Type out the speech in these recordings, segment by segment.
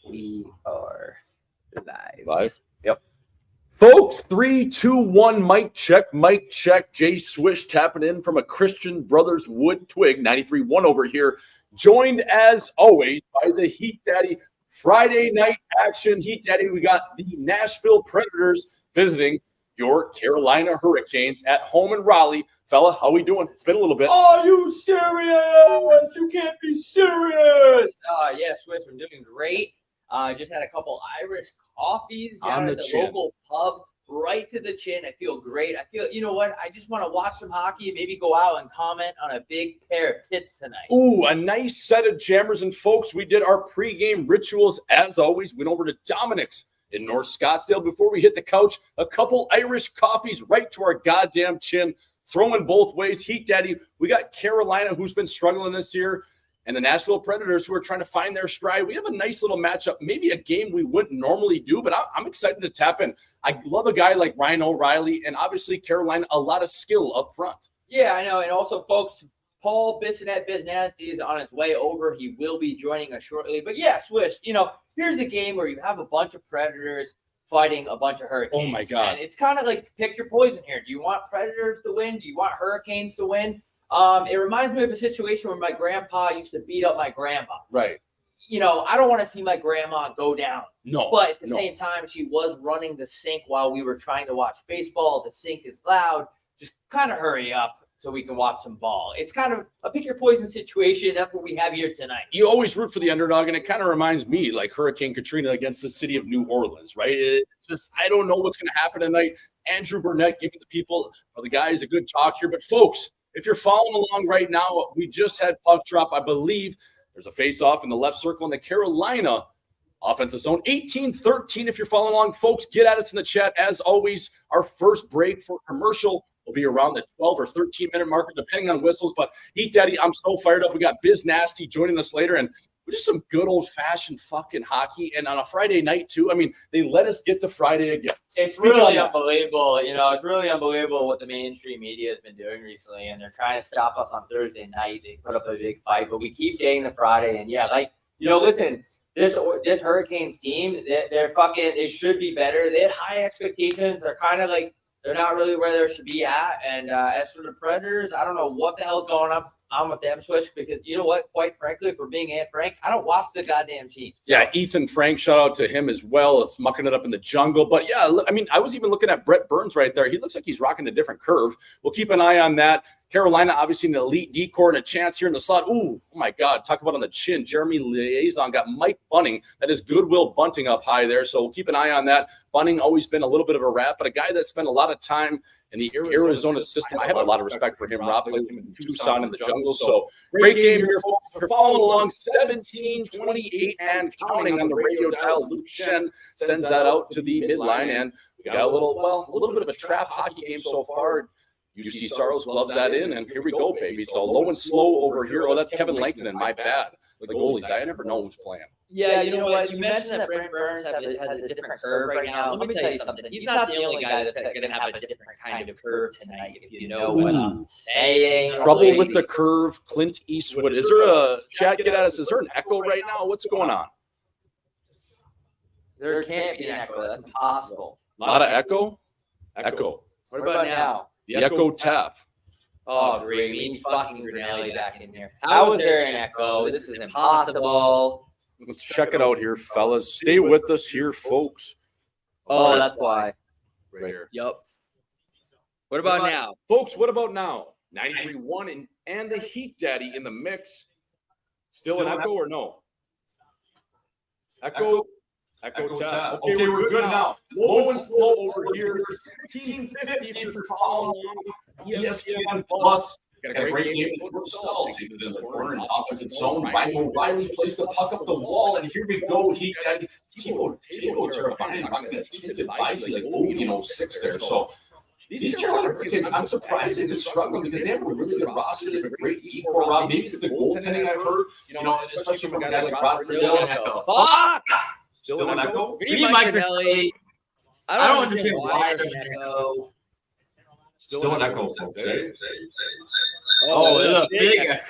We are live. Live? Yep. Folks, 3, 2, 1, mic check, mic check. Jay Swish tapping in from a Christian Brothers Wood Twig, 93.1 over here. Joined as always by the Heat Daddy. Friday night action. Heat Daddy, we got the Nashville Predators visiting your Carolina Hurricanes at home in Raleigh. Fella, how we doing? It's been a little bit. Are you serious? You can't be serious. Yeah, Swiss, I'm doing great. Just had a couple Irish coffees down at the local pub, right to the chin. I feel great. I feel, you know what? I just want to watch some hockey and maybe go out and comment on a big pair of tits tonight. Ooh, a nice set of jammers. And folks, we did our pregame rituals. As always, went over to Dominic's in North Scottsdale before we hit the couch. A couple Irish coffees right to our goddamn chin. Throwing both ways. Heat Daddy, we got Carolina, who's been struggling this year, and the Nashville Predators, who are trying to find their stride. We have a nice little matchup, maybe a game we wouldn't normally do, but I'm excited to tap in. I love a guy like Ryan O'Reilly, and obviously Carolina, a lot of skill up front. Yeah, I know. And also, folks, Paul Bissonnette is on his way over. He will be joining us shortly. But yeah, Swish, here's a game where you have a bunch of Predators fighting a bunch of Hurricanes. Oh, my God. And it's kind of like pick your poison here. Do you want Predators to win? Do you want Hurricanes to win? It reminds me of a situation where my grandpa used to beat up my grandma. Right. I don't want to see my grandma go down. No. But at the same time, she was running the sink while we were trying to watch baseball. The sink is loud. Just kind of hurry up so we can watch some ball. It's kind of a pick your poison situation. That's what we have here tonight. You always root for the underdog, and it kind of reminds me like Hurricane Katrina against the city of New Orleans, right? It's just, I don't know what's going to happen tonight. Andrew Burnett giving the people or the guys a good talk here. But, folks, if you're following along right now, we just had puck drop. I believe there's a face-off in the left circle in the Carolina offensive zone. 18-13 if you're following along. Folks, get at us in the chat. As always, our first break for commercial will be around the 12 or 13-minute marker, depending on whistles. But, Heat Daddy, I'm so fired up. We got Biz Nasty joining us later, and just some good old-fashioned fucking hockey. And on a Friday night, too. I mean, they let us get to Friday again. It's really unbelievable. It's really unbelievable what the mainstream media has been doing recently, and they're trying to stop us on Thursday night. They put up a big fight, but we keep getting the Friday. And, listen, this Hurricanes team, they should be better. They had high expectations. They're kind of like, they're not really where they should be at. And as for the Predators, I don't know what the hell's going on with them, Swish, because you know what? Quite frankly, for being Aunt Frank, I don't watch the goddamn team. So. Yeah, Ethan Frank, shout out to him as well. It's mucking it up in the jungle. But, yeah, I mean, I was even looking at Brett Burns right there. He looks like he's rocking a different curve. We'll keep an eye on that. Carolina, obviously, an elite decor and a chance here in the slot. Ooh, oh, my God. Talk about on the chin. Jeremy Liaison got Mike Bunting. That is Goodwill Bunting up high there. So we'll keep an eye on that. Bunting always been a little bit of a rat, but a guy that spent a lot of time in the Arizona system. I have a lot of respect for him. Rob played with him in Tucson in the jungle. So great game here, folks. If you're following along, 17-28 and counting on the radio dials. Luke Shen sends that out to the midline. And we got a little bit of a trap hockey game so far. UC Saros gloves that in, and here we go, baby. So low and slow over here. Oh, that's Kevin Langton, my bad. The goalies, I never know who's playing. Yeah, you know what? You mentioned that Brent Burns has a different curve right now. Let me tell you something. He's not the only guy that's going to have a different kind of curve tonight, if you know what I'm saying. Trouble with the curve, Clint Eastwood. Is there a chat? Get at us. Is there an echo right now? What's going on? There can't be an echo. That's impossible. A lot of echo? Echo. What about now? The echo tap. Oh, great. We need fucking Grinelli back in here. How is there an echo? This is impossible. Let's check it out here, fellas. Stay with us here, folks. Oh, that's why. Right here. Yep. What about now? Folks, what about now? 93.1 and the Heat Daddy in the mix. Still an echo or no? Echo tap. Okay, we're good now. Low and slow over here. 16:50 if you're following along. ESPN Plus. Got a great game with Brooks Stahl. Takes it in the corner in the offensive zone. Ryan O'Reilly plays the puck up the wall, and here we go. Heat Daddy. Tebow terrifying. I'm going to tinted Wisely like 06 there. So these Carolina Hurricanes, I'm surprised they've been struggling because they have a really good roster. They have a great decor, Rob. Maybe it's the goaltending I've heard. Especially from a guy like Rob. Fuck! Still an echo? We need Mike Grinelli. I don't understand why there's an echo. Still an echo, folks. Oh, it's a big echo.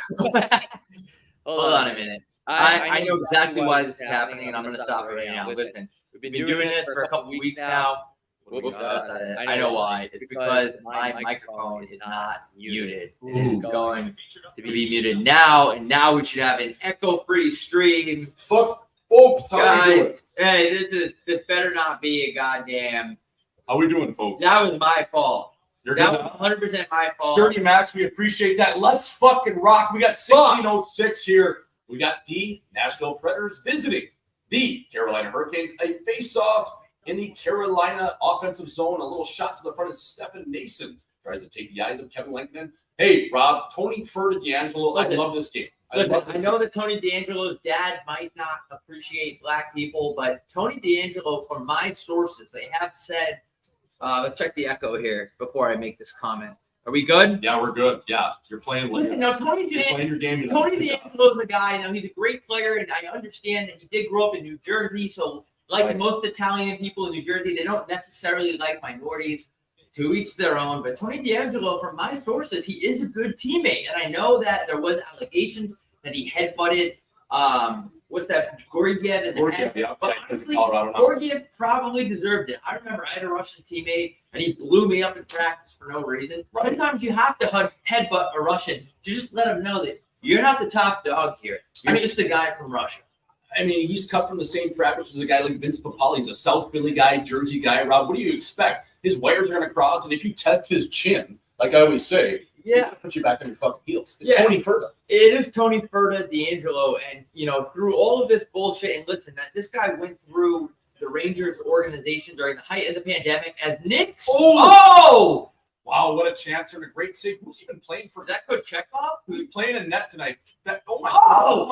Hold on a minute. I know exactly why this is happening, and I'm going to stop it right now. Listen, we've been doing this for a couple weeks now. Whoops, I know why. It's because my microphone is not muted. It's going to be muted now, and now we should have an echo-free stream. Fuck, folks, guys, hey, this better not be a goddamn. How we doing, folks? That was my fault. That was 100% my fault. Sturdy Max, we appreciate that. Let's fucking rock. We got 1606 here. We got the Nashville Predators visiting the Carolina Hurricanes. A face-off in the Carolina offensive zone. A little shot to the front of Stefan Nason. Tries to take the eyes of Kevin Lankinen. Hey, Rob, Tony D'Angelo. I love this game. I know that Tony D'Angelo's dad might not appreciate black people, but Tony D'Angelo, from my sources, they have said, let's check the echo here before I make this comment. Are we good? Yeah, we're good. Yeah, you're playing late. Listen, now, Tony D'Angelo's a guy. He's a great player, and I understand that he did grow up in New Jersey. So, like most Italian people in New Jersey, they don't necessarily like minorities. To each their own. But Tony D'Angelo, from my sources, he is a good teammate, and I know that there was allegations that he headbutted. What's that? Gorgiev in the head. Yeah. But honestly, Gorgiev probably deserved it. I remember I had a Russian teammate, and he blew me up in practice for no reason. Sometimes you have to headbutt a Russian to just let him know that you're not the top dog here. You're just a guy from Russia. I mean, he's cut from the same practice as a guy like Vince Papale. He's a South Philly guy, Jersey guy. Rob, what do you expect? His wires are going to cross, and if you test his chin, like I always say, he's going to put you back on your fucking heels. It's Tony Ferda. It is Tony Ferda, D'Angelo, and, through all of this bullshit, and listen, that this guy went through the Rangers organization during the height of the pandemic as Nick. Oh! Wow, what a chance and a great save. Who's even playing for that? Kochetkov? Who's playing in net tonight? My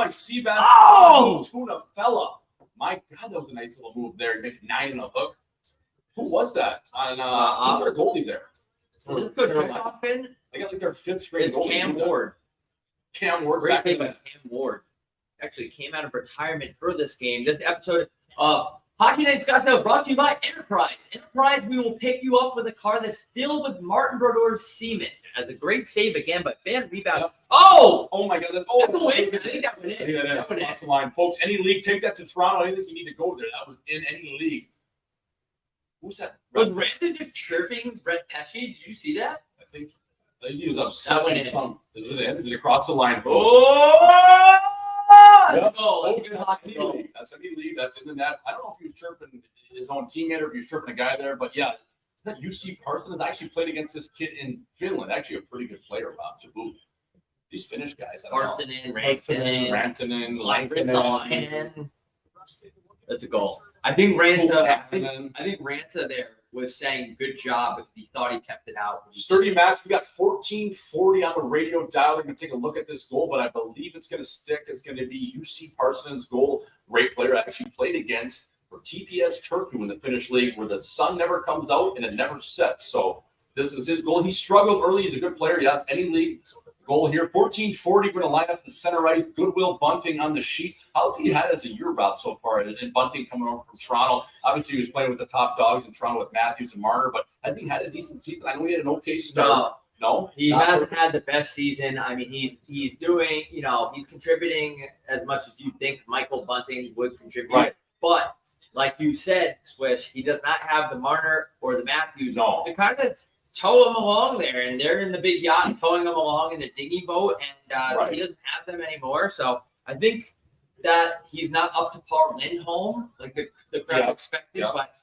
Seabass. Tuna fella. My God, that was a nice little move there. Make 9 in the hook. Who was that? On their goalie there. So this Kochetkov in? They got like their 5th straight it's goalie. Cam Ward. Cam Ward. Great play by Cam Ward. Actually came out of retirement for this game. This episode of Hockey Night Scottsdale brought to you by Enterprise. Enterprise, we will pick you up with a car that's filled with Martin Brodor's semen. As a great save again, but bad rebound. Yep. Oh my God. That's a win. I think that went in. That went off the line. Folks, any league, take that to Toronto. I didn't think you need to go there. That was in any league. Who's that? Was Ranta just chirping Brett Pesce? Did you see that? I think he was upset. That went in. Was it in? Did it cross the line? Oh! Yep. That's any league. That's in the net. I don't know if he was chirping his own teammate or if he was chirping a guy there, but yeah. That UC Parsons actually played against this kid in Finland. Actually, a pretty good player, Rob Jaboot. These Finnish guys. Rantanen, Lankinen. That's a goal. I think Ranta there was saying good job because he thought he kept it out. Sturdy match. We got 1440 on the radio dial. We're going to take a look at this goal, but I believe it's going to stick. It's going to be UC Parsons' goal. Great player. Actually played against for TPS Turku in the Finnish league where the sun never comes out and it never sets. So this is his goal. He struggled early. He's a good player. Yes, any league. Goal here, 1440. We're going to line up to the center ice. Goodwill Bunting on the sheet. How's he had as a year, Rob, so far? And Bunting coming over from Toronto. Obviously, he was playing with the top dogs in Toronto with Matthews and Marner, but has he had a decent season? I know he had an okay start. No, he hasn't had the best season. I mean, he's doing, he's contributing as much as you think Michael Bunting would contribute. Right. But like you said, Swish, he does not have the Marner or the Matthews to kind of tow him along there, and they're in the big yacht towing him along in a dinghy boat, and he doesn't have them anymore. So I think that he's not up to par Lindholm like the crowd expected, but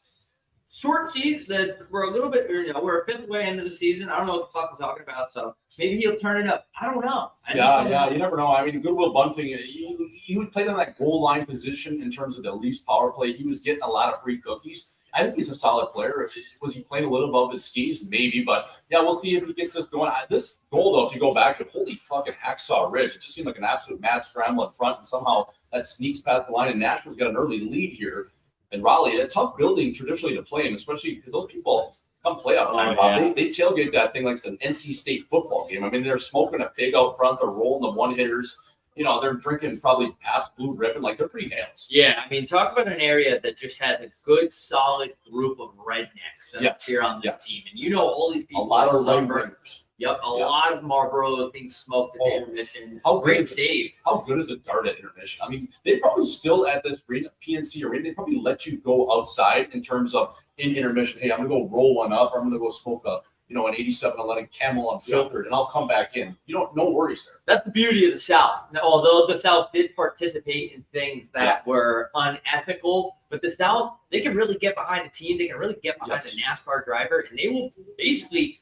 short season. We're a little bit, we're a 5th way into the season. I don't know what the fuck I'm talking about, so maybe he'll turn it up. I don't know. You never know. I mean, Goodwill Bunting, he would play on that goal line position in terms of the least power play. He was getting a lot of free cookies. I think he's a solid player. Was he playing a little above his skis? Maybe, but yeah, we'll see if he gets this going. This goal, though, if you go back to holy fucking hacksaw ridge, it just seemed like an absolute mad scramble in front, and somehow that sneaks past the line. And Nashville's got an early lead here. And Raleigh, a tough building traditionally to play in, especially because those people come playoff time. They tailgate that thing like it's an NC State football game. I mean, they're smoking a pig out front. They're rolling the one-hitters. They're drinking probably Pabst Blue Ribbon. Like, they're pretty nails. Yeah, I mean, talk about an area that just has a good, solid group of rednecks here on this team. And all these people. A lot of right-wingers. Yep, a lot of Marlboro being smoked at the intermission. Great save. How good is a dart at intermission? I mean, they probably still at this PNC arena, they probably let you go outside in terms of in intermission. Hey, I'm gonna go roll one up, or I'm gonna go smoke a an 8711 Camel unfiltered, and I'll come back in. No worries there. That's the beauty of the South. Now, although the South did participate in things that were unethical, but the South, they can really get behind a team. They can really get behind a NASCAR driver, and they will basically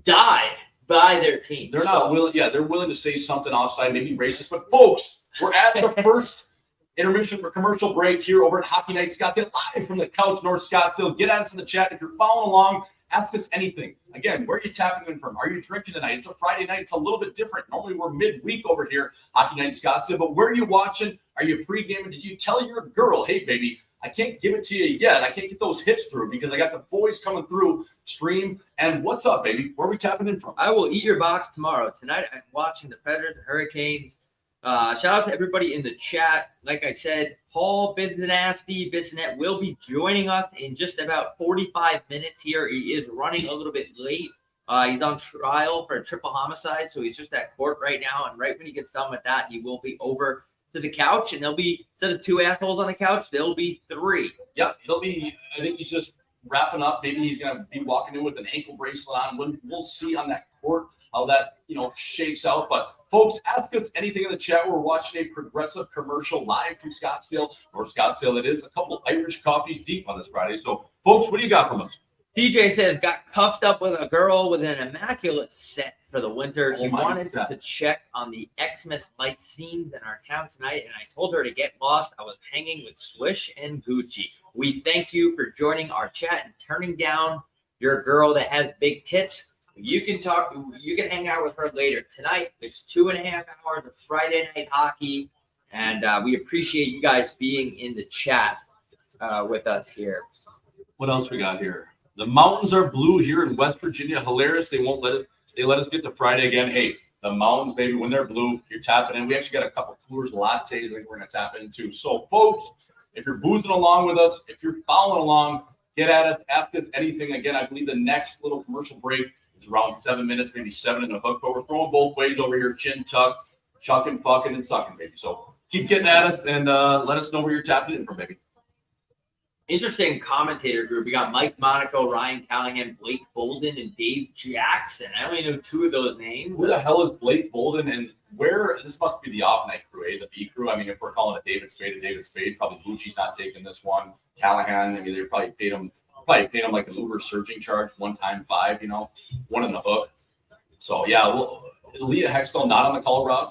die by their team. They're not willing. Yeah, they're willing to say something offside, maybe racist. But folks, we're at the first intermission for commercial break here over at Hockey Night Scottsdale, live from the couch, North Scottsdale. Get at us in the chat if you're following along. Ask us anything. Again, where are you tapping in from? Are you drinking tonight? It's a Friday night. It's a little bit different. Normally, we're midweek over here, Hockey Night Scottsdale. But where are you watching? Are you pre-gaming? Did you tell your girl, hey, baby, I can't give it to you yet. I can't get those hips through because I got the boys coming through stream. And what's up, baby? Where are we tapping in from? I will eat your box tomorrow. Tonight, I'm watching the Predators and Hurricanes. Shout out to everybody in the chat. Like I said, Paul Bissonnette will be joining us in just about 45 minutes here. He is running a little bit late. He's on trial for a triple homicide, so he's just at court right now. And right when he gets done with that, he will be over to the couch, and there'll be, instead of 2 assholes on the couch, there'll be 3. Yeah, he'll be, I think he's just wrapping up. Maybe he's going to be walking in with an ankle bracelet on. We'll see on that court how that, shakes out. But folks, ask us anything in the chat. We're watching a Progressive commercial live from Scottsdale, or Scottsdale it is. A couple Irish coffees deep on this Friday. So, folks, what do you got from us? DJ says, got cuffed up with a girl with an immaculate set for the winter. She wanted to check on the Xmas light scenes in our town tonight, and I told her to get lost. I was hanging with Swish and Gucci. We thank you for joining our chat and turning down your girl that has big tits. You can hang out with her later tonight. It's 2.5 hours of Friday night hockey, and we appreciate you guys being in the chat with us here. What else we got here? The mountains are blue here in West Virginia. Hilarious. They won't let us. They let us get to Friday again. Hey, the mountains, baby, when they're blue, you're tapping in. We actually got a couple Coors lattes we're going to tap into. So, folks, if you're boozing along with us, if you're following along, get at us. Ask us anything. Again, I believe the next little commercial break is around 7 minutes, maybe 7 in the hook. But we're throwing both ways over here, chin tucked, chucking, fucking, and sucking, baby. So keep getting at us and let us know where you're tapping in from, baby. Interesting commentator group. We got Mike Monaco, Ryan Callahan, Blake Bolden, and Dave Jackson. I only know 2 of those names. Who the hell is Blake Bolden? And where? This must be the off-night crew, the B crew. I mean, if we're calling it David Spade, probably Bucci's not taking this one. Callahan, I mean, they probably paid him like an Uber surging charge, 1 time 5, 1 in the hook. So, yeah, Leah Hextall not on the call, Rob?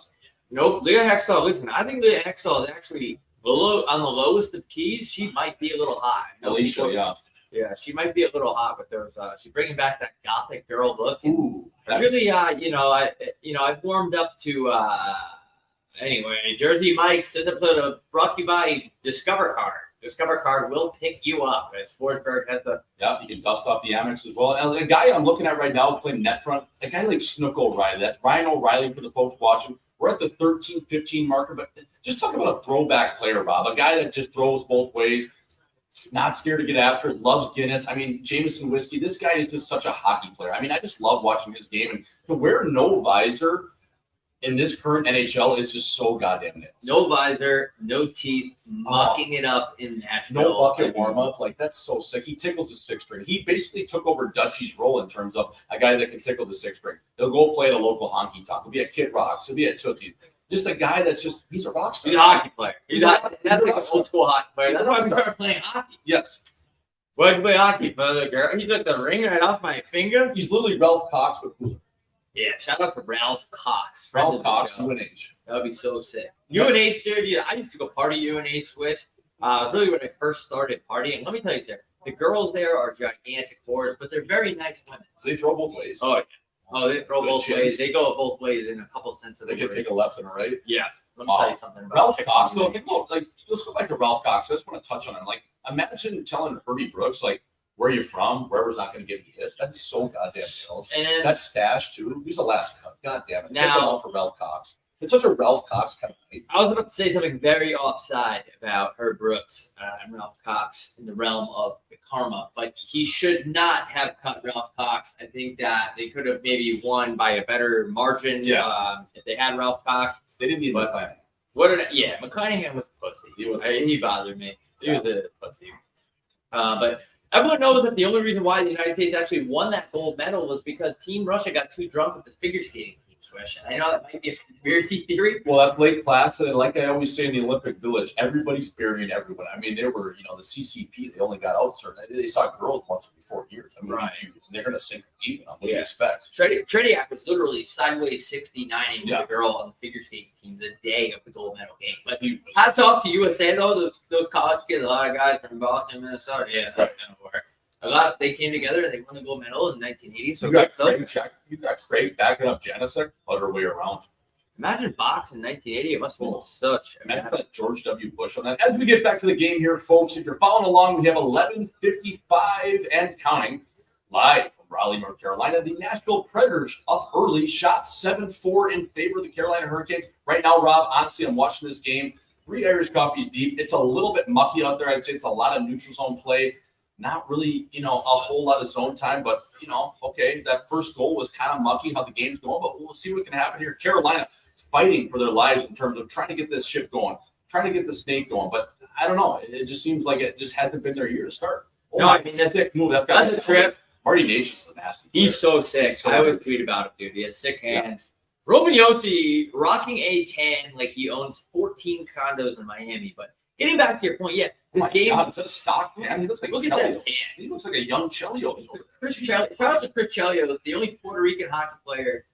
Nope. Leah Hextall, listen, I think Leah Hextall is actually on the lowest of keys. She might be a little hot. Alicia, yeah. Yeah, she might be a little hot with those. She's bringing back that gothic girl look. Ooh. I really, I've warmed up to, anyway, Jersey Mike's this episode of brought to you by Discover Card. Discover Card will pick you up. As Forsberg has the. Yeah, you can dust off the Amex as well. And a guy I'm looking at right now playing net front, a guy like Snook O'Reilly. That's Ryan O'Reilly for the folks watching. We're at the 13-15 marker, but just talk about a throwback player, Bob. A guy that just throws both ways, not scared to get after it, loves Guinness. I mean, Jameson whiskey. This guy is just such a hockey player. I mean, I just love watching his game. And to wear no visor in this current NHL is just so goddamn nice. No visor, no teeth, mucking it up in Nashville. No bucket warm-up. Like, that's so sick. He tickles the 6th string. He basically took over Dutchie's role in terms of a guy that can tickle the 6th string. He'll go play at a local honky tonk. He'll be at Kid Rocks. He'll be at Tootsie's. Just a guy that's just, he's a rock star. He's a hockey player. That's like an old school hockey player. That's why we started playing hockey. Yes. Why did you play hockey, brother? He took the ring right off my finger. He's literally Ralph Cox with cooler. Yeah, shout out to Ralph Cox. Ralph Cox, UNH. That would be so sick. UNH, dude. Yeah, I used to go party UNH with. Really when I first started partying. Let me tell you, sir, the girls there are gigantic whores, but they're very nice women. They throw both ways. Oh, yeah. Oh, they throw both ways. They go both ways in a couple cents of the They can take a left and a right. Yeah. Let me tell you something about Ralph Cox. So, let's go back to Ralph Cox. I just want to touch on him. Like, imagine telling Herbie Brooks, like, where are you from? Wherever's not going to get you hit. That's so goddamn self. And that's Stash, too. Who's the last cut? God damn it. Now, all for Ralph Cox. It's such a Ralph Cox kind of night. I was about to say something very offside about Herb Brooks and Ralph Cox in the realm of the karma, but he should not have cut Ralph Cox. I think that they could have maybe won by a better margin if they had Ralph Cox. They didn't need McClanahan. McClanahan was a pussy. He bothered me. He was a pussy. But everyone knows that the only reason why the United States actually won that gold medal was because Team Russia got too drunk with the figure skating team switch. And I know that might be a conspiracy theory. Well, that's Lake Placid. And like I always say in the Olympic Village, everybody's burying everyone. I mean, they were, the CCP, they only got out certain. They saw girls once every 4 years. I mean, they're going to sink deep in them. What do you expect? Tretiak was literally sideways 69ing with a girl on the figure skating team the day of the gold medal game. But hats off to USA, though. Those college kids, a lot of guys from Boston, Minnesota. They came together and they won the gold medal in 1980. So you got Craig backing up Janicek, other way around. Imagine Box in 1980. It must have been such. Imagine that George W. Bush on that. As we get back to the game here, folks, if you're following along, we have 11:55 and counting live from Raleigh, North Carolina. The Nashville Predators up early, shot 7-4 in favor of the Carolina Hurricanes. Right now, Rob, honestly, I'm watching this game 3 Irish coffees deep. It's a little bit mucky out there. I'd say it's a lot of neutral zone play. Not really, a whole lot of zone time, but, okay, that first goal was kind of mucky how the game's going, but we'll see what can happen here. Carolina fighting for their lives in terms of trying to get this ship going, trying to get the snake going, but I don't know. It just seems like it just hasn't been their year to start. That's a move. That's a trip. Marty Nate is a nasty player. He's so sick. I always tweet about it, dude. He has sick hands. Yeah. Roman Yossi rocking A10 like he owns 14 condos in Miami, but getting back to your point, this game. God, is that a stock, man? He looks like He looks like a young Chelios. Shout out to Chris Chelios, the only Puerto Rican hockey player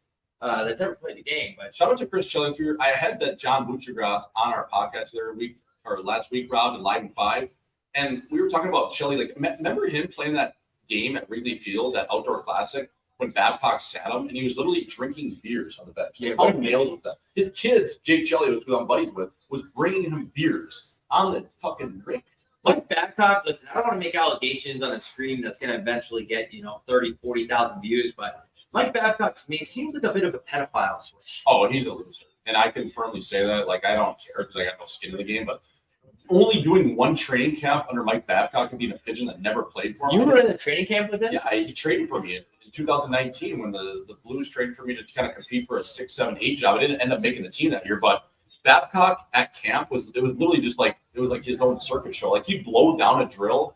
that's ever played the game. But shout out to Chris Chelios. I had that John Butchergrass on our podcast last week, Rob, in Live in 5, and we were talking about Chelly. Like, remember him playing that game at Wrigley Field, that outdoor classic, when Babcock sat him, and he was literally drinking beers on the bench. How nails with that? His kids, Jake Chelios, who I'm buddies with, was bringing him beers on the fucking rink. Mike Babcock, listen, I don't want to make allegations on a stream that's going to eventually get, 30, 40,000 views, but Mike Babcock to me seems like a bit of a pedophile switch. Oh, he's a loser. And I can firmly say that. Like, I don't care because I got no skin in the game, but only doing one training camp under Mike Babcock and being a pigeon that never played for him. You were in the training camp with him? Yeah, he traded for me in 2019 when the Blues traded for me to kind of compete for a 6, 7, 8 job. I didn't end up making the team that year, but Babcock at camp was literally just like his own circus show. Like, he'd blow down a drill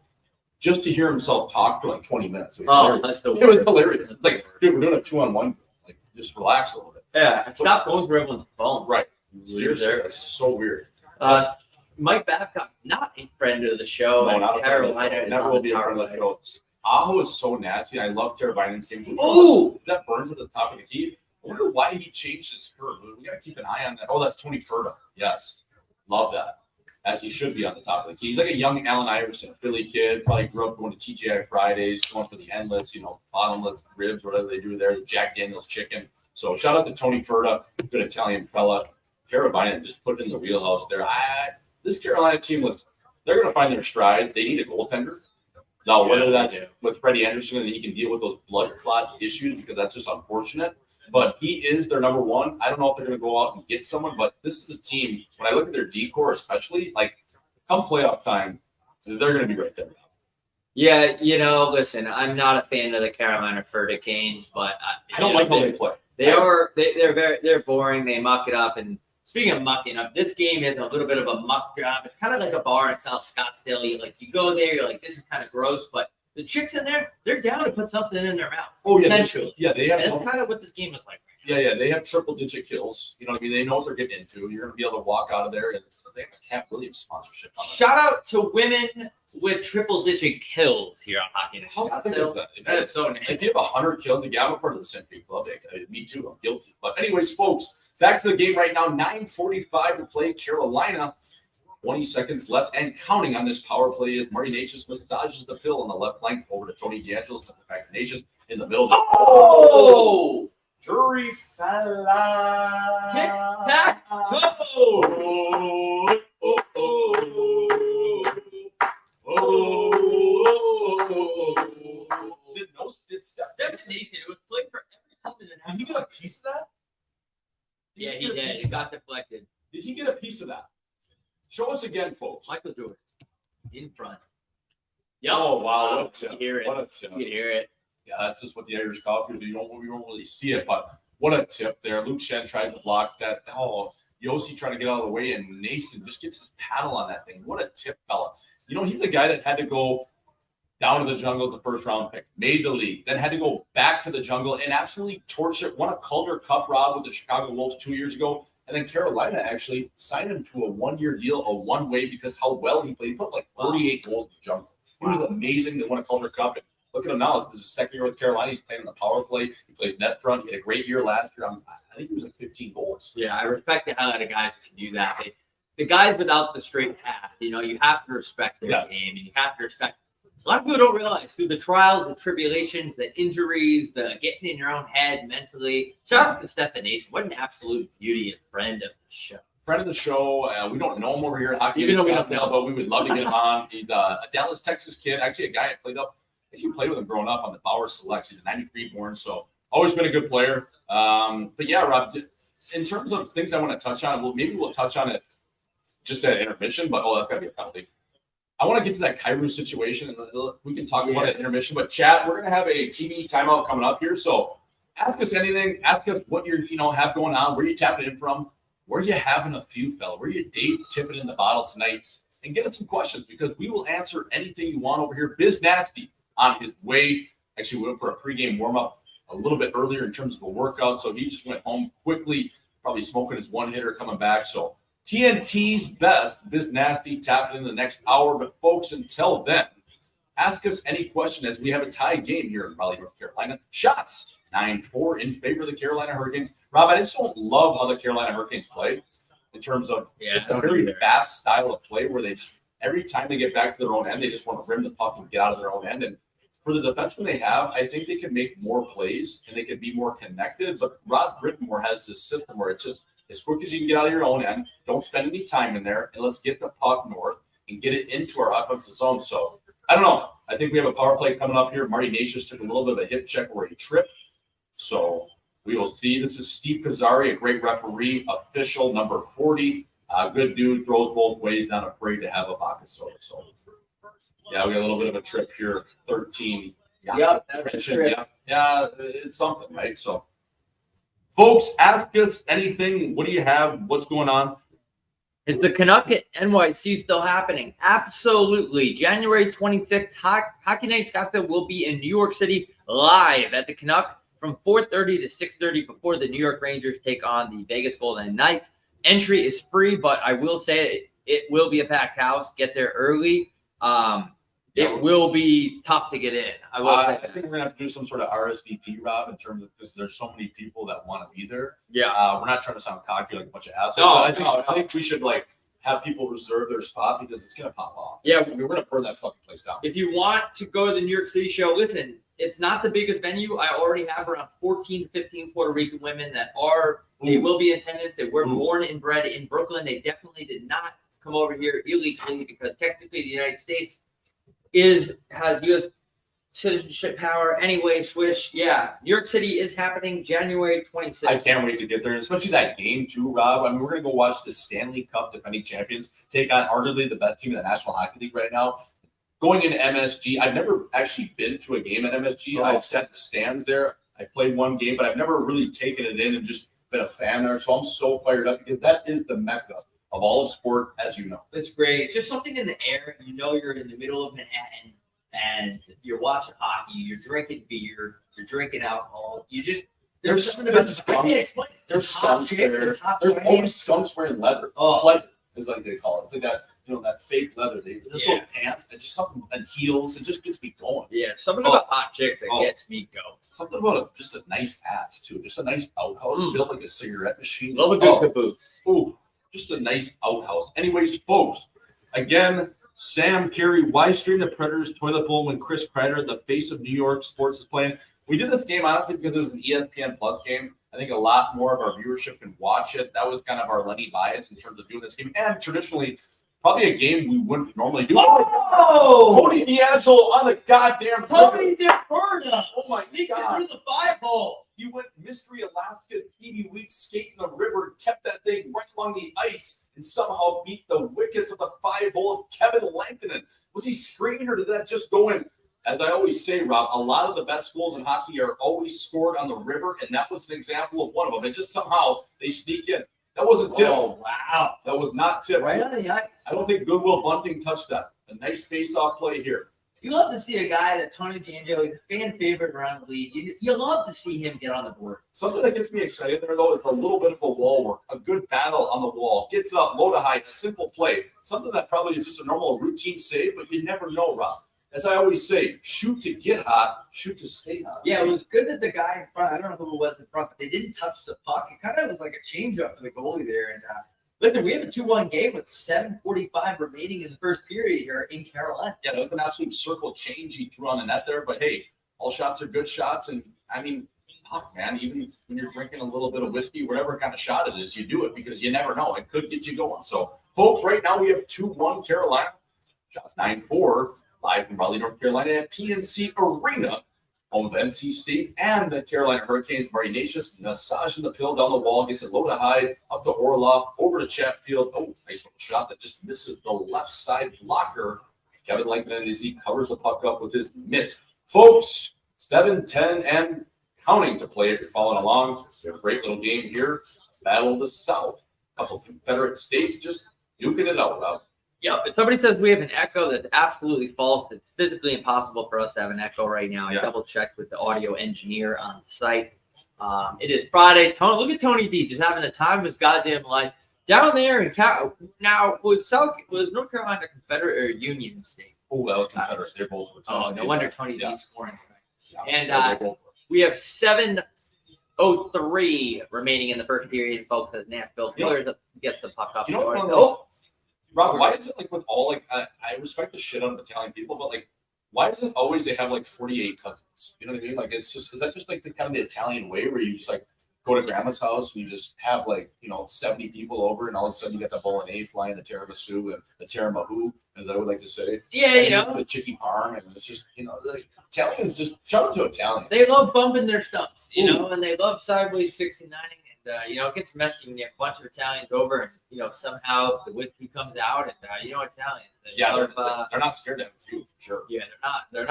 just to hear himself talk for like 20 minutes. It was hilarious. It's like, dude, we're doing a 2-on-1. Like, just relax a little bit. Yeah, stop going through everyone's phone. Right. Seriously, it's so weird. Mike Babcock, not a friend of the show. No, not Carolina. Never will be a friend of the show. Aho is so nasty. I love Carolina's game. Oh, that burns at the top of the key. I wonder why he changed his curve. We got to keep an eye on that. Oh, that's Tony Furta. Yes. Love that. As he should be on the top of the key. He's like a young Allen Iverson, a Philly kid. Probably grew up going to TGI Fridays, going for the endless, bottomless ribs, whatever they do there, the Jack Daniels chicken. So shout out to Tony Furta, good Italian fella. Carolina just put it in the wheelhouse there. This Carolina team, they're going to find their stride. They need a goaltender. Now, whether that's with Freddie Anderson and he can deal with those blood clot issues, because that's just unfortunate, but he is their number one. I don't know if they're going to go out and get someone, but this is a team, when I look at their decor especially, like, come playoff time, they're going to be right there. Yeah, listen, I'm not a fan of the Carolina Hurricanes, but I don't like how they play. They're boring. They muck it up. And speaking of mucking up, this game is a little bit of a muck job. It's kind of like a bar in South Scottsdale. You go there, you're like, this is kind of gross, but the chicks in there, they're down to put something in their mouth. Oh, yeah. Essentially. They have. And that's kind of what this game is like. Yeah, they have triple-digit kills. You know what I mean? They know what they're getting into. You're going to be able to walk out of there, and they have a Cat Williams sponsorship. Shout out to women with triple-digit kills here on Hockey Next. How about that? That is so nice. If you have 100 kills, I'm a part of the Century Club. Me too. I'm guilty. But anyways, folks, back to the game right now. 9:45 to play. Carolina, 20 seconds left and counting on this power play as Marty Natchez massages the pill on the left flank over to Tony DeAngelis. Back to Natchez in the middle. Oh! Jury fella. Tic-tac-toe. Did Steph Mason, it was played for every team in the Did he get a piece of that? Yeah, he did. it got deflected. Did he get a piece of that? Show us again, folks. Michael Jordan in front. Yep. Oh, wow. What a tip. You hear it. What a tip. You hear it. Yeah, that's just what the Irish coffee do. We don't really see it, but what a tip there. Luke Shen tries to block that. Oh, Yossi trying to get out of the way, and Nason just gets his paddle on that thing. What a tip, fella. You know, he's a guy that had to go down to the jungle as the first round pick, made the league, then had to go back to the jungle and absolutely torch it. Won a Calder Cup, Rob, with the Chicago Wolves 2 years ago. And then Carolina actually signed him to a one-year deal, a one-way, because how well he played. He put like 38 goals in the jungle. He was amazing. They won a Calder Cup. And look at him now. This is his second year with Carolina. He's playing on the power play. He plays net front. He had a great year last year. I think he was like 15 goals. Yeah, I respect the hell out of guys who can do that. The guys without the straight path, you know, you have to respect their game, and you have to respect. A lot of people don't realize through the trials, the tribulations, the injuries, the getting in your own head mentally. Shout out to Stefan Nason. What an absolute beauty and friend of the show. Friend of the show. We don't know him over here at Hockey, Even though we don't know, but we would love to get him on. He's a Dallas, Texas kid. Actually, a guy I played with him growing up on the Bauer Selects. He's a 93 born, so always been a good player. But yeah, Rob, in terms of things I want to touch on, maybe we'll touch on it just at intermission, but that's got to be a penalty. I want to get to that Kyrou situation, and we can talk about it at intermission. But chat, we're going to have a TV timeout coming up here, so ask us anything. Ask us what you have going on, where you tapping in from, where you having a few, fella, where you Dave tipping in the bottle tonight, and get us some questions because we will answer anything you want over here. Biz Nasty on his way. Actually, we went for a pregame warm-up a little bit earlier in terms of a workout, so he just went home quickly, probably smoking his one-hitter coming back. So TNT's best, Biz Nasty, tapping in the next hour. But folks, until then, ask us any question as we have a tie game here in Raleigh, North Carolina. Shots 9-4 in favor of the Carolina Hurricanes. Rob, I just don't love how the Carolina Hurricanes play in terms of it's a very fast style of play where they just every time they get back to their own end, they just want to rim the puck and get out of their own end. And for the defensemen they have, I think they can make more plays and they can be more connected. But Rod Brittenmore has this system where it's just as quick as you can get out of your own end, don't spend any time in there, and let's get the puck north and get it into our offensive zone. So, I don't know. I think we have a power play coming up here. Marty Nasius took a little bit of a hip check where he tripped. So, we will see. This is Steve Kazari, a great referee, official number 40. Good dude, throws both ways, not afraid to have a pocket soda. So, yeah, we got a little bit of a trip here. 13. Yeah, that's a trip. Yeah, it's something, right? So, folks, ask us anything. What do you have? What's going on? Is the Canuck at NYC still happening? Absolutely. January 26th, Hockey Night Scottsdale will be in New York City live at the Canuck from 4:30 to 6:30 before the New York Rangers take on the Vegas Golden Knights. Entry is free, but I will say it will be a packed house. Get there early. It will be tough to get in. I think we're going to have to do some sort of RSVP, Rob, in terms of because there's so many people that want to be there. Yeah. We're not trying to sound cocky like a bunch of assholes. No, I think we should have people reserve their spot because it's going to pop off. Yeah. We're going to burn that fucking place down. If you want to go to the New York City show, listen, it's not the biggest venue. I already have around 14 to 15 Puerto Rican women that they will be in attendance. They were born and bred in Brooklyn. They definitely did not come over here illegally because technically the United States has U.S. citizenship power. Anyway, swish. Yeah, New York City is happening January 26th. I can't wait to get there, and especially that game too, Rob. I mean, we're going to go watch the Stanley Cup defending champions take on arguably the best team in the National Hockey League right now. Going into MSG, I've never actually been to a game at MSG. I've sat in the stands there. I played one game, but I've never really taken it in and just been a fan there. So I'm so fired up because that is the mecca of all of sport, as you know. It's great. It's just something in the air. You know you're in the middle of Manhattan and you're watching hockey, you're drinking beer, you're drinking alcohol. There's something about There's skunks there. There's always skunks wearing leather. Pleather is like they call it. It's like that, that fake leather. Just those pants and just something and heels. It just gets me going. Yeah, something about hot chicks that gets me going. Something about just a nice ass too. Just a nice outhouse built like a cigarette machine. Love a good caboose. Ooh. Just a nice outhouse. Anyways, folks, again, Sam Carey, why stream the Predators toilet bowl when Chris Kreider, the face of New York sports, is playing? We did this game, honestly, because it was an ESPN Plus game. I think a lot more of our viewership can watch it. That was kind of our Lenny bias in terms of doing this game. And traditionally, Probably a game we wouldn't normally do. Oh! Tony D'Angelo on the goddamn Tony DeFerna! Oh my He God. through the 5-hole. He went Mystery Alaska's Kiwi Week skating the river, kept that thing right along the ice, and somehow beat the wickets of the 5-hole of Kevin Lankinen. Was he screened or did that just go in? As I always say, Rob, a lot of the best goals in hockey are always scored on the river, and that was an example of one of them. And just somehow they sneak in. That wasn't tipped. Oh, wow. That was not tipped. Right on the ice. I don't think Goodwill Bunting touched that. A nice face-off play here. You love to see a guy that Tony D'Angelo is a fan favorite around the league. You love to see him get on the board. Something that gets me excited there, though, is a little bit of a wall work, a good battle on the wall. Gets up, low to high, a simple play. Something that probably is just a normal routine save, but you never know, Rob. As I always say, shoot to get hot, shoot to stay hot. Yeah, it was good that the guy in front, I don't know who it was in front, but they didn't touch the puck. It kind of was like a change-up for the goalie there. And listen, we have a 2-1 game with 7:45 remaining in the first period here in Carolina. Yeah, that was an absolute circle change he threw on the net there. But, hey, all shots are good shots. And, I mean, fuck, man, even when you're drinking a little bit of whiskey, whatever kind of shot it is, you do it because you never know. It could get you going. So, folks, right now we have 2-1 Carolina. Shots 9-4. Live from Raleigh, North Carolina at PNC Arena, home of NC State and the Carolina Hurricanes. Marty Natius massaging the pill down the wall, gets it low to high, up to Orloff, over to Chatfield. Oh, nice little shot that just misses the left side blocker. Kevin Lankinen as he covers the puck up with his mitt. Folks, 7-10 and counting to play if you're following along. We have a great little game here. Battle of the South. A couple of Confederate states just duking it out, Rob. Yep. If somebody says we have an echo, that's absolutely false. It's physically impossible for us to have an echo right now. I double-checked with the audio engineer on site. It is Friday. Tony, look at Tony D just having the time of his goddamn life. Down there in now, was North Carolina Confederate or Union State? Oh, that was Confederate. They're both. Oh, no wonder Tony D's scoring. Yeah. And we have 7:03 remaining in the first period, folks, as Nashville Killers gets the puck up. You know, Rob, why is it like with all like I respect the shit out of Italian people, but like why is it always they have like 48 cousins? You know what I mean? Like it's just is that just like the kind of the Italian way where you just like go to grandma's house and you just have like 70 people over and all of a sudden you got the bolognese flying, the tiramisu and the tiramisu, as I would like to say. Yeah, the chicken parm, and it's just the Italians just shout out to Italians. They love bumping their stumps, and they love sideways 69ing. It gets messy when you have a bunch of Italians over and, somehow the whiskey comes out and, Italians. They're not scared to have a few, for sure. Yeah, they're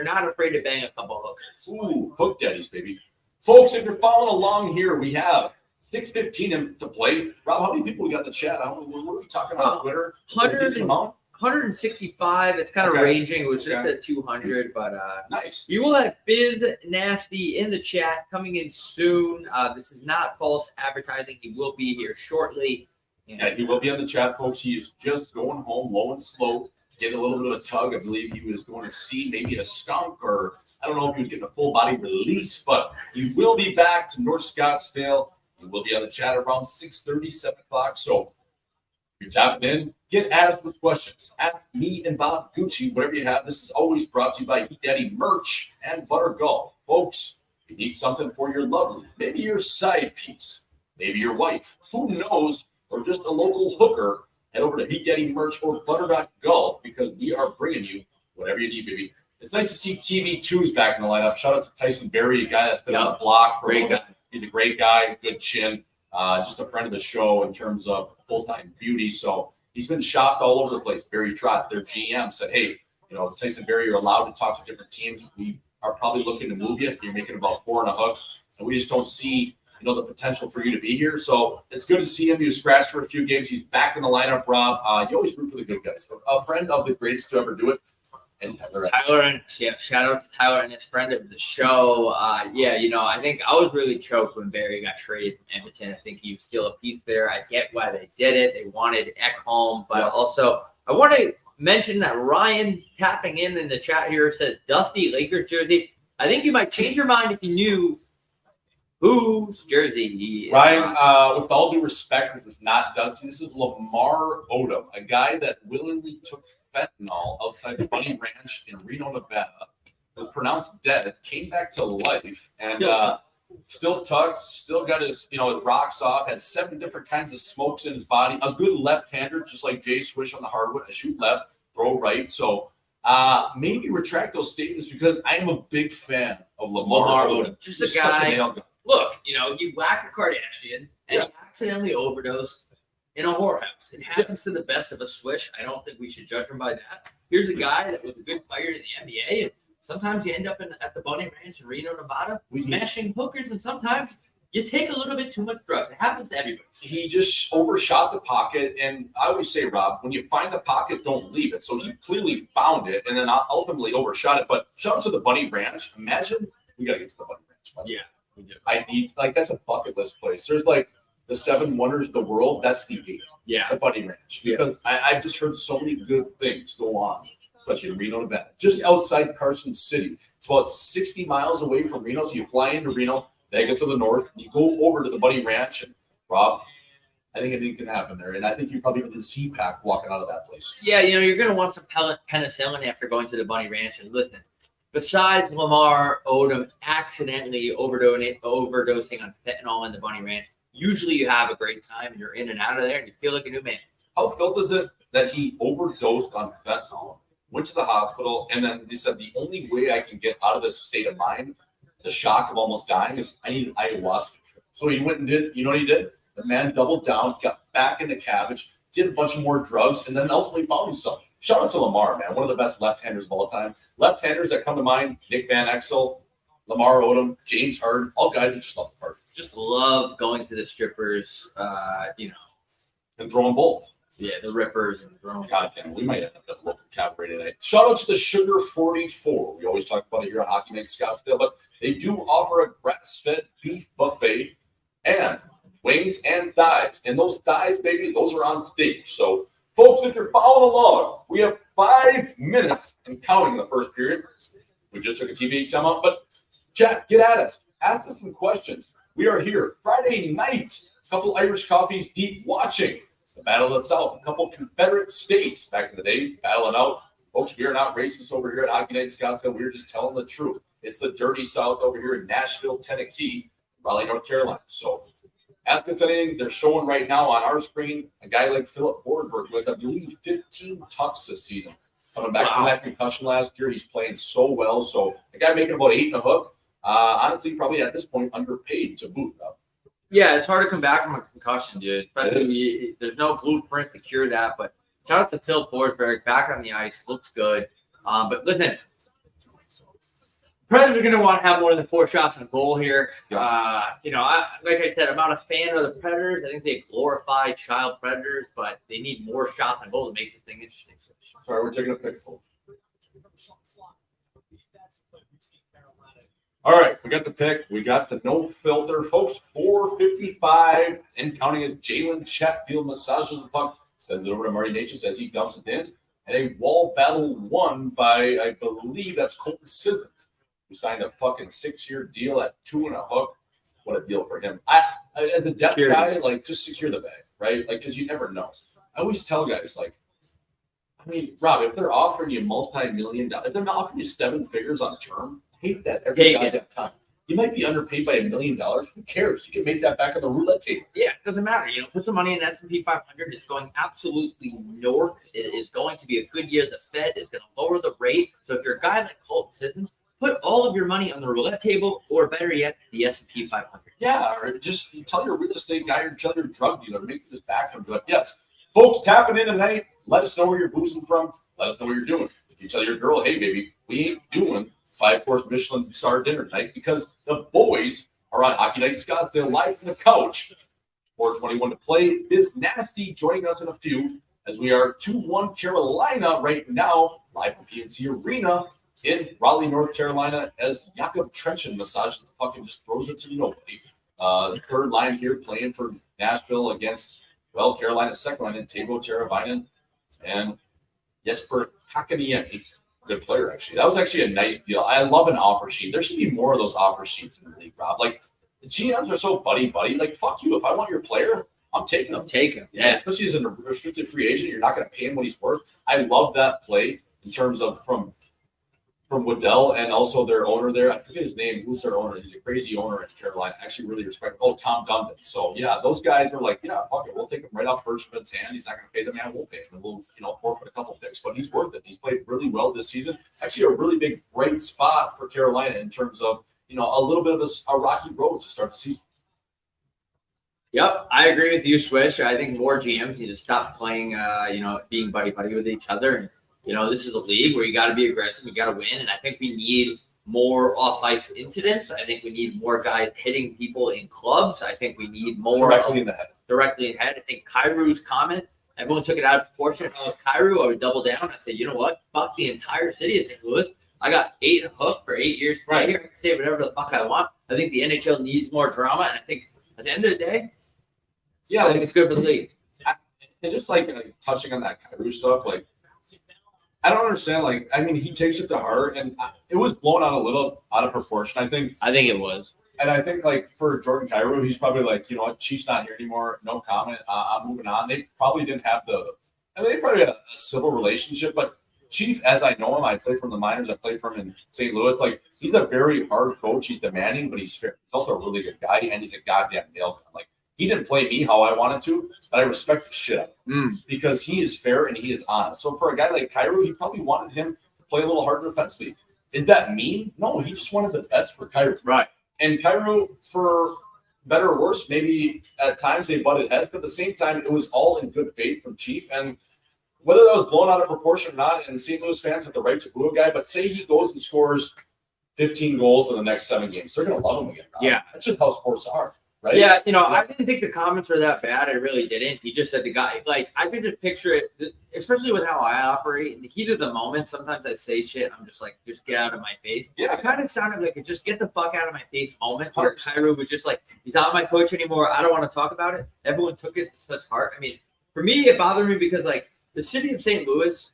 not afraid to bang a couple hookers. Ooh, hook daddies, baby. Folks, if you're following along here, we have 6:15 to play. Rob, how many people we got in the chat? What are we talking about on Twitter? 165. It's kind of ranging. It was just at 200, but nice. We will have Biz Nasty in the chat coming in soon. This is not false advertising. He will be here shortly. Yeah, he will be on the chat, folks. He is just going home low and slow, getting a little bit of a tug. I believe he was going to see maybe a skunk, or I don't know if he was getting a full body release, but he will be back to North Scottsdale. He will be on the chat around 6:30, 7 o'clock. So you're tapping in, get at us with questions. Ask me and Bob Gucci, whatever you have. This is always brought to you by Heat Daddy Merch and Butter Golf. Folks, you need something for your lovely, maybe your side piece, maybe your wife, who knows, or just a local hooker, head over to Heat Daddy Merch or Butter.golf because we are bringing you whatever you need, baby. It's nice to see TV2's back in the lineup. Shout out to Tyson Berry, a guy that's been on the block for a while. He's a great guy, good chin. Just a friend of the show in terms of full-time beauty. So he's been shopped all over the place. Barry Trotz, their GM, said, hey, Tyson Berry, you're allowed to talk to different teams. We are probably looking to move you. You're making about 4 and a hook. And we just don't see, the potential for you to be here. So it's good to see him. He was scratched for a few games. He's back in the lineup, Rob. You always root for the good guys. A friend of the greatest to ever do it. And Tyler, shout out to Tyler and his friend of the show. I think I was really choked when Barry got traded from Edmonton. I think he was still a piece there. I get why they did it. They wanted Ekholm, but also I want to mention that Ryan tapping in the chat here says Dusty Lakers jersey. I think you might change your mind if you knew whose jersey he is. Ryan, with all due respect, this is not Dusty. This is Lamar Odom, a guy that willingly took fentanyl outside the Bunny Ranch in Reno, Nevada, was pronounced dead, came back to life, and Still tucked, still got his, his rocks off, had 7 different kinds of smokes in his body. A good left-hander, just like Jay Swish on the hardwood. I shoot left, throw right. So maybe retract those statements because I am a big fan of Lamar Odom. Just a guy. Look, he whacked a Kardashian and he accidentally overdosed in a whorehouse. It happens to the best of us, Swish. I don't think we should judge him by that. Here's a guy that was a good player in the NBA, and sometimes you end up at the Bunny Ranch in Reno, Nevada, smashing hookers, and sometimes you take a little bit too much drugs. It happens to everybody. He just overshot the pocket, and I always say, Rob, when you find the pocket, don't leave it. So he clearly found it and then ultimately overshot it. But shout out to the Bunny Ranch. Imagine we got to get to the Bunny Ranch. Yeah. I need, that's a bucket list place. There's the 7 wonders of the world. That's the 8th. Yeah. The Bunny Ranch. Because I've just heard so many good things go on, especially in Reno, Nevada. Just outside Carson City. It's about 60 miles away from Reno. So you fly into Reno, Vegas to the north, and you go over to the Bunny Ranch. And Rob, I think anything can happen there. And I think you probably get the Z-Pack walking out of that place. Yeah, you're going to want some penicillin after going to the Bunny Ranch. And listen, besides Lamar Odom accidentally overdosing on fentanyl in the Bunny Ranch, usually you have a great time and you're in and out of there and you feel like a new man. How felt is it that he overdosed on fentanyl, went to the hospital, and then they said the only way I can get out of this state of mind, the shock of almost dying, is I need an ayahuasca. So he went and did, what he did? The man doubled down, got back into cabbage, did a bunch of more drugs, and then ultimately found himself. Shout out to Lamar, man, one of the best left-handers of all time. Left-handers that come to mind, Nick Van Exel, Lamar Odom, James Harden, all guys that just love the party. Just love going to the strippers, And throwing both. Yeah, the rippers and throwing. God damn, we might end up at the local cabaret tonight. Shout out to the Sugar 44. We always talk about it here on Hockey Night Scottsdale, but they do offer a grass-fed beef buffet and wings and thighs. And those thighs, baby, those are on stage. So, folks, if you're following along, we have 5 minutes and counting in the first period. We just took a TV timeout, but chat, get at us. Ask us some questions. We are here Friday night. A couple Irish coffees deep watching the Battle of the South. A couple Confederate states back in the day battling out. Folks, we are not racist over here at Hockey Night Scottsdale. We're just telling the truth. It's the dirty South over here in Nashville, Tennessee, Raleigh, North Carolina. So ask us anything. They're showing right now on our screen a guy like Philip Forsberg with, I believe, 15 tucks this season. Coming back from that concussion last year, he's playing so well. So a guy making about 8 and a hook. Honestly, probably at this point underpaid to boot up. Yeah, it's hard to come back from a concussion, dude. Especially there's no blueprint to cure that. But shout out to Phil Forsberg, back on the ice, looks good. But listen, Predators are going to want to have more than 4 shots on a goal here. Like I said, I'm not a fan of the Predators. I think they glorify child predators, but they need more shots on goal to make this thing interesting. Sorry, we're taking a pick. All right, we got the pick. We got the no filter, folks. 4:55 and counting as Jalen Chatfield massages the puck, sends it over to Marty Natchez as he dumps it in. And a wall battle won by, I believe that's Colton Sissons, who signed a fucking 6-year deal at 2 and a hook. What a deal for him. As a depth guy, just secure the bag, right? Because you never know. I always tell guys, Rob, if they're offering you multi-million dollars, if they're not offering you 7 figures on term, take that every goddamn time. You might be underpaid by $1 million. Who cares? You can make that back on the roulette table. Yeah, it doesn't matter. Put some money in the S&P 500. It's going absolutely north. It is going to be a good year. The Fed is going to lower the rate. So if you're a guy like Colton Sissons, put all of your money on the roulette table, or better yet, the S&P 500. Yeah, or just tell your real estate guy or tell your drug dealer, make this back from you. Yes, folks, tapping in tonight. Let us know where you're boozing from. Let us know what you're doing. If you tell your girl, hey, baby, we ain't doing 5-course Michelin star dinner tonight because the boys are on Hockey Night Scottsdale live from the couch. 4:21 to play. Biz Nasty joining us in a few as we are 2-1 Carolina right now, live from PNC Arena in Raleigh, North Carolina, as Jakob Trenchen massages the puck and just throws it to nobody. Third line here playing for Nashville against, Carolina's second line in Teuvo Teravainen and Jesper Kakaniemi. Good player, actually. That was actually a nice deal. I love an offer sheet. There should be more of those offer sheets in the league, Rob. The GMs are so buddy-buddy. Fuck you. If I want your player, I'm taking him. Yeah, especially as a restricted free agent, you're not going to pay him what he's worth. I love that play in terms of from from Waddell and also their owner there. I forget his name. Who's their owner? He's a crazy owner in Carolina. I actually really respect. Oh, Tom Dundon. So yeah, those guys are like, yeah, fuck it, we'll take him right off Bergevin's hand. He's not going to pay the man. We'll pay him, and we'll forfeit a couple picks. But he's worth it. He's played really well this season. Actually, a really big bright spot for Carolina in terms of a little bit of a rocky road to start the season. Yep, I agree with you, Swish. I think more GMs need to stop playing, being buddy-buddy with each other. And, this is a league where you got to be aggressive, you got to win. And I think we need more off-ice incidents. I think we need more guys hitting people in clubs. I think we need more directly in the head. Directly in the head. I think Kairou's comment, everyone took it out of proportion. Oh, Kairou, I would double down. I'd say, you know what? Fuck the entire city of St. Louis. I got 8 hooked for 8 years right here. I can say whatever the fuck I want. I think the NHL needs more drama. And I think at the end of the day, I think it's good for the league. And just touching on that Kairou's stuff, I don't understand. He takes it to heart, and it was blown out a little out of proportion. I think it was, and I think for Jordan Kyrou, he's probably you know what, Chief's not here anymore. No comment. I'm moving on. They probably didn't have they probably had a civil relationship, but Chief, as I know him, I played from the minors. I played for him in St. Louis. He's a very hard coach. He's demanding, but he's fair. He's also a really good guy, and he's a goddamn nail gun. He didn't play me how I wanted to, but I respect the shit out of him because he is fair and he is honest. So for a guy like Kyrou, he probably wanted him to play a little harder defensively. Is that mean? No, he just wanted the best for Kyrou. Right. And Kyrou, for better or worse, maybe at times they butted heads, but at the same time, it was all in good faith from Chief. And whether that was blown out of proportion or not, and St. Louis fans have the right to boo a guy, but say he goes and scores 15 goals in the next 7 games, they're going to love him again. Yeah. That's just how sports are. Right? Yeah, I didn't think the comments were that bad. I really didn't. He just said the guy, I could just picture it, especially with how I operate. In the heat of the moment, sometimes I say shit. I'm just just get out of my face. Yeah. It kind of sounded like a just get the fuck out of my face moment where Kyrou was just he's not my coach anymore. I don't want to talk about it. Everyone took it to such heart. I mean, for me, it bothered me because, the city of St. Louis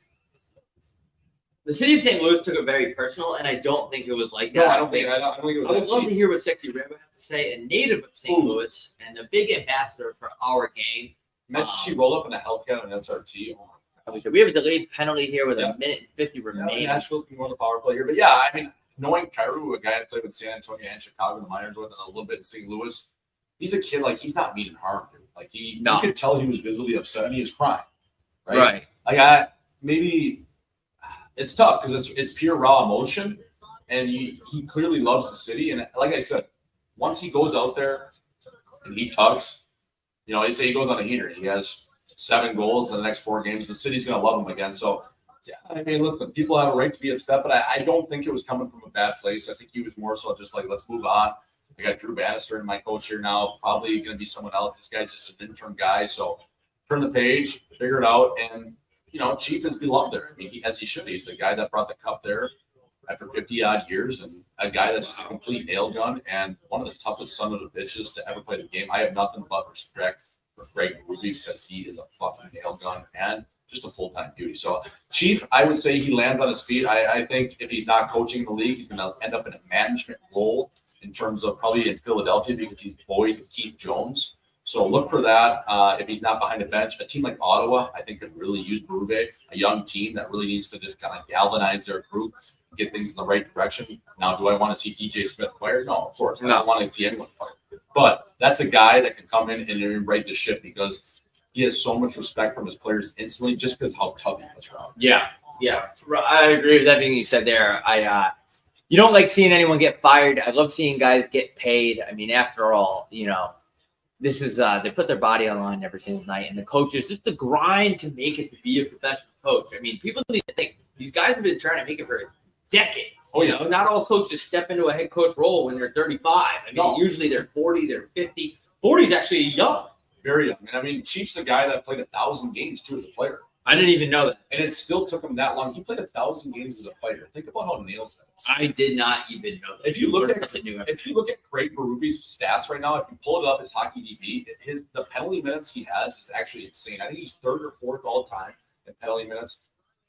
took it very personal, and I don't think it was like that. No, I don't think it was. I would love to hear what Sexy Red would have to say, a native of St. Louis and a big ambassador for our game. Imagine she rolled up in a Hellcat on SRT. Oh my God. We have a delayed penalty here with a minute and 50 remaining. Nashville's been on the power play here. But knowing Kyrou, a guy I played with San Antonio and Chicago in the minors with, and a little bit in St. Louis, he's a kid, he's not meaning harm, dude. You could tell he was visibly upset and he was crying. Right. Maybe it's tough because it's pure raw emotion, and he clearly loves the city. And like I said, once he goes out there and he tugs, they say he goes on a heater. He has 7 goals in the next 4 games. The city's going to love him again. So, listen, people have a right to be upset, but I don't think it was coming from a bad place. I think he was more so just let's move on. I got Drew Bannister and my coach here now. Probably going to be someone else. This guy's just an interim guy. So turn the page, figure it out, and Chief is beloved there. As he should. He's the guy that brought the cup there after 50-odd years, and a guy that's just a complete nail gun and one of the toughest son of the bitches to ever play the game. I have nothing but respect for Greg Ruby because he is a fucking nail gun and just a full-time beauty. So Chief, I would say he lands on his feet. I think if he's not coaching the league, he's going to end up in a management role in terms of probably in Philadelphia because he's boys with Keith Jones. So look for that. If he's not behind the bench, a team like Ottawa, I think could really use Berube, a young team that really needs to just kind of galvanize their group, get things in the right direction. Now, do I want to see DJ Smith fired? No, of course. I don't want to see anyone fired. But that's a guy that can come in and right the ship because he has so much respect from his players instantly just because how tough he was around. Yeah. I agree with everything you said there. You don't like seeing anyone get fired. I love seeing guys get paid. After all, this is they put their body on the line every single night, and the coaches just the grind to make it to be a professional coach. People need to think these guys have been trying to make it for decades. Not all coaches step into a head coach role when they're 35. Usually they're 40, they're 50. 40 is actually young, very young. Chief's a guy that played 1,000 games too as a player. I didn't even know that. And it still took him that long. He played 1,000 games as a fighter. Think about how nails that is. I did not even know that. If you look at Craig Berube's stats right now, if you pull it up, his hockey DB, the penalty minutes he has is actually insane. I think he's 3rd or 4th all time in penalty minutes.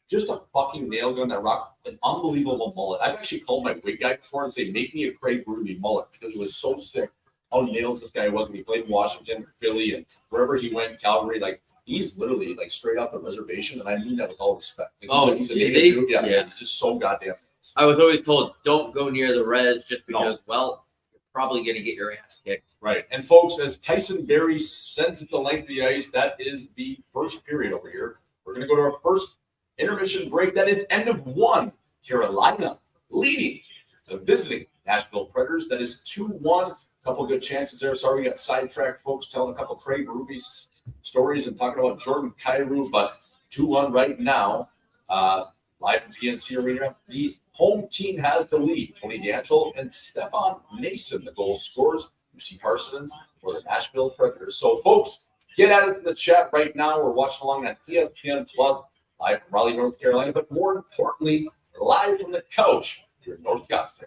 Just a fucking nail gun that rocked an unbelievable mullet. I've actually called my wig guy before and say, make me a Craig Berube mullet because it was so sick how nails this guy was when he played in Washington, Philly, and wherever he went, Calgary. He's literally like straight off the reservation, and I mean that with all respect. Like, Oh, he's a is native he? dude. Yeah, Yeah. he's just so goddamn nice. I was always told don't go near the res just because, well, you're probably going to get your ass kicked. Right. And folks, as Tyson Berry sends it the length of the ice, that is the first period over here. We're going to go to our first intermission break. That is end of one. Carolina leading the visiting Nashville Predators. That is 2-1. Couple good chances there. Sorry we got sidetracked, folks, telling a couple Craig Ruby's stories and talking about Jordan Kyrou, but 2-1 right now. Live from PNC Arena. The home team has the lead. Tony D'Angelo and Stefan Mason, the goal scorers. UC Parsons for the Nashville Predators. So, folks, get at us in the chat right now. We're watching along on ESPN Plus, live from Raleigh, North Carolina, but more importantly, live from the couch here in North Scottsdale.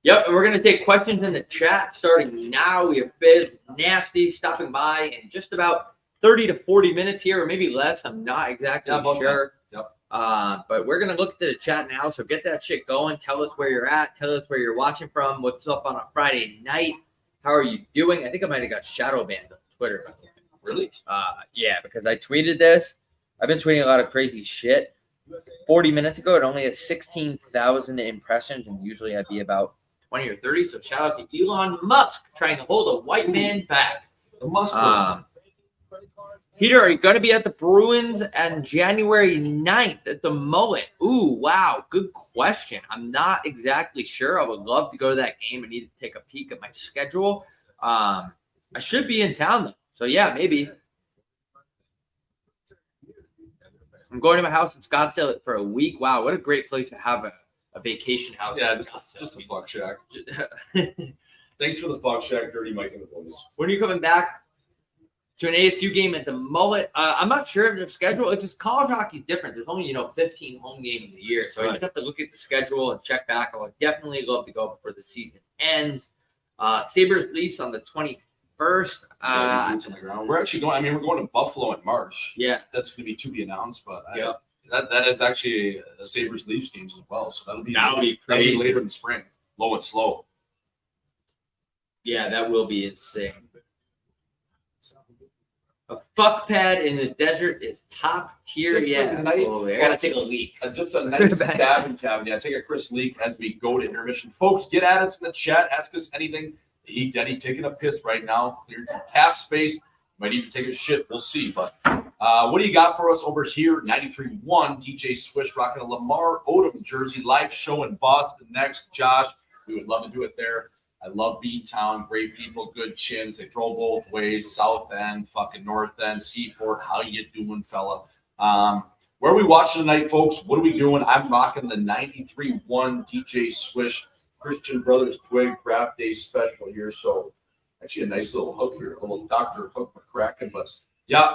Yep, and we're going to take questions in the chat starting now. We have Biz Nasty stopping by in just about 30 to 40 minutes here, or maybe less. I'm not exactly sure. Yep. But we're going to look at the chat now, so get that shit going. Tell us where you're at. Tell us where you're watching from. What's up on a Friday night? How are you doing? I think I might have got shadow banned on Twitter. Really? Yeah, because I tweeted this. I've been tweeting a lot of crazy shit. 40 minutes ago, it only has 16,000 impressions, and usually I'd be about 20 or 30. So shout out to Elon Musk trying to hold a white man back. The Musk. Peter, are you going to be at the Bruins on January 9th at the Mullet? Ooh, wow. Good question. I'm not exactly sure. I would love to go to that game. I need to take a peek at my schedule. I should be in town, though. So, yeah, maybe. I'm going to my house in Scottsdale for a week. Wow, what a great place to have a vacation house. Yeah, just a fuck shack. Thanks for the fuck shack, Dirty Mike and the boys. When are you coming back to an ASU game at the Mullet? I'm not sure of their schedule. It's just college hockey is different. There's only 15 home games a year, so I just have to look at the schedule and check back. I would definitely love to go before the season ends. Sabres Leafs on the 21st. We're actually going. I mean, we're going to Buffalo in March. Yeah, that's going to be announced. But yeah, that is actually a Sabres Leafs games as well. So that'll be crazy. That'll be later in the spring, low and slow. Yeah, that will be insane. A fuck pad in the desert is top tier. Yeah, I gotta take a leak. Just a nice cabin. Yeah, take a crisp leak as we go to intermission. Folks, get at us in the chat. Ask us anything. Denny taking a piss right now, clearing some cap space. Might even take a shit. We'll see. But what do you got for us over here? 93.1 DJ Swish rocking a Lamar Odom jersey. Live show in Boston next. Josh, we would love to do it there. I love Beantown. Great people, good chins. They throw both ways. South End, fucking North End, Seaport. How you doing, fella? Where are we watching tonight, folks? What are we doing? I'm rocking the 93.1 DJ Swish Christian Brothers Twig Draft Day special here. So actually a nice little hook here, a little Dr. Hook McCracken. But yeah,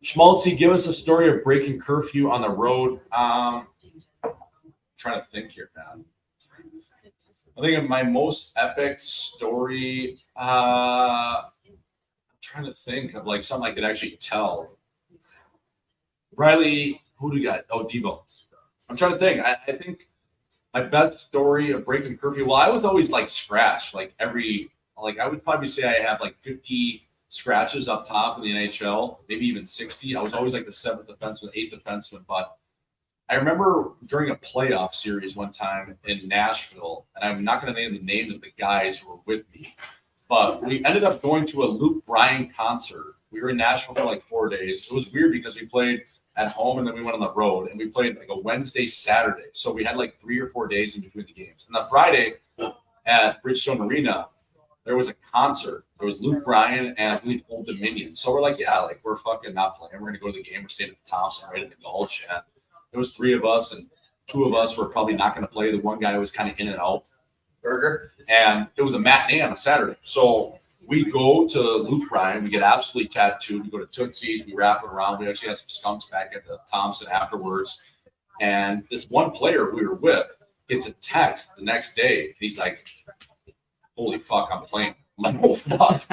Schmaltzy, give us a story of breaking curfew on the road. I'm trying to think here, man. I think of my most epic story. I'm trying to think of like something I could actually tell. Riley, who do you got? Oh, Devo. I'm trying to think. I think my best story of breaking curfew. Well, I was always like scratched. I would probably say I have like 50 scratches up top in the NHL, maybe even 60. I was always like the 7th defenseman, 8th defenseman. But I remember during a playoff series one time in Nashville, and I'm not going to name the names of the guys who were with me, but we ended up going to a Luke Bryan concert. We were in Nashville for like 4 days. It was weird because we played at home and then we went on the road, and we played like a Wednesday, Saturday. So we had like 3 or 4 days in between the games. And the Friday at Bridgestone Arena, there was a concert. There was Luke Bryan and I believe Old Dominion. So we're like, yeah, like we're fucking not playing. We're going to go to the game. We're staying at the Thompson right at the Gulch. And there was 3 of us, and 2 of us were probably not going to play. The one guy was kind of in and out. Burger. And it was a matinee on a Saturday. So we go to Luke Bryan. We get absolutely tattooed. We go to Tootsie's. We wrap it around. We actually had some skunks back at the Thompson afterwards. And this one player we were with gets a text the next day. And he's like, holy fuck, I'm playing. I'm like, oh, fuck.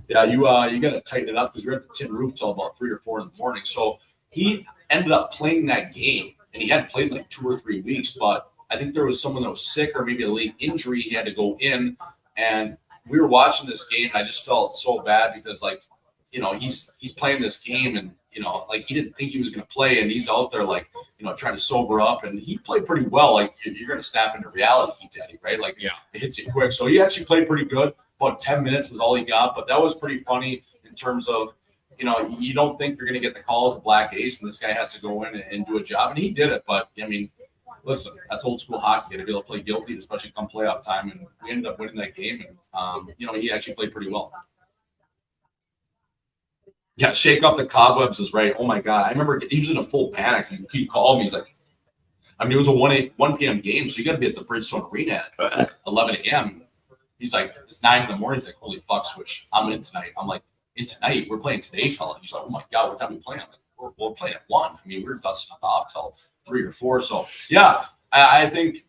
Yeah, you got to tighten it up because we're at the tin roof till about 3 or 4 in the morning. So he ended up playing that game. And he hadn't played like 2 or 3 weeks. But I think there was someone that was sick or maybe a late injury. He had to go in. And we were watching this game, and I just felt so bad because, like, he's playing this game and, like he didn't think he was going to play. And he's out there like, trying to sober up. And he played pretty well. Like you're going to snap into reality, Teddy, right? Like it hits you quick. So he actually played pretty good. About 10 minutes was all he got. But that was pretty funny in terms of, you don't think you're going to get the call as a black ace. And this guy has to go in and do a job. And he did it. But, I mean, listen, that's old school hockey. You got to be able to play guilty, especially come playoff time. And we ended up winning that game. And, he actually played pretty well. Yeah, shake off the cobwebs is right. Oh, my God. I remember he was in a full panic. And he called me. He's like, it was a 1 p.m. game, so you got to be at the Bridgestone Arena at 11 a.m. He's like, it's 9 in the morning. He's like, holy fuck, Swish. I'm in tonight. I'm like, in tonight? We're playing today, fella. He's like, oh, my God, what time are we playing? I'm like, we're playing at 1. We're dusting off till 3 or 4. So, yeah, I think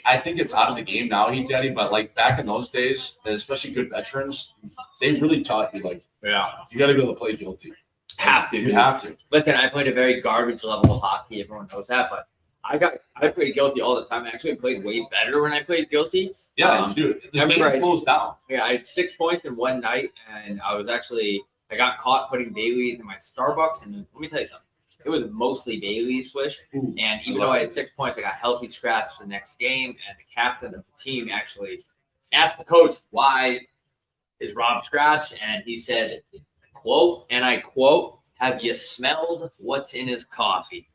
I think it's out of the game now, Daddy, but like back in those days, especially good veterans, they really taught you, like, you got to be able to play guilty. You have to. Listen, I played a very garbage level of hockey. Everyone knows that, but I played guilty all the time. I actually played way better when I played guilty. Yeah, you do. The game slows down. Yeah, I had 6 points in one night, and I got caught putting Baileys in my Starbucks. And let me tell you something. It was mostly Bailey's Swish. Ooh, and even though I had 6 points, I got healthy scratch the next game. And the captain of the team actually asked the coach, why is Rob scratched? And he said, quote, and I quote, have you smelled what's in his coffee?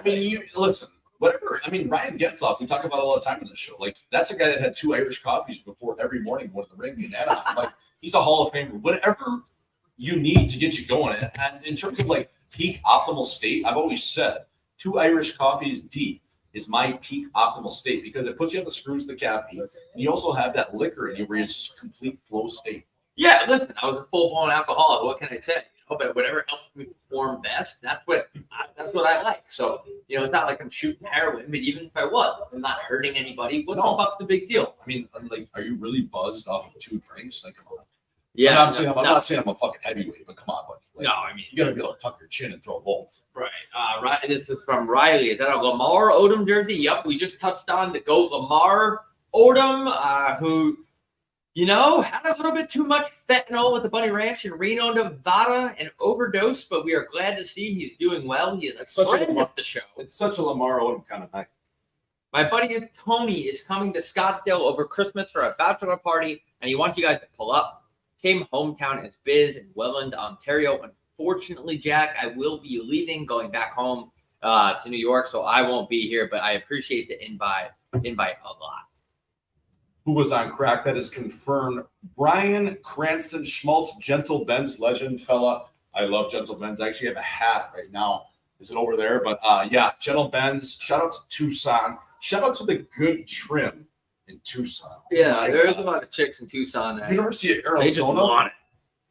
You listen, whatever. Ryan Getzlaff, we talk about it all the time in this show. Like, that's a guy that had 2 Irish coffees before every morning going to the ring in Anaheim. Like, he's a Hall of Famer. Whatever you need to get you going. And in terms of like peak optimal state, I've always said 2 Irish coffees deep is my peak optimal state because it puts you on the screws of the caffeine. And you also have that liquor in you where it's just a complete flow state. Yeah, listen, I was a full-blown alcoholic. What can I say? But whatever helps me perform best, that's what I like. So, it's not like I'm shooting heroin, but even if I was, I'm not hurting anybody. What the fuck's the big deal? Are you really buzzed off of 2 drinks? Like, come on. Yeah, I'm not saying I'm a fucking heavyweight, but come on, buddy. Like, you got to be able to tuck your chin and throw both. Right. This is from Riley. Is that a Lamar Odom jersey? Yep, we just touched on the GOAT Lamar Odom, who, had a little bit too much fentanyl with the Bunny Ranch in Reno, Nevada, and overdose, but we are glad to see he's doing well. He is a friend of the show. It's such a Lamar Odom kind of night. My buddy Tony is coming to Scottsdale over Christmas for a bachelor party, and he wants you guys to pull up. Same hometown as Biz in Welland, Ontario. Unfortunately, Jack, I will be leaving, going back home to New York, so I won't be here, but I appreciate the invite a lot. Who was on crack? That is confirmed. Brian Cranston Schmaltz, Gentle Benz legend fella. I love Gentle Benz. I actually have a hat right now. Is it over there? But Gentle Benz. Shout out to Tucson. Shout out to the good trim in Tucson. Yeah, there's a lot of chicks in Tucson. You never see it, Arizona? They just want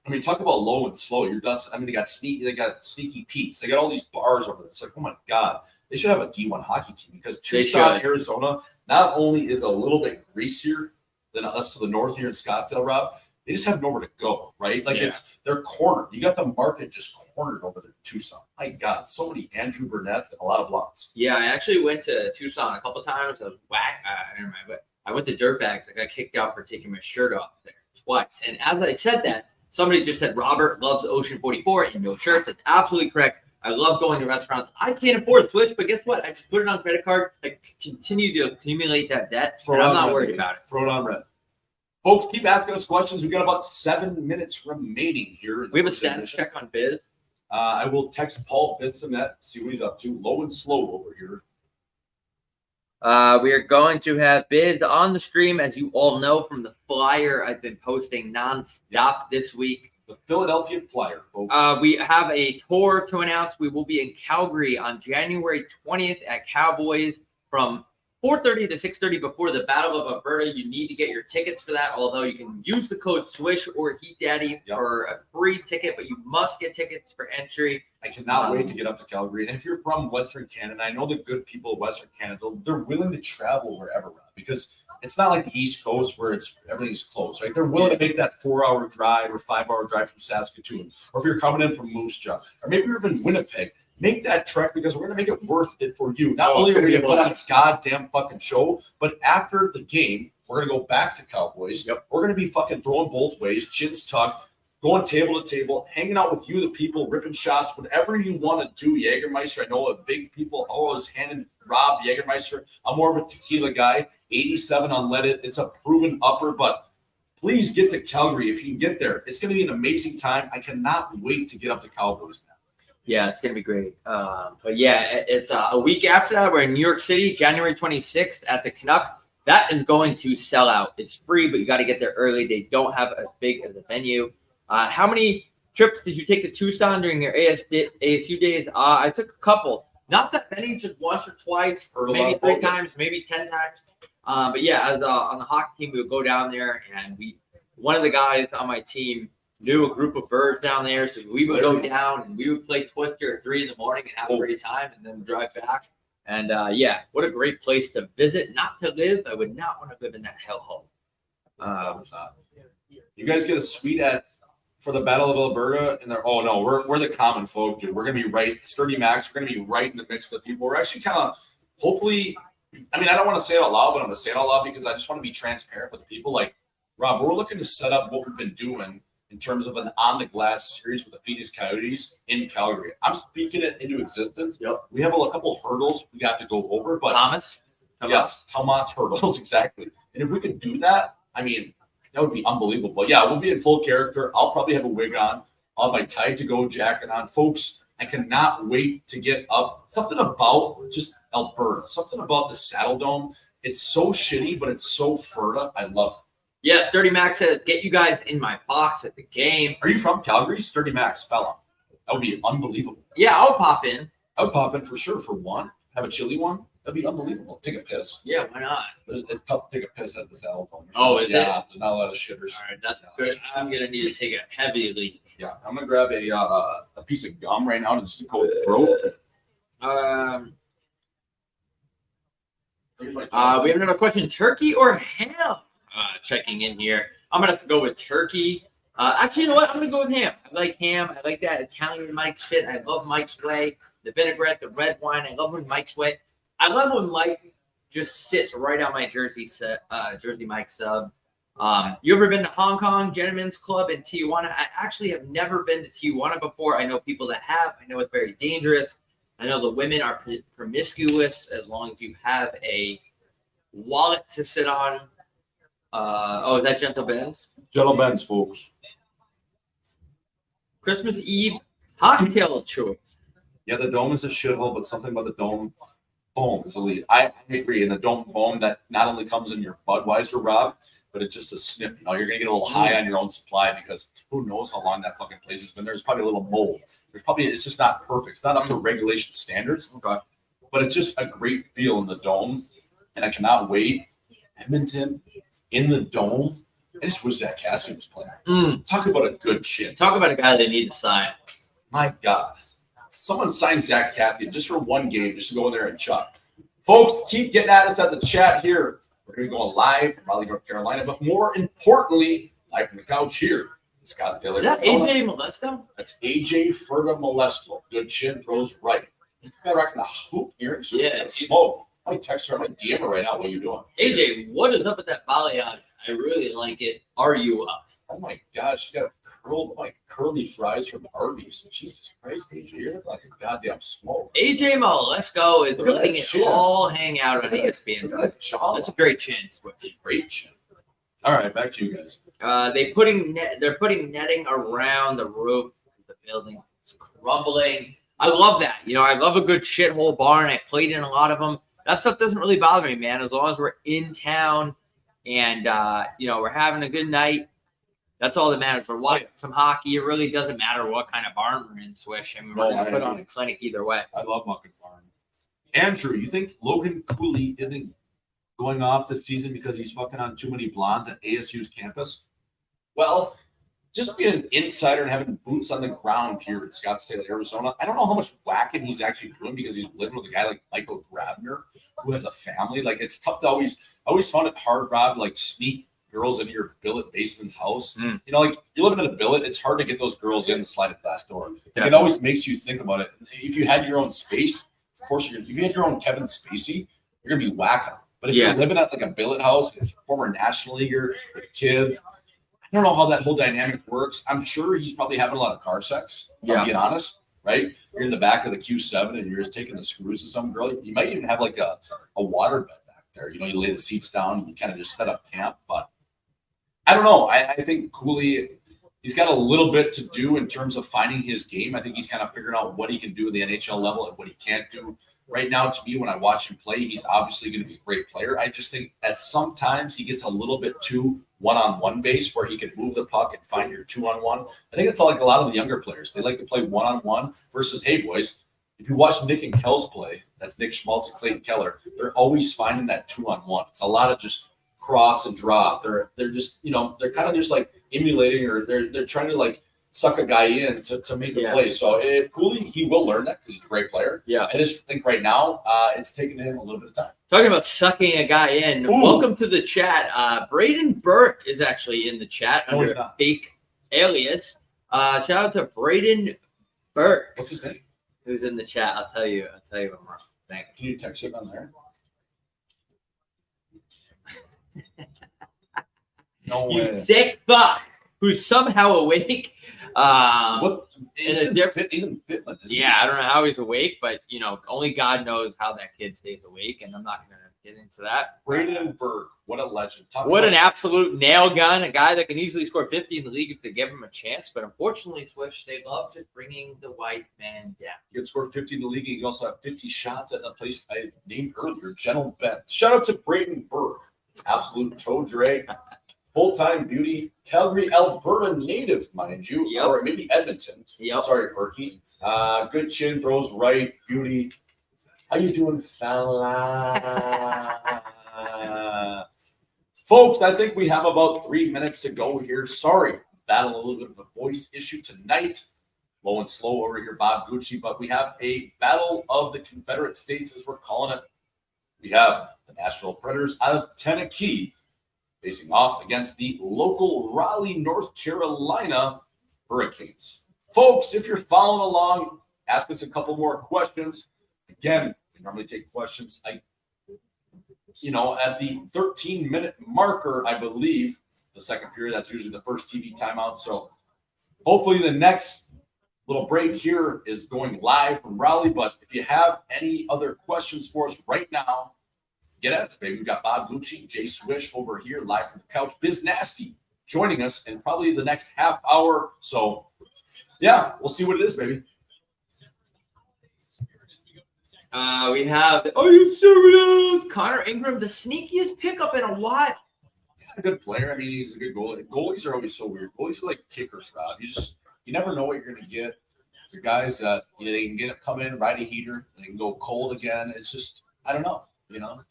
it. Talk about low and slow. You're dusting. They got sneaky Pete's. They got all these bars over there. It's like, oh my God, they should have a D1 hockey team because Tucson, Arizona, not only is a little bit greasier than us to the north here in Scottsdale, Rob, they just have nowhere to go, right? Like they're cornered. You got the market just cornered over there in Tucson. My God, so many Andrew Burnett's and a lot of blondes. Yeah, I actually went to Tucson a couple of times. I was never mind, but I went to Dirtbags. I got kicked out for taking my shirt off there twice. And as I said that, somebody just said Robert loves Ocean 44 and no shirts. That's absolutely correct. I love going to restaurants. I can't afford Switch, but guess what? I just put it on credit card. I continue to accumulate that debt, and I'm not worried about it. Throw it on red. Folks, keep asking us questions. We got about 7 minutes remaining here. We have a status check on Biz. I will text Paul Bissonnette, see what he's up to. Low and slow over here. We are going to have Biz on the stream, as you all know from the flyer I've been posting nonstop this week. The Philadelphia Flyer, folks. We have a tour to announce. We will be in Calgary on January 20th at Cowboys from 4:30 to 6:30 before the Battle of Alberta. You need to get your tickets for that, although you can use the code SWISH or Heat Daddy for a free ticket, but you must get tickets for entry. I cannot wait to get up to Calgary. And if you're from Western Canada, I know the good people of Western Canada, they're willing to travel wherever, because it's not like the East Coast where everything's closed, right? They're willing to make that 4-hour drive or 5-hour drive from Saskatoon. Or if you're coming in from Moose Jaw, or maybe you're in Winnipeg, make that trek because we're going to make it worth it for you. Not only are we going to put on a goddamn fucking show, but after the game, We're going to go back to Cowboys. Yep. We're going to be fucking throwing both ways, chins tucked, going table to table, hanging out with you, the people, ripping shots, whatever you want to do. Jägermeister, I know a big people always handing Rob Jägermeister. I'm more of a tequila guy. 87 unleaded. It's a proven upper, but please get to Calgary if you can get there. It's going to be an amazing time. I cannot wait to get up to Cowboys, man. Yeah, it's going to be great. But yeah, it's a week after that. We're in New York City, January 26th at the Canuck. That is going to sell out. It's free, but you got to get there early. They don't have as big as a venue. How many trips did you take to Tucson during your ASU days? I took a couple. Not that many, just once or twice, or maybe 3 times, maybe 10 times. But yeah, as on the hockey team, we would go down there, and one of the guys on my team knew a group of birds down there, so we would go down and we would play Twister at 3 in the morning and have a great time, and then drive back. And yeah, what a great place to visit, not to live. I would not want to live in that hellhole. You guys get a suite for the Battle of Alberta, and they're we're the common folk, dude. We're gonna be right, Sturdy Max. We're gonna be right in the mix of the people. We're actually kind of hopefully. I mean, I don't want to say it out loud, but I'm gonna say it out loud because I just want to be transparent with the people. Like Rob, we're looking to set up what we've been doing in terms of an on-the-glass series with the Phoenix Coyotes in Calgary. I'm speaking it into existence. Yep. We have a couple of hurdles we have to go over, but Thomas hurdles, exactly. And if we could do that, I mean, that would be unbelievable. But yeah, we'll be in full character. I'll probably have a wig on. I'll have my tied-to-go jacket on. Folks, I cannot wait to get up. Something about just Alberta, something about the Saddle Dome. It's so shitty, but it's so Ferta. I love it. Yeah, Sturdy Max says, get you guys in my box at the game. Are you from Calgary? Sturdy Max, fella. That would be unbelievable. Yeah, I'll pop in. I would pop in for sure for one. Have a chili one. That'd be unbelievable. Take a piss. Yeah, why not? It's tough to take a piss at this album. Oh, is it? Yeah, there's not a lot of shitters. All right, that's good. I'm going to need to take a heavy leak. Yeah, I'm going to grab a piece of gum right now to just go with the throat. We have another question. Turkey or ham? Checking in here. I'm going to have to go with turkey. Actually, you know what? I'm going to go with ham. I like ham. I like that Italian Mike's shit. I love Mike's way. The vinaigrette, the red wine. I love when Mike's way. I love when Mike just sits right on my Jersey Mike sub. You ever been to Hong Kong Gentlemen's Club in Tijuana? I actually have never been to Tijuana before. I know people that have. I know it's very dangerous. I know the women are promiscuous as long as you have a wallet to sit on. Is that Gentle Ben's? Gentle Ben's, folks. Christmas Eve cocktail choice. Yeah, the Dome is a shithole, but something about the Dome foam is elite. I agree. And the Dome foam that not only comes in your Budweiser, Rob, but it's just a sniff. You know, you're going to get a little high on your own supply because who knows how long that fucking place has been there. There's probably a little mold. It's just not perfect. It's not up to regulation standards. Okay. But it's just a great feel in the Dome. And I cannot wait. Edmonton in the Dome. I just wish Zach Cassidy was playing. Talk about a good shit. Talk about a guy they need to sign. My God. Someone signed Zach Cassidy just for one game, just to go in there and chuck. Folks, keep getting at us at the chat here. We're going to be going live from Raleigh, North Carolina, but more importantly, live from the couch here in Scottsdale. Is that AJ Molesto? That's AJ Ferga Molesto. Good chin, throws right. Guy rocking the hoop here. Yeah. Smoke. I might text her. I might DM her right now. What are you doing? AJ, what is up with that balayage? I really like it. Are you up? Oh my gosh, she's got curly fries from Arby's. Jesus Christ, AJ, you're looking like a goddamn smoke. AJ Molesto is letting it all hang out on ESPN. That's a great chin. Great chin. All right, back to you guys. They're putting netting around the roof of the building. It's crumbling. I love that. You know, I love a good shithole barn. I played in a lot of them. That stuff doesn't really bother me, man. As long as we're in town and we're having a good night. That's all that matters. We're watching some hockey. It really doesn't matter what kind of barn we're in, Swish. I mean, we're going to put on a clinic either way. I love Bucket Farm. Andrew, you think Logan Cooley isn't going off this season because he's fucking on too many blondes at ASU's campus? Well, just being an insider and having boots on the ground here in Scottsdale, Arizona, I don't know how much whacking he's actually doing because he's living with a guy like Michael Grabner who has a family. Like, it's tough to always found it hard, Rob, to, like, sneak girls into your billet basement's house. You know, like, you're living in a billet, it's hard to get those girls in the sliding glass door. Yeah. It always makes you think about it. If you had your own space, of course, if you had your own Kevin Spacey, you're gonna be whacking them. But if you're living at like a billet house, if you're a former national leaguer, with kids, I don't know how that whole dynamic works. I'm sure he's probably having a lot of car sex, if I'm being honest, right? You're in the back of the Q7 and you're just taking the screws to some girl. You might even have like a water bed back there. You know, you lay the seats down and you kind of just set up camp. But I don't know. I think Cooley, he's got a little bit to do in terms of finding his game. I think he's kind of figuring out what he can do at the NHL level and what he can't do. Right now, to me, when I watch him play, he's obviously going to be a great player. I just think at some times he gets a little bit too one-on-one base where he can move the puck and find your two-on-one. I think it's like a lot of the younger players. They like to play one-on-one versus, hey, boys, if you watch Nick and Kel's play, that's Nick Schmaltz and Clayton Keller, they're always finding that two-on-one. It's a lot of just cross and drop. They're just, you know, they're kind of just like emulating or they're trying to like suck a guy in to make a play. So if Cooley, he will learn that because he's a great player. Yeah. I just think right now it's taking him a little bit of time. Talking about sucking a guy in. Ooh. Welcome to the chat. Braden Burke is actually in the chat under a fake alias. Shout out to Braden Burke. What's his name? Who's in the chat? I'll tell you one more thing. Can you text it on there? No way. You dick fuck who's somehow awake. What? Isn't fit like this. Yeah, I don't know how he's awake, but you know, only God knows how that kid stays awake, and I'm not going to get into that. Braden Burke, what a legend! What an absolute nail gun! A guy that can easily score 50 in the league if they give him a chance. But unfortunately, Swish, they love just bringing the white man down. He can score 50 in the league, and you also have 50 shots at a place I named earlier, General Ben. Shout out to Braden Burke, absolute toe drag. Full-time beauty, Calgary, Alberta native, mind you, or maybe Edmonton. Sorry, Berkey. Good chin, throws right, beauty. How you doing, fella? Folks, I think we have about 3 minutes to go here. Sorry, battling a little bit of a voice issue tonight. Low and slow over here, Bob Gucci, but we have a battle of the Confederate States, as we're calling it. We have the Nashville Predators out of Tennessee facing off against the local Raleigh, North Carolina Hurricanes. Folks, if you're following along, ask us a couple more questions. Again, we normally take questions. At the 13-minute marker, I believe, the second period, that's usually the first TV timeout. So hopefully the next little break here is going live from Raleigh. But if you have any other questions for us right now, get at us, baby. We've got Bob Gucci, Jay Swish over here live from the couch. Biz Nasty joining us in probably the next half hour. So, yeah, we'll see what it is, baby. We have, are you serious? Connor Ingram, the sneakiest pickup in a while. Yeah, a good player. I mean, he's a good goalie. Goalies are always so weird. Goalies are like kickers, Rob. You never know what you're going to get. Your guys that, they can come in, ride a heater, and they can go cold again. It's just, I don't know.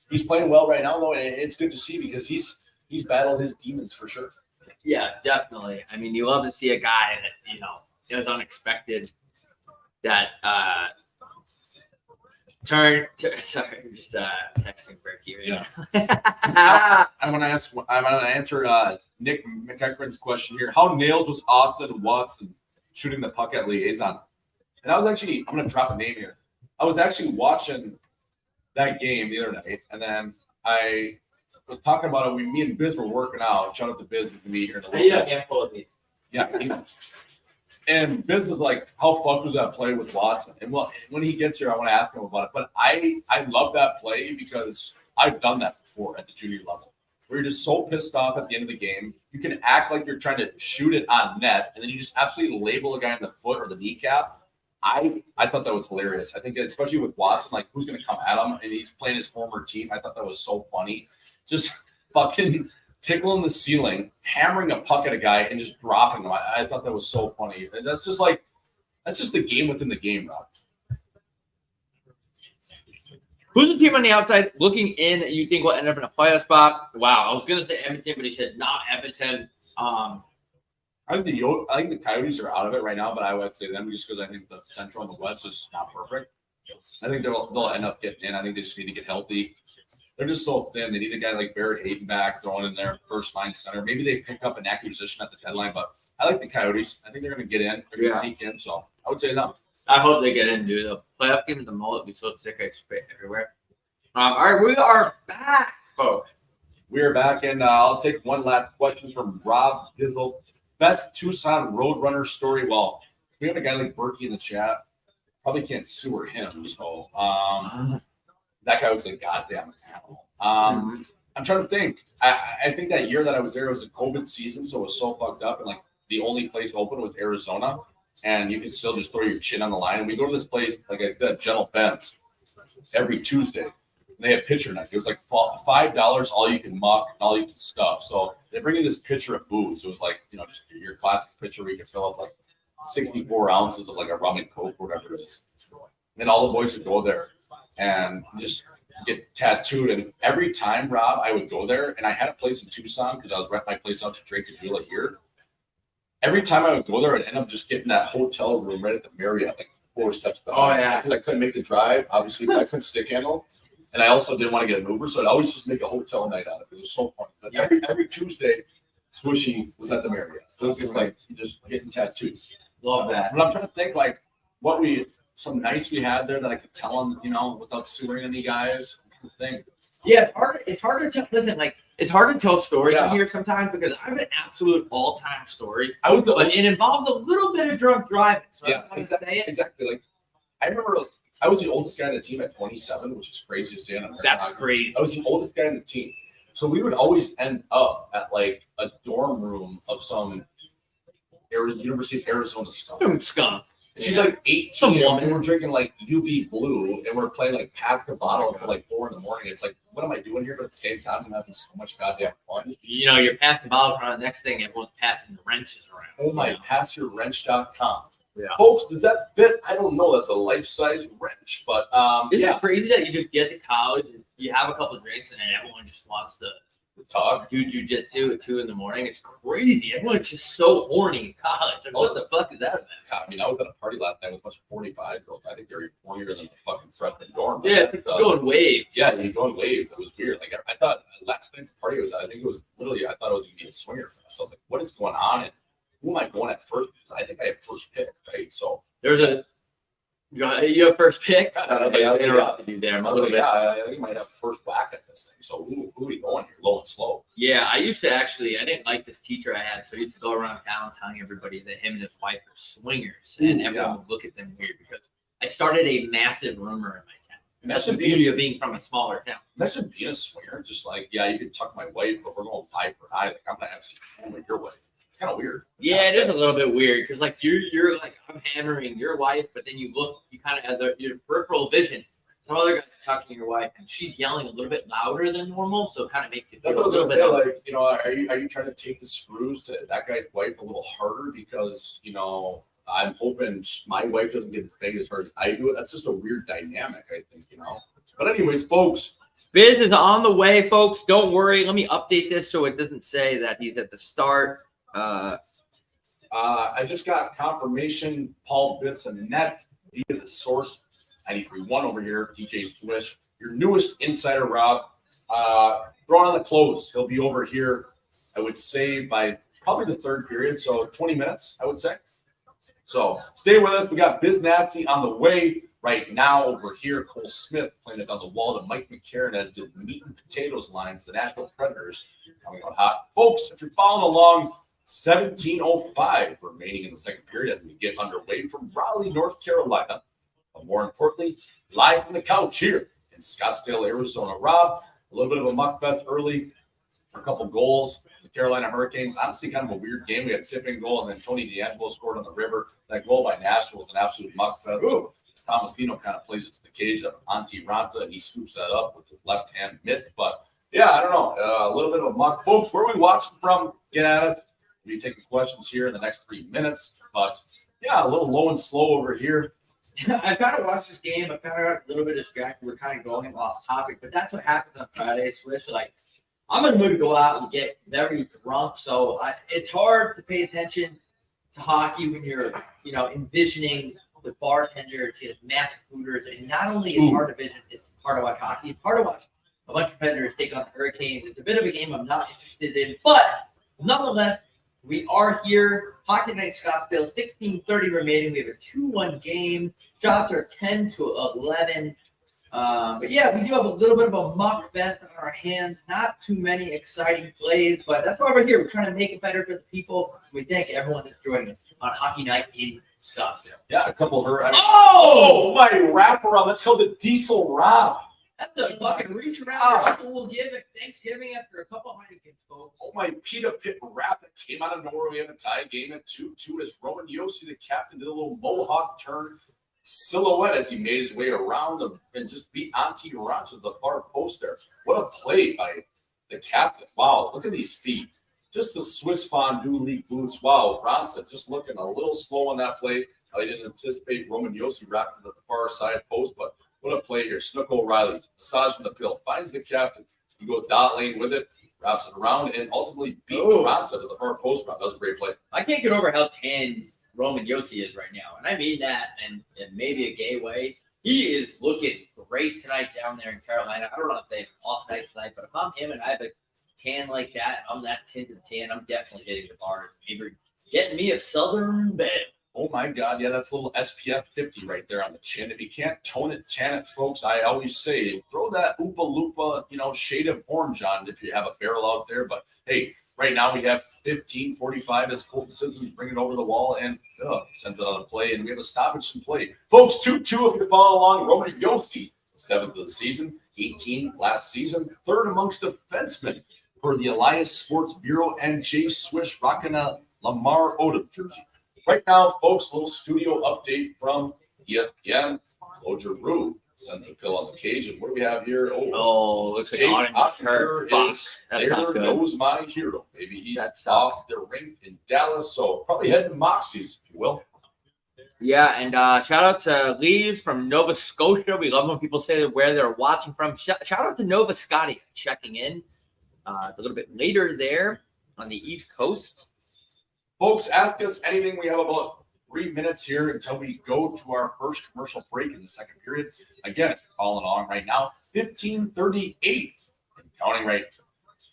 He's playing well right now, though, and it's good to see because he's battled his demons for sure. Yeah, definitely. I mean, you love to see a guy that, is unexpected that sorry, I'm just texting Berkey right now. I'm gonna answer Nick McEachran's question here. How nails was Austin Watson shooting the puck at liaison? And I'm gonna drop a name here. I was actually watching that game the other night, and then I was talking about it. Me and Biz were working out. Shout out to Biz with me here in a little bit. Handful of these. Yeah. And Biz was like, how fucked was that play with Watson? And when he gets here, I want to ask him about it. But I love that play because I've done that before at the junior level, where you're just so pissed off at the end of the game. You can act like you're trying to shoot it on net, and then you just absolutely label a guy in the foot or the kneecap. I thought that was hilarious. I think especially with Watson, like who's going to come at him, and he's playing his former team. I thought that was so funny. Just fucking tickling the ceiling, hammering a puck at a guy, and just dropping him. I thought that was so funny. And that's just the game within the game, Rob. Who's the team on the outside looking in that you think will end up in a playoff spot? Wow, I was going to say Edmonton, but he said not Edmonton. I think the Coyotes are out of it right now, but I would say them just because I think the Central and the West is not perfect. I think they'll end up getting in. I think they just need to get healthy. They're just so thin. They need a guy like Barrett Hayden back throwing in their first line center. Maybe they pick up an acquisition at the deadline, but I like the Coyotes. I think they're going to get in. They're going to sneak in, so I would say them. I hope they get in, dude. The playoff game at the mullet would be so sick I spit everywhere. All right, we are back, folks. We are back, and I'll take one last question from Rob Dizzle. Best Tucson Roadrunner story. Well, if we have a guy like Berkey in the chat, probably can't sewer him. So that guy was a goddamn animal. I'm trying to think. I think that year that I was there, it was a COVID season, so it was so fucked up, and like the only place open was Arizona, and you could still just throw your chin on the line. And we go to this place, like I said, Gentle Ben's, every Tuesday. They had pitcher night. It was like $5, all you can muck, and all you can stuff. So they bring in this pitcher of booze. It was like, just your classic pitcher where you can fill up like 64 ounces of like a rum and coke, whatever it is. And then all the boys would go there and just get tattooed. And every time, Rob, I would go there, and I had a place in Tucson because I was renting my place out to Drake and Jula here. Every time I would go there, I'd end up just getting that hotel room right at the Marriott, like 4 steps back. Oh, yeah. Because I couldn't make the drive. Obviously, I couldn't stick handle. And I also didn't want to get an Uber, so I'd always just make a hotel night out of it. It was so fun. But every Tuesday, Swishy was at the Marriott. So it was just like just getting tattoos. Love that. But I'm trying to think like some nights we had there that I could tell them, without sewering any guys. Yeah, it's hard to tell. Listen, like it's hard to tell stories Yeah. here sometimes because I have an absolute all-time story. But it involves a little bit of drunk driving. So yeah, exactly. Like I remember I was the oldest guy on the team at 27, which is crazy to say on American That's hockey. crazy. I was the oldest guy on the team. So we would always end up at like a dorm room of some University of Arizona Skunk. She's like 18, Some woman. and we're drinking like UV blue, and we're playing like pass the bottle until like 4 a.m. It's like, what am I doing here? But at the same time, I'm having so much goddamn fun. You're passing the ball around. The next thing, everyone's passing the wrenches around. Oh my, passyourwrench.com. Yeah. Folks, does that fit? I don't know. That's a life-size wrench, but Isn't it crazy that you just get to college and you have a couple of drinks and then everyone just wants to talk, do jujitsu at 2 a.m? It's crazy. Everyone's just so horny in college. Like, what the fuck is that about? God, I mean, I was at a party last night with a bunch of 45 girls. I think they're even hornier than the fucking freshman dorm. Yeah, it's going waves. Yeah, you're going waves. It was weird. Like I thought last night the party was. I think it was literally. I thought it was going to be a swinger fest. So I was like, what is going on? And who am I going at first? Because I think I have first pick, right? So there's you have first pick. I interrupted you there. I think I might have first whack at this thing. So who are we going here? Low and slow. Yeah, I used to I didn't like this teacher I had, so he used to go around town telling everybody that him and his wife are swingers, and everyone would look at them weird because I started a massive rumor in my town. And that's the beauty of being from a smaller town. Imagine being a swinger, just like, yeah, you can tuck my wife, but we're going eye for eye. Like I'm gonna have to with your wife. Kind of weird. Yeah, it is a little bit weird because like you're like I'm hammering your wife, but then you kind of have your peripheral vision. Some other guy's talking to your wife, and she's yelling a little bit louder than normal, so it kind of makes you feel a little bit are you trying to take the screws to that guy's wife a little harder because I'm hoping my wife doesn't get as big as hers. I do. That's just a weird dynamic, I think. But anyways, folks. Biz is on the way, folks. Don't worry. Let me update this so it doesn't say that he's at the start. I just got confirmation. Paul Bissonnette via the source 93.1 over here. DJ Swish, your newest insider, Rob. Throwing on the close. He'll be over here, I would say, by probably the third period. So 20 minutes, I would say. So stay with us. We got Biz Nasty on the way right now over here. Cole Smith playing it on the wall to Mike McCarron as the meat and potatoes line for the Nashville Predators coming out hot. Folks, if you're following along, 17:05 remaining in the second period as we get underway from Raleigh, North Carolina. But more importantly, live from the couch here in Scottsdale, Arizona. Rob, a little bit of a muck fest early for a couple goals. The Carolina Hurricanes, honestly, kind of a weird game. We had a tipping goal, and then Tony DeAngelo scored on the river. That goal by Nashville was an absolute muck fest. Tomasino kind of plays it to the cage of Antti Ranta, and he scoops that up with his left-hand mitt. But, yeah, I don't know. A little bit of a muck. Folks, where are we watching from? Get at us. We'll be taking questions here in the next 3 minutes. But, yeah, a little low and slow over here. I've got to watch this game. I've kind of got a little bit distracted. We're kind of going off topic, but that's what happens on Friday. Swish, like, I'm in the mood to go out and get very drunk, so it's hard to pay attention to hockey when you're, envisioning the bartender to massive hooters. And not only is it hard to vision, it's hard to watch hockey. It's hard to watch a bunch of Predators take on the Hurricanes. It's a bit of a game I'm not interested in, but nonetheless, we are here. Hockey Night Scottsdale, 16:30 remaining. We have a 2-1 game. Shots are 10-11. But yeah, we do have a little bit of a muck fest on our hands. Not too many exciting plays, but that's why we're here. We're trying to make it better for the people. We thank everyone that's joining us on Hockey Night in Scottsdale. Yeah, a couple of her. Oh, my wraparound. That's called the Diesel Rob. That's a fucking reach around. Uncle will give it Thanksgiving after a couple Heinekens, folks. Oh, my Pita Pit wrap that came out of nowhere. We have a tie game at 2-2 as Roman Yossi, the captain, did a little mohawk turn silhouette as he made his way around him and just beat Antti Raanta to the far post there. What a play by the captain. Wow, look at these feet. Just the Swiss Fondue League boots. Wow, Raanta just looking a little slow on that play. He didn't anticipate Roman Yossi wrapping at the far side post, but what a play here. Snook O'Reilly, massaging the pill, finds the captain. He goes dot lane with it, wraps it around, and ultimately beats Raanta to the far post route. That was a great play. I can't get over how tan Roman Yossi is right now. And I mean that in maybe a gay way. He is looking great tonight down there in Carolina. I don't know if they have an off night tonight, but if I'm him and I have a tan like that, I'm that tint of tan, I'm definitely hitting the bar. Maybe getting me a Southern bed. Oh, my God. Yeah, that's a little SPF 50 right there on the chin. If you can't tone it, tan it, folks, I always say throw that Oompa Loompa, shade of orange on if you have a barrel out there. But, hey, right now we have 15:45 as Colton Simpson bring it over the wall and sends it on a play. And we have a stoppage in play. Folks, 2-2 if you're following along. Roman Yossi, 7th of the season, 18 last season, 3rd amongst defensemen for the Elias Sports Bureau and Jay Swish rocking a Lamar Odom jersey. Right now, folks, a little studio update from ESPN. Claude Giroux sends a pill on the cage. And what do we have here? Looks like Ottinger is there goes my hero. Maybe he's off the rink in Dallas. So probably heading to Moxie's, if you will. Yeah, and shout out to Lee's from Nova Scotia. We love when people say where they're watching from. Shout out to Nova Scotia checking in. It's a little bit later there on the East Coast. Folks, ask us anything. We have about 3 minutes here until we go to our first commercial break in the second period. Again, if you're following along right now, 15:38 and counting right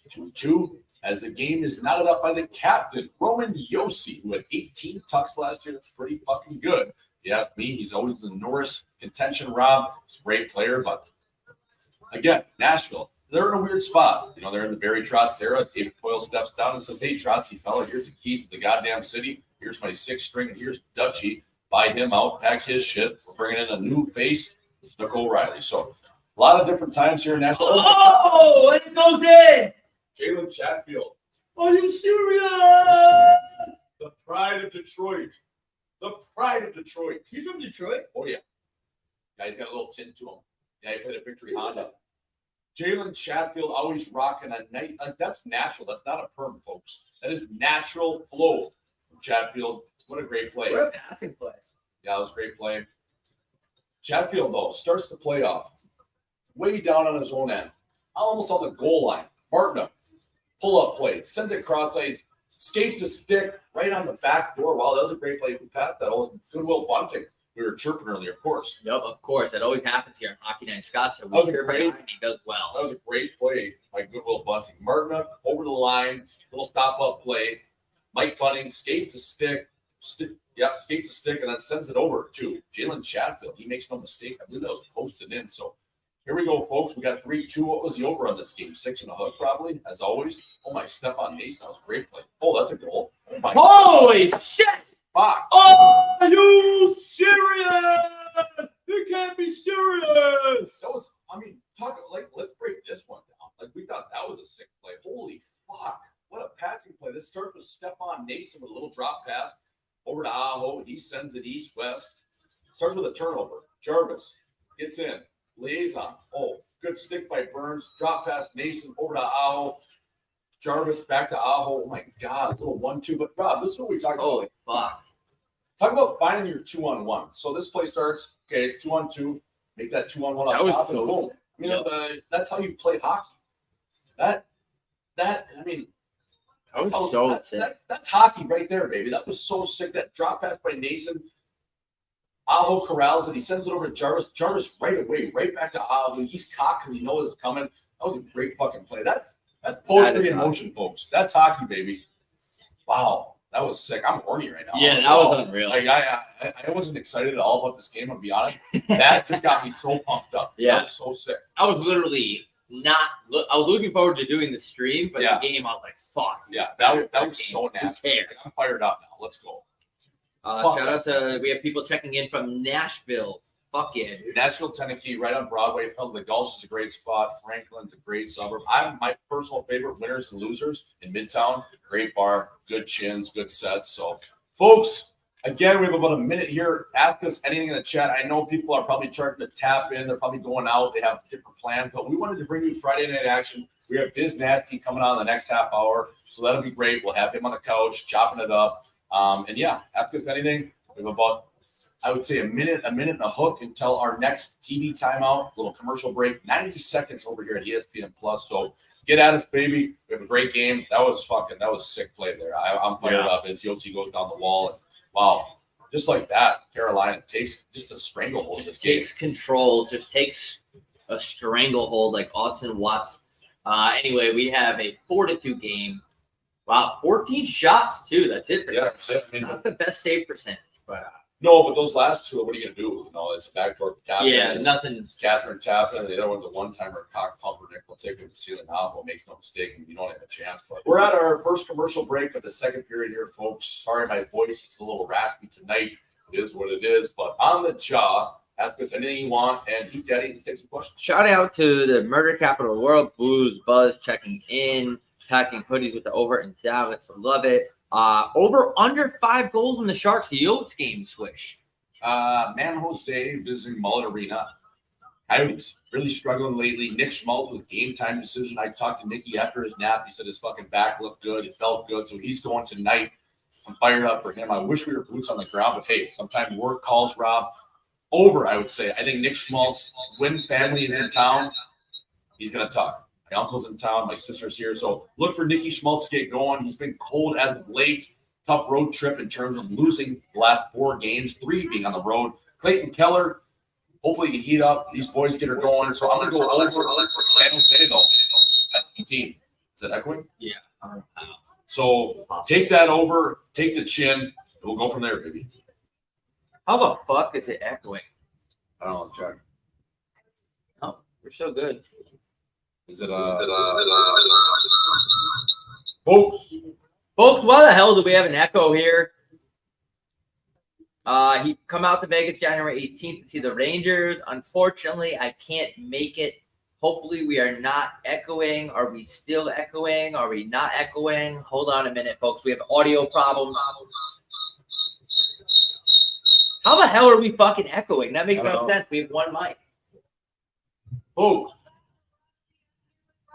2-2 as the game is knotted up by the captain, Roman Yossi, who had 18 tucks last year. That's pretty fucking good. If you ask me, he's always the Norris contention, Rob. He's a great player, but again, Nashville. They're in a weird spot. They're in the Barry Trotz era. David Poyle steps down and says, hey, Trotzy fella, here's the keys to the goddamn city. Here's my 6th string, and here's Dutchie. Buy him out, pack his shit. We're bringing in a new face, Snook O'Reilly. So a lot of different times here in Nashville. Oh, it goes in. Jalen Chatfield. Are you serious? The pride of Detroit. The pride of Detroit. He's from Detroit? Oh, yeah. Guy's got a little tint to him. Yeah, he played a Victory Honda. Jalen Chatfield always rocking a night. That's natural. That's not a perm, folks. That is natural flow from Chatfield. What a great play. What a passing play. Yeah, that was a great play. Chatfield, though, starts the playoff way down on his own end. Almost on the goal line. Martin, pull-up play. Sends it cross plays. Skate to stick right on the back door. Wow, that was a great play. Who passed that? Oh, Goodwill Bunting. We were chirping earlier, of course. Yep, of course. That always happens here in Hockey Night in Scottsdale. That was a great. He does well. That was a great play by Goodwill Bunting. Martin over the line, little stop-up play. Mike Bunting skates a stick, skates a stick, and then sends it over to Jalen Chatfield. He makes no mistake. I believe that was posted in. So here we go, folks. We got 3-2. What was the over on this game? 6 and a hook, probably, as always. Oh, my Stefan Mason. That was a great play. Oh, that's a goal. Oh, my Holy shit! Fuck. Oh, are you serious? You can't be serious. That was, let's break this one down. We thought that was a sick play. Holy fuck. What a passing play. This starts with Stefan Nason with a little drop pass over to Aho. He sends it east-west. Starts with a turnover. Jarvis gets in. Liaison. Oh, good stick by Burns. Drop pass Nason over to Aho. Jarvis back to Aho. Oh, my God. A little 1-2. But, Rob, this is what we talk about. Holy fuck. Talk about finding your 2-on-1. So this play starts, okay, it's 2-on-2. Make that 2-on-1 on top and boom. That's how you play hockey. That's hockey right there, baby. That was so sick. That drop pass by Nason. Aho corrals it. He sends it over to Jarvis. Jarvis right away, right back to Aho. He's cocked because he knows it's coming. That was a great fucking play. That's poetry in motion, folks. That's hockey, baby. Wow. That was sick. I'm horny right now. Yeah, that was unreal. Like I wasn't excited at all about this game. I'll be honest. That just got me so pumped up. Yeah, that was so sick. I was literally I was looking forward to doing the stream, but the game I was like, "Fuck." Yeah, that was so nasty. I'm fired up now. Let's go. Shout out to we have people checking in from Nashville. Fuck yeah, dude. Nashville, Tennessee, right on Broadway. The Gulch is a great spot. Franklin's a great suburb. My personal favorite, Winners and Losers in Midtown. Great bar, good chins, good sets. So, folks, again, we have about a minute here. Ask us anything in the chat. I know people are probably starting to tap in. They're probably going out. They have different plans. But we wanted to bring you Friday night action. We have Biz Nasty coming on in the next half hour. So that'll be great. We'll have him on the couch, chopping it up. And, yeah, ask us anything. We have about, I would say, a minute and a hook until our next TV timeout, little commercial break, 90 seconds over here at ESPN Plus. So get at us, baby. We have a great game. That was sick play there. I'm fired up as Yossi goes down the wall. And wow, just like that, Carolina takes just a stranglehold. Just takes control, just takes a stranglehold like Austin Watts. Anyway, we have a 4-2 game. Wow, 14 shots too. That's it. Yeah, that's it. I mean, not the best save percentage, but no, but those last two, what are you gonna do? You know, it's a backdoor tap. Yeah, nothing. Catherine tapping, and the other one's a one-timer cock pumper. Nick will take him to seal it now. Makes no mistake, and you don't have a chance. But we're at our first commercial break of the second period here, folks. Sorry, my voice is a little raspy tonight. It is what it is. But on the jaw, ask us anything you want, and Heat Daddy, let's take some questions. Shout out to the murder capital of the world, Booze Buzz, checking in, packing hoodies with the over in Dallas. Love it. Over under 5 goals in the Sharks Yotes game, Swish. Man Jose visiting Mullet Arena. Coyotes really struggling lately. Nick Schmaltz with game time decision. I talked to Nicky after his nap. He said his fucking back looked good. It felt good. So he's going tonight. I'm fired up for him. I wish we were boots on the ground, but hey, sometimes work calls, Rob. Over, I would say. I think Nick Schmaltz, when family is in town, he's going to talk. My uncle's in town. My sister's here. So look for Nicky Schmaltz to get going. He's been cold as of late. Tough road trip in terms of losing the last 4 games, 3 being on the road. Clayton Keller, hopefully he can heat up. These boys get her going. So I'm going to go over San Jose, though. That's the team. Is it echoing? Yeah. So take that over. Take the chin. And we'll go from there, baby. How the fuck is it echoing? I don't know. Check. Oh, we're so good. Is it Folks, why the hell do we have an echo here? He come out to Vegas January 18th to see the Rangers. Unfortunately, I can't make it. Hopefully, we are not echoing. Are we still echoing? Are we not echoing? Hold on a minute, folks. We have audio problems. How the hell are we fucking echoing? That makes no sense. We have one mic. Folks.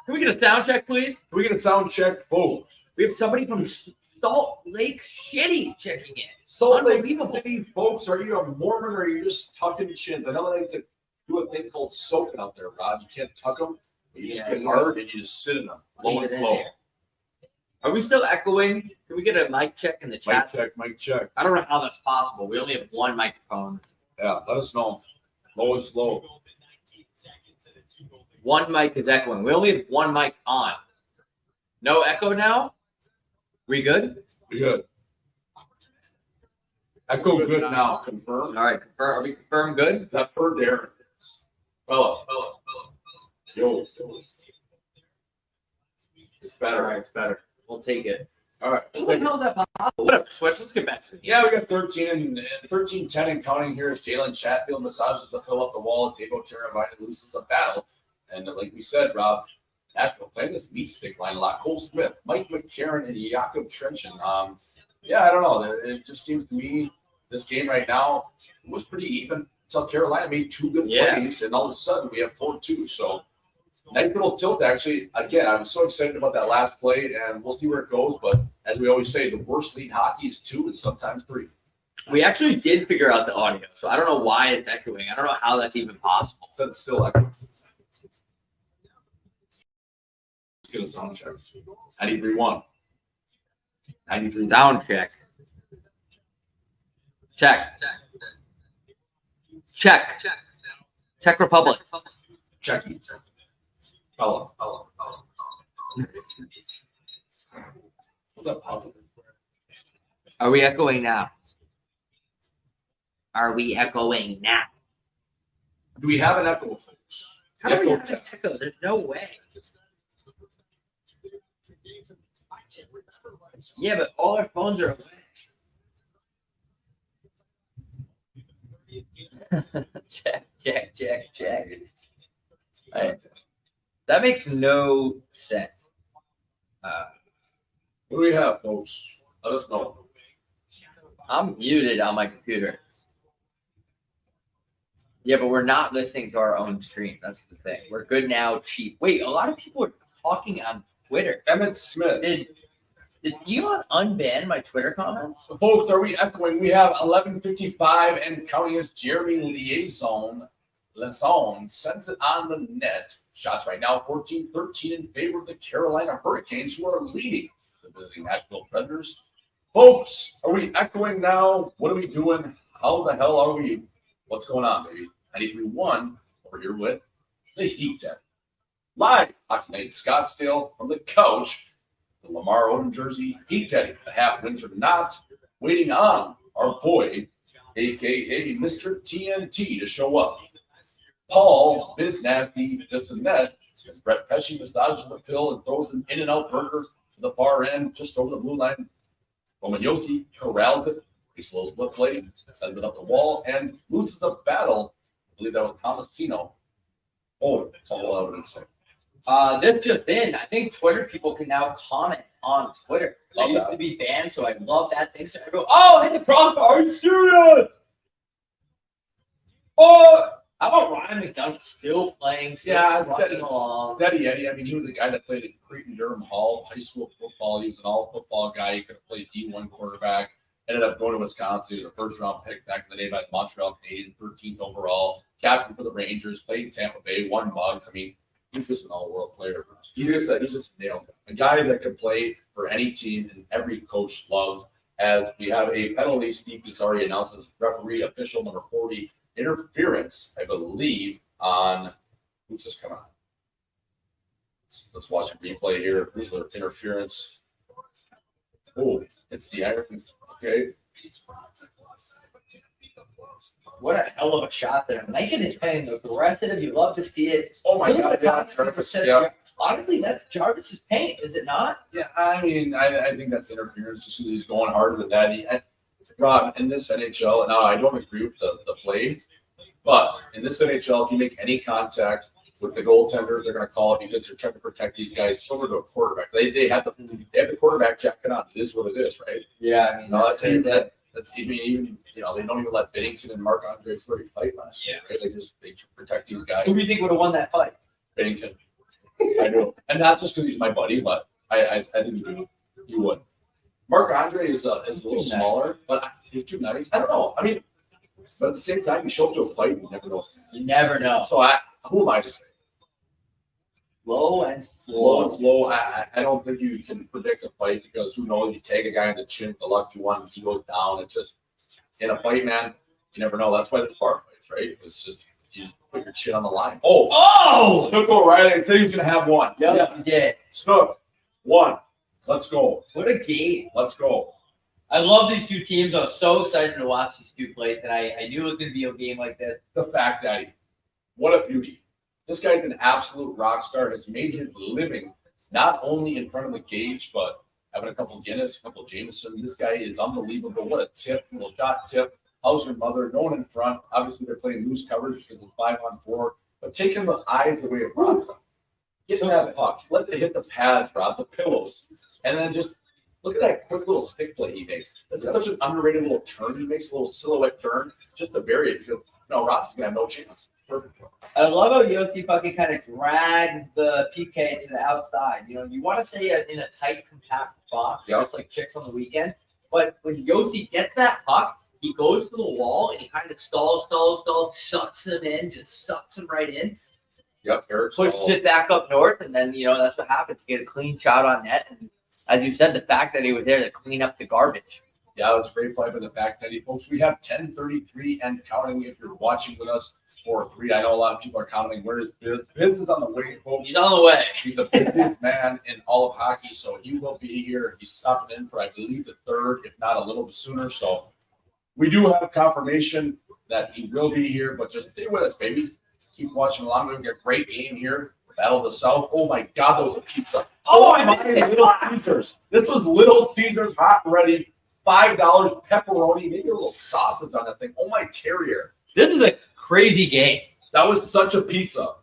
Can we get a sound check, please? Can we get a sound check, folks? We have somebody from Salt Lake City checking in. Salt Lake City, folks. Are you a Mormon or are you just tucking chins? I know they like to do a thing called soaking out there, Rob. You can't tuck them. You just get hard and you just sit in them. Low and slow. Are we still echoing? Can we get a mic check in the chat? Mic check. I don't know how that's possible. We only have one microphone. Yeah, let us know. Low and slow. One mic is echoing. We only have one mic on. No echo now? We good? We good. Echo good now. Confirm. All right. Confirm. Are we confirmed good? Is that per Darren? Fella. Yo. It's better. All right. It's better. We'll take it. All right. What the hell is that possible? Whatever. Switch. Let's get back to it. Yeah, we got 13, 10 and counting here as Jalen Chatfield massages the fill up the wall. Tabo Teravainen loses the battle. And like we said, Rob, Nashville playing this meat stick line a lot. Cole Smith, Mike McCarron, and Jakob Trenchen. Yeah, I don't know. It just seems to me this game right now was pretty even until Carolina made 2 good plays, and all of a sudden we have 4-2. So nice little tilt, actually. Again, I'm so excited about that last play, and we'll see where it goes. But as we always say, the worst lead in hockey is 2 and sometimes 3. We actually did figure out the audio, so I don't know why it's echoing. I don't know how that's even possible. So it's still echoing. Let's get a sound check. 93.1. 93. Sound check. Czech Republic. Check. Hello. Was that positive? Are we echoing now? Are we echoing now? Do we have an echo, folks? How do we have an echo? There's no way. Yeah, but all our phones are away. check. Right. That makes no sense. What do we have, folks? Let us know. I'm muted on my computer. Yeah, but we're not listening to our own stream. That's the thing. We're good now, cheap. Wait, a lot of people are talking on Twitter. Emmett Smith. Did Elon unban my Twitter comments? Folks, are we echoing? We have 11:55 and counting as Jeremy Liaison sends it on the net. Shots right now 14-13 in favor of the Carolina Hurricanes, who are leading the visiting Nashville Predators. Folks, are we echoing now? What are we doing? How the hell are we? What's going on, baby? 93-1 over here with the Heat. Live Hockey Night in Scottsdale from the couch. The Lamar Odom jersey, Heat Teddy, the half wins or not, waiting on our boy, a.k.a. Mr. TNT, to show up. Paul, Bissonnette, Bissonnette, as Brett Pesci massages the pill and throws an in-and-out burger to the far end, just over the blue line. Romaniosi corrals it, he slows the play, sends it up the wall, and loses the battle. I believe that was Tomasino. Oh, that's all I would say. This just in. I think Twitter people can now comment on Twitter. I used to be banned, so I love that. They start to go, oh, hit the crossbar. Are you serious? Oh, how about Ryan McDonough still playing? Along. Eddie. I mean, he was a guy that played at Creighton-Durham Hall, high school football. He was an all-football guy. He could have played D1 quarterback. Ended up going to Wisconsin. He was a first-round pick back in the day by the Montreal Canadiens, 13th overall. Captain for the Rangers. Played in Tampa Bay. Won mugs. I mean, he's just an all-world player. He's just nailed it. A guy that can play for any team and every coach loves. As we have a penalty, Steve Pisari announced as referee official number 40 interference, I believe, on who's just coming on. Let's watch a replay here. Who's the interference? Oh, it's the Irons. Okay. What a hell of a shot there. Megan is playing aggressive. You love to see it. Oh, my God. Yeah, Jarvis. Yeah. Honestly, that's Jarvis's paint, is it not? Yeah, I mean, I think that's interference just because he's going harder than that. Rob, in this NHL, now I don't agree with the play, but in this NHL, if you make any contact with the goaltender, they're going to call it because they're trying to protect these guys similar to a quarterback. They have the quarterback check it out. It is what it is, right? Yeah, I mean, that's even they don't even let Binnington and Marc-Andre Fleury fight last year, right? They protect these guys. Who do you think would have won that fight? Binnington. I do, and not just because he's my buddy, but I think he would. Marc-Andre is a little smaller, but he's too nice. I don't know. I mean, but at the same time, you show up to a fight, you never know. You never know. So who am I to say? Low and slow. I don't think you can predict a fight because who knows? You take a guy in the chin, the lucky one, he goes down. It's just in a fight, man. You never know. That's why there's bar fights, right? It's just you put your chin on the line. Oh! Snook O'Reilly. I said he's gonna have one. Yep, he did. Snook, one. Let's go. What a game. Let's go. I love these two teams. I was so excited to watch these two play tonight. I knew it was going to be a game like this. The fact, Daddy, what a beauty. This guy's an absolute rock star. Has made his living not only in front of the cage, but having a couple Guinness, a couple Jameson. This guy is unbelievable. What a tip. Little shot tip. How's your mother? No one in front. Obviously, they're playing loose coverage because it's 5-on-4. But taking the eyes away from Rob. Get that puck. Let it hit the pads, Rob, the pillows. And then just look at that quick little stick play he makes. That's such an underrated little turn. He makes a little silhouette turn just to bury it. Because, Rob's going to have no chance. Perfect. I love how Yossi fucking kind of drags the PK to the outside. You want to say in a tight, compact box, just like chicks on the weekend. But when Yossi gets that puck, he goes to the wall and he kind of stalls, sucks him in, just sucks him right in. Yep, Eric pushes it back up north, and then, that's what happens. You get a clean shot on net. And as you said, the fact that he was there to clean up the garbage. Yeah, that was a great play by the back Teddy, folks. We have 10:33 and counting. If you're watching with us for 3, I know a lot of people are counting. Where is Biz? Biz is on the way, folks. He's on the way. He's the busiest man in all of hockey, so he will be here. He's stopping in for, I believe, the 3rd, if not a little bit sooner. So we do have confirmation that he will be here, but just stay with us, baby. Keep watching along. We're going to get a great game here. Battle of the South. Oh, my God, that was a pizza. Oh, I my missed it. Little Caesars. This was Little Caesars, hot and ready. $5 pepperoni, maybe a little sausage on that thing. Oh, my carrier. This is a crazy game. That was such a pizza.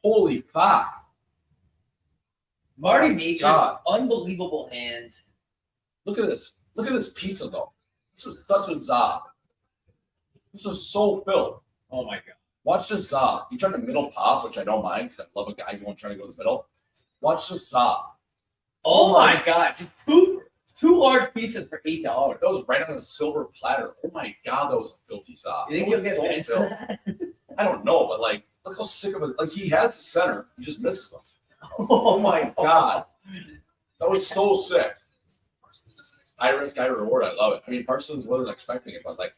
Holy fuck. Marty Nature's God. unbelievable hands. Look at this. Look at this pizza, though. This is such a zob. This is so filled. Oh, my God. Watch this zob. You trying to middle pop, which I don't mind because I love a guy going trying to go to the middle. Watch this zob. Oh, my God. Just two large pieces for $8. That was right on a silver platter. Oh, my God, that was a filthy zob. You think he'll get benched for that? I don't know, but, like, look how sick of it. Like, he has the center. He just misses them. Oh, my God. That was so sick. High risk, high reward. I love it. I mean, Parsons wasn't expecting it, but, like,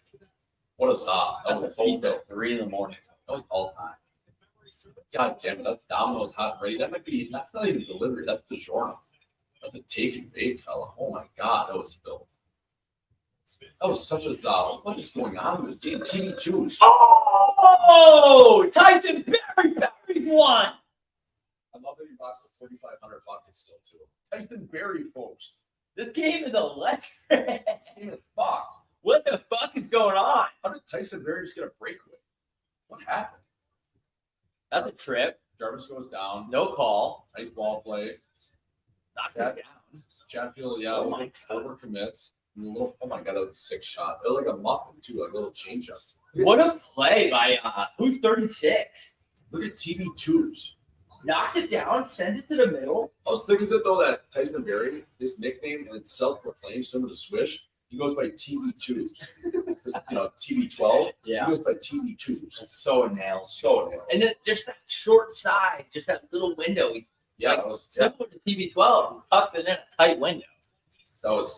what a zob. That was full fill. 3 in the morning. That was all time. God damn it. That's Domino's hot and ready. That might be, that's not even delivery. That's DiGiorno. That's a take and bake, fella. Oh, my God. That was filled. That was such a zob. What is going on with this game? TV2s. Oh, Tyson Berry won. I love that he lost the $4,500 bucket still, too. Tyson Berry, folks. This game is electric. This game is fucked. What the fuck is going on? How did Tyson Berry just get a breakaway? What happened? That's a trip. Jarvis goes down. No call. Nice ball play. Knocked it down. Chatfield, yeah, Oh my God. over commits. Oh my God, that was a sick shot. It was like a muffin, too, like a little changeup. What a play by who's 36? Look at TV2s. Knocks it down, sends it to the middle. How sick is it, though, that Tyson Berry, his nickname, and it's self-proclaimed, similar to Swish, he goes by TV2s. TV12. Yeah. He goes by TV2s. That's so nailed. So nailed. And then just that short side, just that little window. Yeah, like, that was similar to TV12. Tucks it in a tight window. that was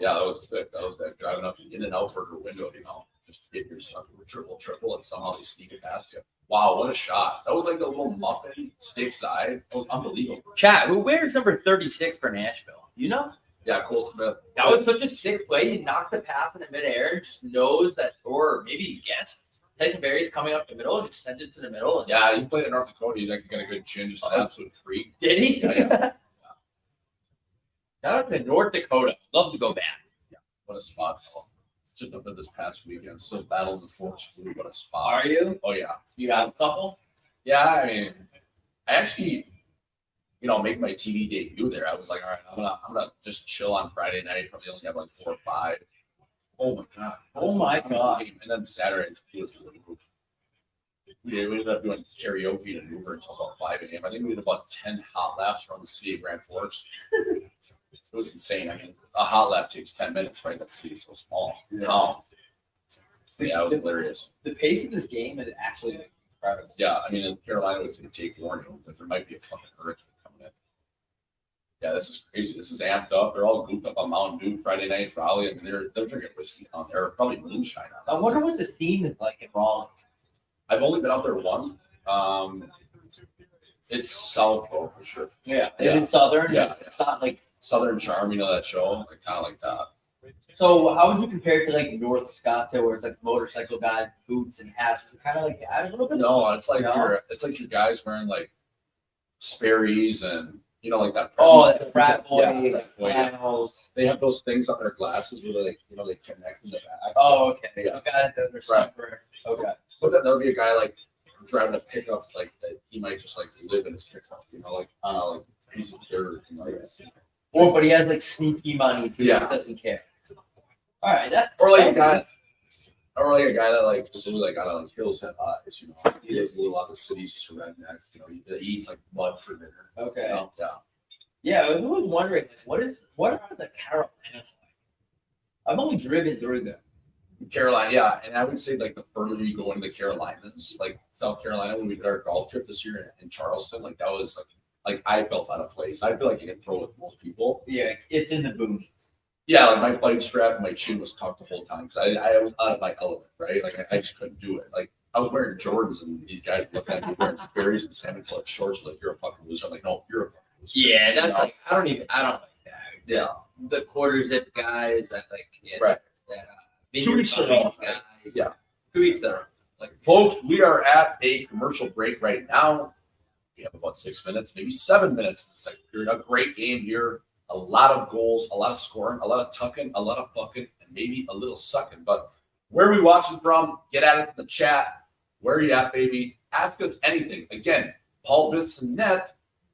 sick. That was that driving up the in and out burger window, just get yourself a triple, and somehow they sneak it past you. Wow, what a shot. That was like a little muffin stick side. That was unbelievable. Chat, who wears number 36 for Nashville? You know? Yeah, Cole Smith. That was such a sick play. He knocked the pass in the midair and just knows that, or maybe he guessed. Tyson Berry's coming up the middle and just sends it to the middle. And Yeah, he played in North Dakota. He's actually got a good chin, just an absolute freak. did he? Yeah. Shout out to North Dakota. Love to go back. What a spot, though. Just up at this past weekend. Still battling the force flu. What a spot. Are you? Oh, yeah. You have a couple? Yeah, I mean, I actually, make my TV debut there. I was like, all right, I'm gonna just chill on Friday night. Probably only have like 4 or 5. Oh my God. Oh my God. And then Saturday, we ended up doing karaoke and Uber until about 5 a.m. I think we did about 10 hot laps around the city of Grand Forks. It was insane. I mean, a hot lap takes 10 minutes, right? That city's so small. Yeah, it was hilarious. The pace of this game is actually incredible. Yeah, I mean, Carolina was going to take warning that there might be a fucking hurricane coming in. Yeah, this is crazy. This is amped up. They're all goofed up on Mountain Dew Friday night, Raleigh. I mean, they're drinking whiskey down there, probably moonshine. I wonder what this theme is like in Raleigh. I've only been out there once. It's South though, for sure. Yeah. It's Southern. Yeah. It's not like Southern Charm, that show, like, kind of like that. So how would you compare it to like North Scottsdale, where it's like motorcycle guys, boots and hats? Is it kind of like that a little bit? No, it's like No? your guys wearing like Sperry's and like that. Oh, like the frat boy, Yeah, like boy. flannels. They have those things on their glasses where they they connect in the back. Oh, okay. Yeah. So guys that are separate. Okay. But then there'll be a guy like driving a pickup, like that he might just like live in his pickup, like on a piece of dirt. Or but he has like sneaky money too. Yeah. He doesn't care. All right, Or like a guy that like is like got like hills have eyes, He lives a little out of the cities, just a redneck, he eats like mud for dinner. Okay. Yeah. Yeah, I was wondering what are the Carolinas like? I've only driven through them. Carolina, yeah, and I would say like the further you go into the Carolinas, like South Carolina, when we did our golf trip this year in Charleston, like that was like I felt out of place. I feel like you can throw with most people. Yeah, it's in the boonies. Yeah, like my fight strap and my chin was tucked the whole time because I was out of my element, right? Like I just couldn't do it. Like I was wearing Jordans and these guys were looking at me wearing Sperry's and salmon colored shorts. Like you're a fucking loser. I'm like, no, you're a fucking loser. Yeah, that's like I don't like that. Yeah, the quarter zip guys that right. That 2 weeks ago, yeah, 2 weeks ago. Like folks, we are at a commercial break right now. We have about 6 minutes, maybe 7 minutes in the second period. A great game here. A lot of goals, a lot of scoring, a lot of tucking, a lot of fucking, and maybe a little sucking. But where are we watching from? Get at us in the chat. Where are you at, baby? Ask us anything. Again, Paul Bissonnette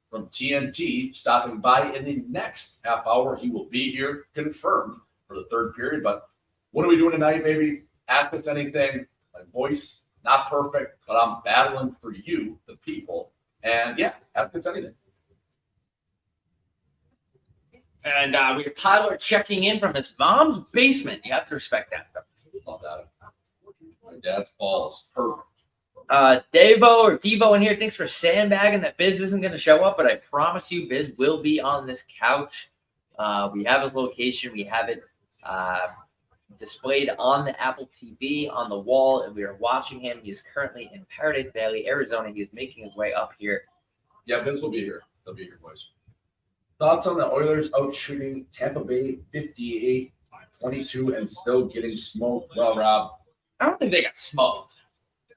from TNT stopping by in the next half hour. He will be here, confirmed, for the third period. But what are we doing tonight, baby? Ask us anything. My voice, not perfect, but I'm battling for you, the people. And yeah, ask us anything. And we have Tyler checking in from his mom's basement. You have to respect that. Love that. My dad's balls. Perfect. Devo in here thinks for sandbagging that Biz isn't going to show up, but I promise you Biz will be on this couch. We have his location. We have it displayed on the Apple TV on the wall, and we are watching him. He is currently in Paradise Valley, Arizona. He is making his way up here. Yeah, Biz will be here. They'll be here, boys. Thoughts on the Oilers out shooting Tampa Bay 58-22 and still getting smoked? Well, Rob, I don't think they got smoked.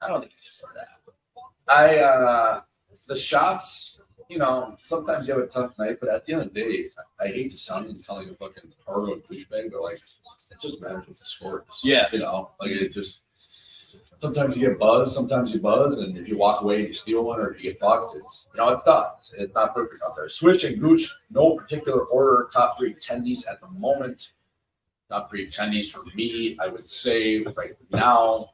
I don't think it's just that. The shots, sometimes you have a tough night, but at the end of the day, I hate to sound like a fucking Pardo and douchebag, but like it just matters what the score is. Yeah. Like it just sometimes you get buzzed, sometimes you buzz, and if you walk away and you steal one or if you get fucked, it's tough. It's not perfect out there. Swish and Gooch, no particular order. Top 3 attendees at the moment. Top 3 attendees for me, I would say right now.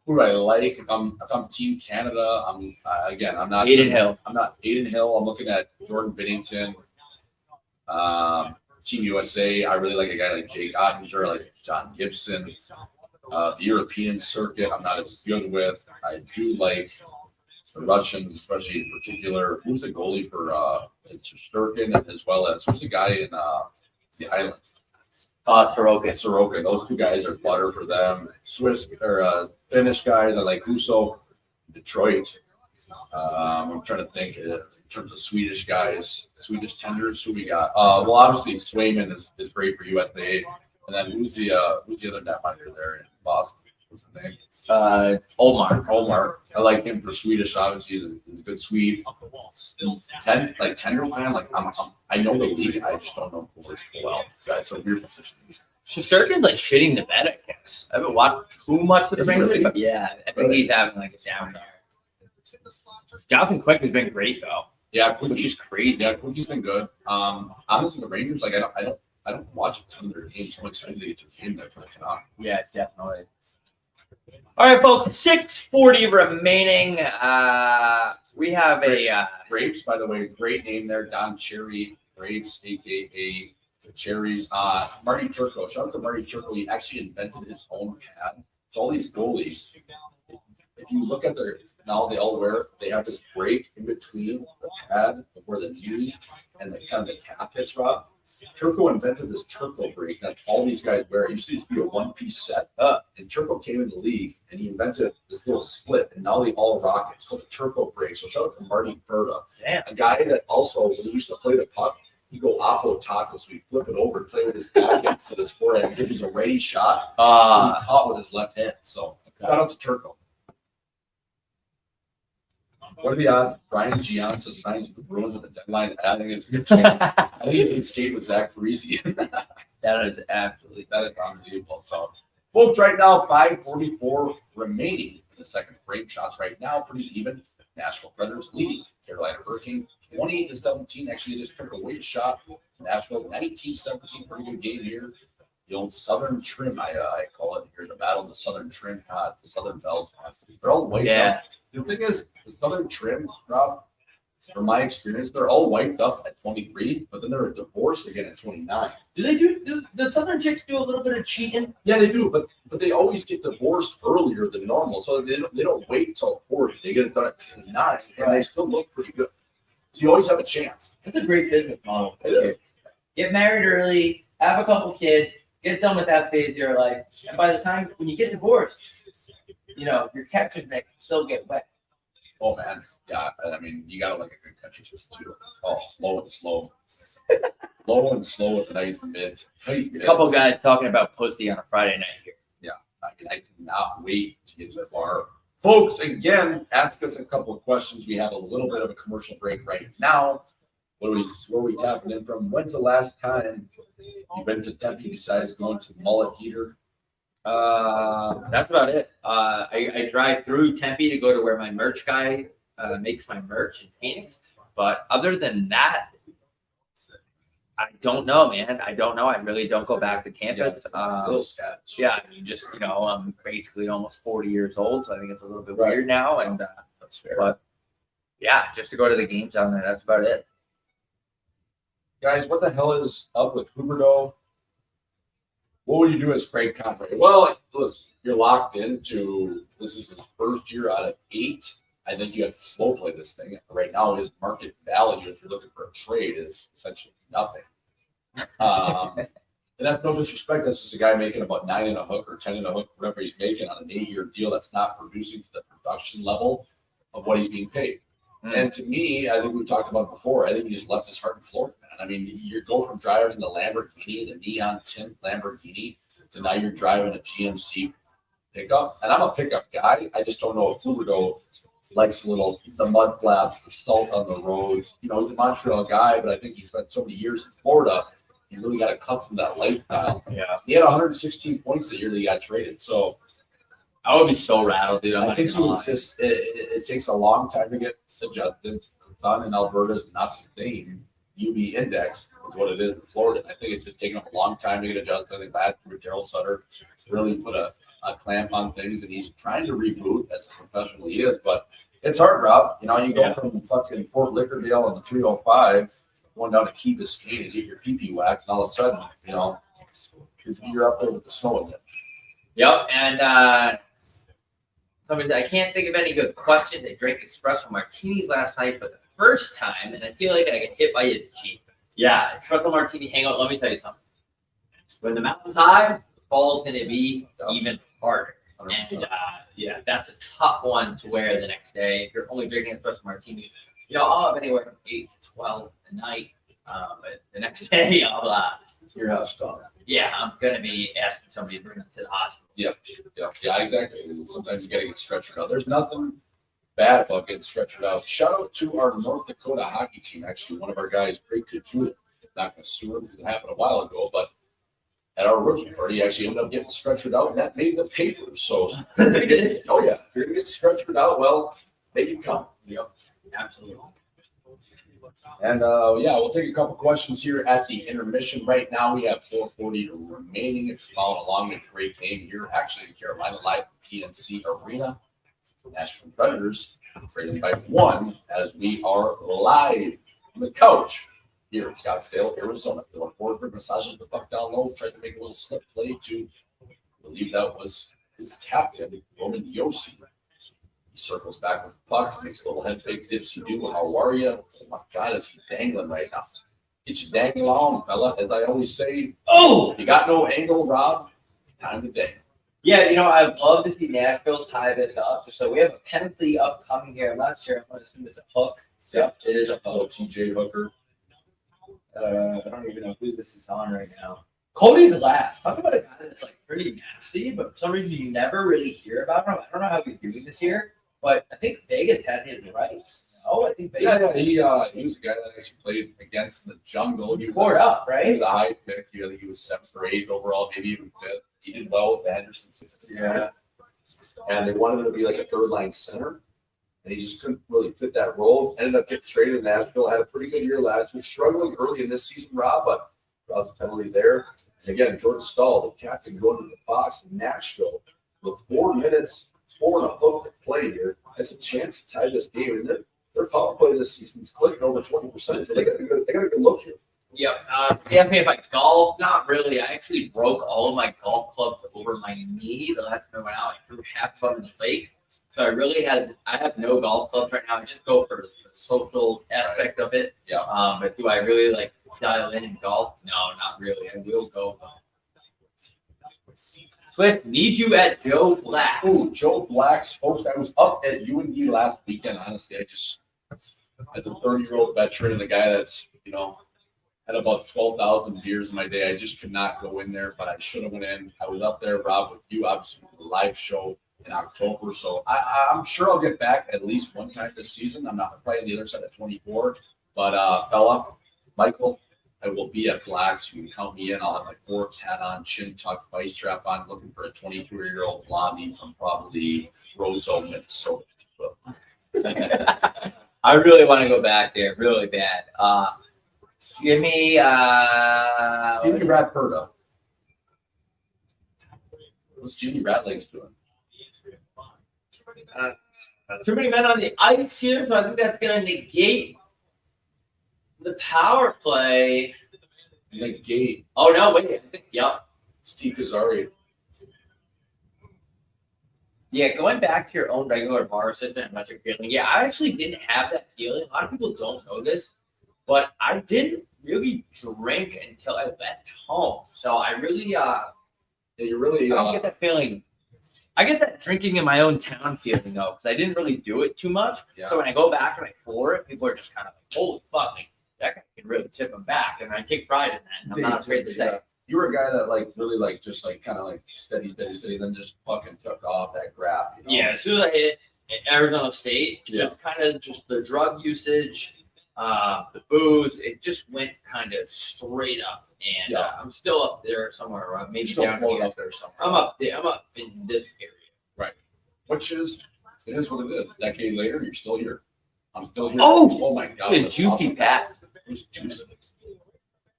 Who do I like? If I'm Team Canada, I'm not Aiden Hill. I'm not Aiden Hill. I'm looking at Jordan Binnington. Team USA, I really like a guy like Jake Ottinger, like John Gibson. The European circuit, I'm not as good with. I do like the Russians, especially in particular. Who's the goalie for Sturkin, as well as who's the guy in the islands? Sorokin. Those two guys are butter for them. Swiss or Finnish guys, I like Husso, Detroit. I'm trying to think in terms of Swedish guys, Swedish tenders. Who we got? Well, obviously Swayman is great for USA. And then who's the other netminder there in Boston? What's the name? Omar. I like him for Swedish. Obviously, he's a good Swede. Tenders, man. Like I know the league. I just don't know who is well. That's a weird position. Shesterkin's like shitting the bed, I guess. I haven't watched too much with the Rangers, really? but yeah, I think he's having like a down year. Jonathan Quick has been great though. Yeah, which is crazy. Yeah, Quick's been good. Honestly, the Rangers, like I don't watch a ton of their games. So I'm excited to get to the game there for the Canucks. Yeah, definitely. All right, folks, 6:40 remaining. We have Grapes, by the way, great name there. Don Cherry Grapes, a.k.a. the Cherries. Marty Turco. Shout out to Marty Turco. He actually invented his own pad. So all these goalies, if you look at they have this break in between the pad of where the knee and the kind of the calf hits, Rob. Turco invented this Turco break that all these guys wear. It used to be a one-piece set. And Turco came in the league and he invented this little split, and now they all rock it. It's called the Turco break. So shout out to Marty Berta, a guy that also, when he used to play the puck, he'd go oppo taco, so he'd flip it over and play with his backhand so his forehand. He was a ready shot. He caught with his left hand. So shout out to Turco. What are the odds Brian Giannis signs the Bruins at the deadline? I think it's a good chance. I think he can skate with Zach Parise. that is unbelievable. So, folks, right now, 5:44 remaining in the second frame. Shots right now, pretty even. Nashville Predators leading Carolina Hurricanes 28-17. Actually, just took away a shot. Nashville 19-17. Pretty good game here. The old Southern Trim, I call it here, the battle of the Southern Trim, the Southern Bells. They're all white. Yeah. The thing is, the Southern Trim, Rob, from my experience, they're all wiped up at 23, but then they're divorced again at 29. Do the Southern chicks do a little bit of cheating? Yeah, they do, but they always get divorced earlier than normal, so they don't wait till 40. They get it done at 29, and they still look pretty good. So you always have a chance. That's a great business model. It is. Get married early, have a couple kids, get done with that phase of your life, and by the time when you get divorced, your catcher's mitt can still get wet. Oh man, yeah. I mean, you gotta like a good country twist too. Oh, low and slow, low and slow with a nice mid. A couple guys talking about pussy on a Friday night here. Yeah, I mean, I cannot wait to get to the bar. Folks, again, ask us a couple of questions. We have a little bit of a commercial break right now. Where are we tapping in from? When's the last time you've been to Tempe besides going to Mullet Heater? That's about it. I drive through Tempe to go to where my merch guy makes my merch in Phoenix. But other than that, I don't know, man. I don't know. I really don't go back to campus. Yeah, I mean, just I'm basically almost 40 years old, so I think it's a little bit weird now. And that's fair. But yeah, just to go to the games down there. That's about it. Guys, what the hell is up with Huberdeau? What will you do as Craig Conway? Well, listen, you're locked into this is his first year out of 8. I think you have to slow play this thing. Right now, his market value, if you're looking for a trade, is essentially nothing. And that's no disrespect. That's just a guy making about 9 and a hook or 10 and a hook, whatever he's making on an 8-year deal that's not producing to the production level of what he's being paid. And to me, I think we've talked about it before. I think he just left his heart in Florida, man. I mean, you go from driving the Lamborghini, the neon tint Lamborghini, to now you're driving a GMC pickup. And I'm a pickup guy. I just don't know if Huberdeau likes the mud flaps, the salt on the roads. He's a Montreal guy, but I think he spent so many years in Florida. He really got accustomed to that lifestyle. Yeah. He had 116 points the year that he got traded. So I would be so rattled, dude. I think it takes a long time to get adjusted. The sun in Alberta is not the same. UV index is what it is in Florida. I think it's just taking him a long time to get adjusted. I think last year Daryl Sutter really put a clamp on things, and he's trying to reboot as a professional he is. But it's hard, Rob. You go from fucking Fort Lickerdale on the 305 going down to Key Biscayne to get your pee-pee waxed, and all of a sudden, you're up there with the snow again. Yep, and somebody said, I can't think of any good questions. I drank espresso martinis last night, but the first time, and I feel like I get hit by a Jeep. Yeah, espresso martini hangout. Let me tell you something. When the mountain's high, the fall's going to be even harder. 100%. And that's a tough one to wear the next day. If you're only drinking espresso martinis, I'll have anywhere from 8 to 12 a night. But the next day, Your house gone. Yeah, I'm going to be asking somebody to bring me to the hospital. Yeah, exactly. Sometimes you got to get stretchered out. There's nothing bad about getting stretchered out. Shout out to our North Dakota hockey team. Actually, one of our guys, Greg Kajula, not going to sue him because it happened a while ago, but at our rookie party, he actually ended up getting stretchered out, and that made the papers. So, if you're going to get stretchered out, well, make it come. Yep, absolutely. And we'll take a couple questions here at the intermission. Right now, we have 4:40 remaining. If you're following along, we have a great game here, actually in Carolina, live from PNC Arena. Nashville Predators trailing by 1 as we are live on the couch here in Scottsdale, Arizona. Philip Forsberg massages the puck down low, tries to make a little slip play to, I believe that was his captain, Roman Josi. He circles back with the puck, makes a little head fake, dipsy do. How are you? Oh my God, is he dangling right now? Get you dangling on, fella. As I always say, you got no angle, Rob. Time to dangle. Yeah, I'd love to see Nashville tie this up. So we have a penalty upcoming here. I'm not sure. I'm going to assume it's a hook. Yeah, it is a hook. So TJ Hooker. I don't even know who this is on right now. Cody Glass. Talk about a guy that's pretty nasty, but for some reason you never really hear about him. I don't know how he's doing this year, but I think Vegas had his rights. I think Vegas. Yeah. He was a guy that actually played against the Jungle. He scored up, right? He was a high pick. I think he was 7th or 8th overall, maybe even 5th. He did well with the Henderson system. Yeah. And they wanted him to be like a third-line center, and he just couldn't really fit that role. Ended up getting traded to Nashville. Had a pretty good year last year. Struggling early in this season, Rob, but draws a penalty there. And again, Jordan Stahl, the captain, going to the box in Nashville with 4 minutes, 4 and a hook to play here. Has a chance to tie this game. And their power play this season is clicking over 20%. So they got a good look here. Yep. They asked me if I golf. Not really. I actually broke all of my golf clubs over my knee the last time I went out. I threw half of them in the lake. So I have no golf clubs right now. I just go for the social aspect of it. Yeah. But do I really dial in golf? No, not really. I will go. Swift, need you at Joe Black. Ooh, Joe Black's folks. I was up at UND last weekend. Honestly, as a 30-year-old veteran and a guy that's had about 12,000 beers in my day, I just could not go in there, but I should have went in. I was up there, Rob, with you, obviously, with the live show in October. So I'm sure I'll get back at least one time this season. I'm not probably on the other side of 24, but fella, Michael, I will be at Black's. You can count me in. I'll have my Forbes hat on, chin tuck, vice strap on, looking for a 22-year-old blondie from probably Roseau, Minnesota. I really want to go back there, really bad. Give me Radford. What's Jimmy Ratlegs doing? Too many men on the ice here, so I think that's going to negate the power play. Negate. Oh, no, wait. Yep. Steve Kazari. Yeah, going back to your own regular bar assistant and metric feeling. Yeah, I actually didn't have that feeling. A lot of people don't know this, but I didn't really drink until I left home. So I really, I don't get that feeling. I get that drinking in my own town feeling though, because I didn't really do it too much. Yeah. So when I go back and I floor it, people are just kind of like, "Holy fuck, like, that guy can really tip him back," and I take pride in that. And I'm not afraid to say it. You were a guy that really just kind of steady, then just fucking took off that graph. Yeah, as soon as I hit Arizona State, just kind of just the drug usage, the booze, it just went kind of straight up. And I'm still up there somewhere around, maybe down here. Up there somewhere. I'm up there. I'm up in this area. Right. Which is, it is what it is. A decade later, you're still here. I'm still here. Oh my God. A juicy Pat. It was juicy.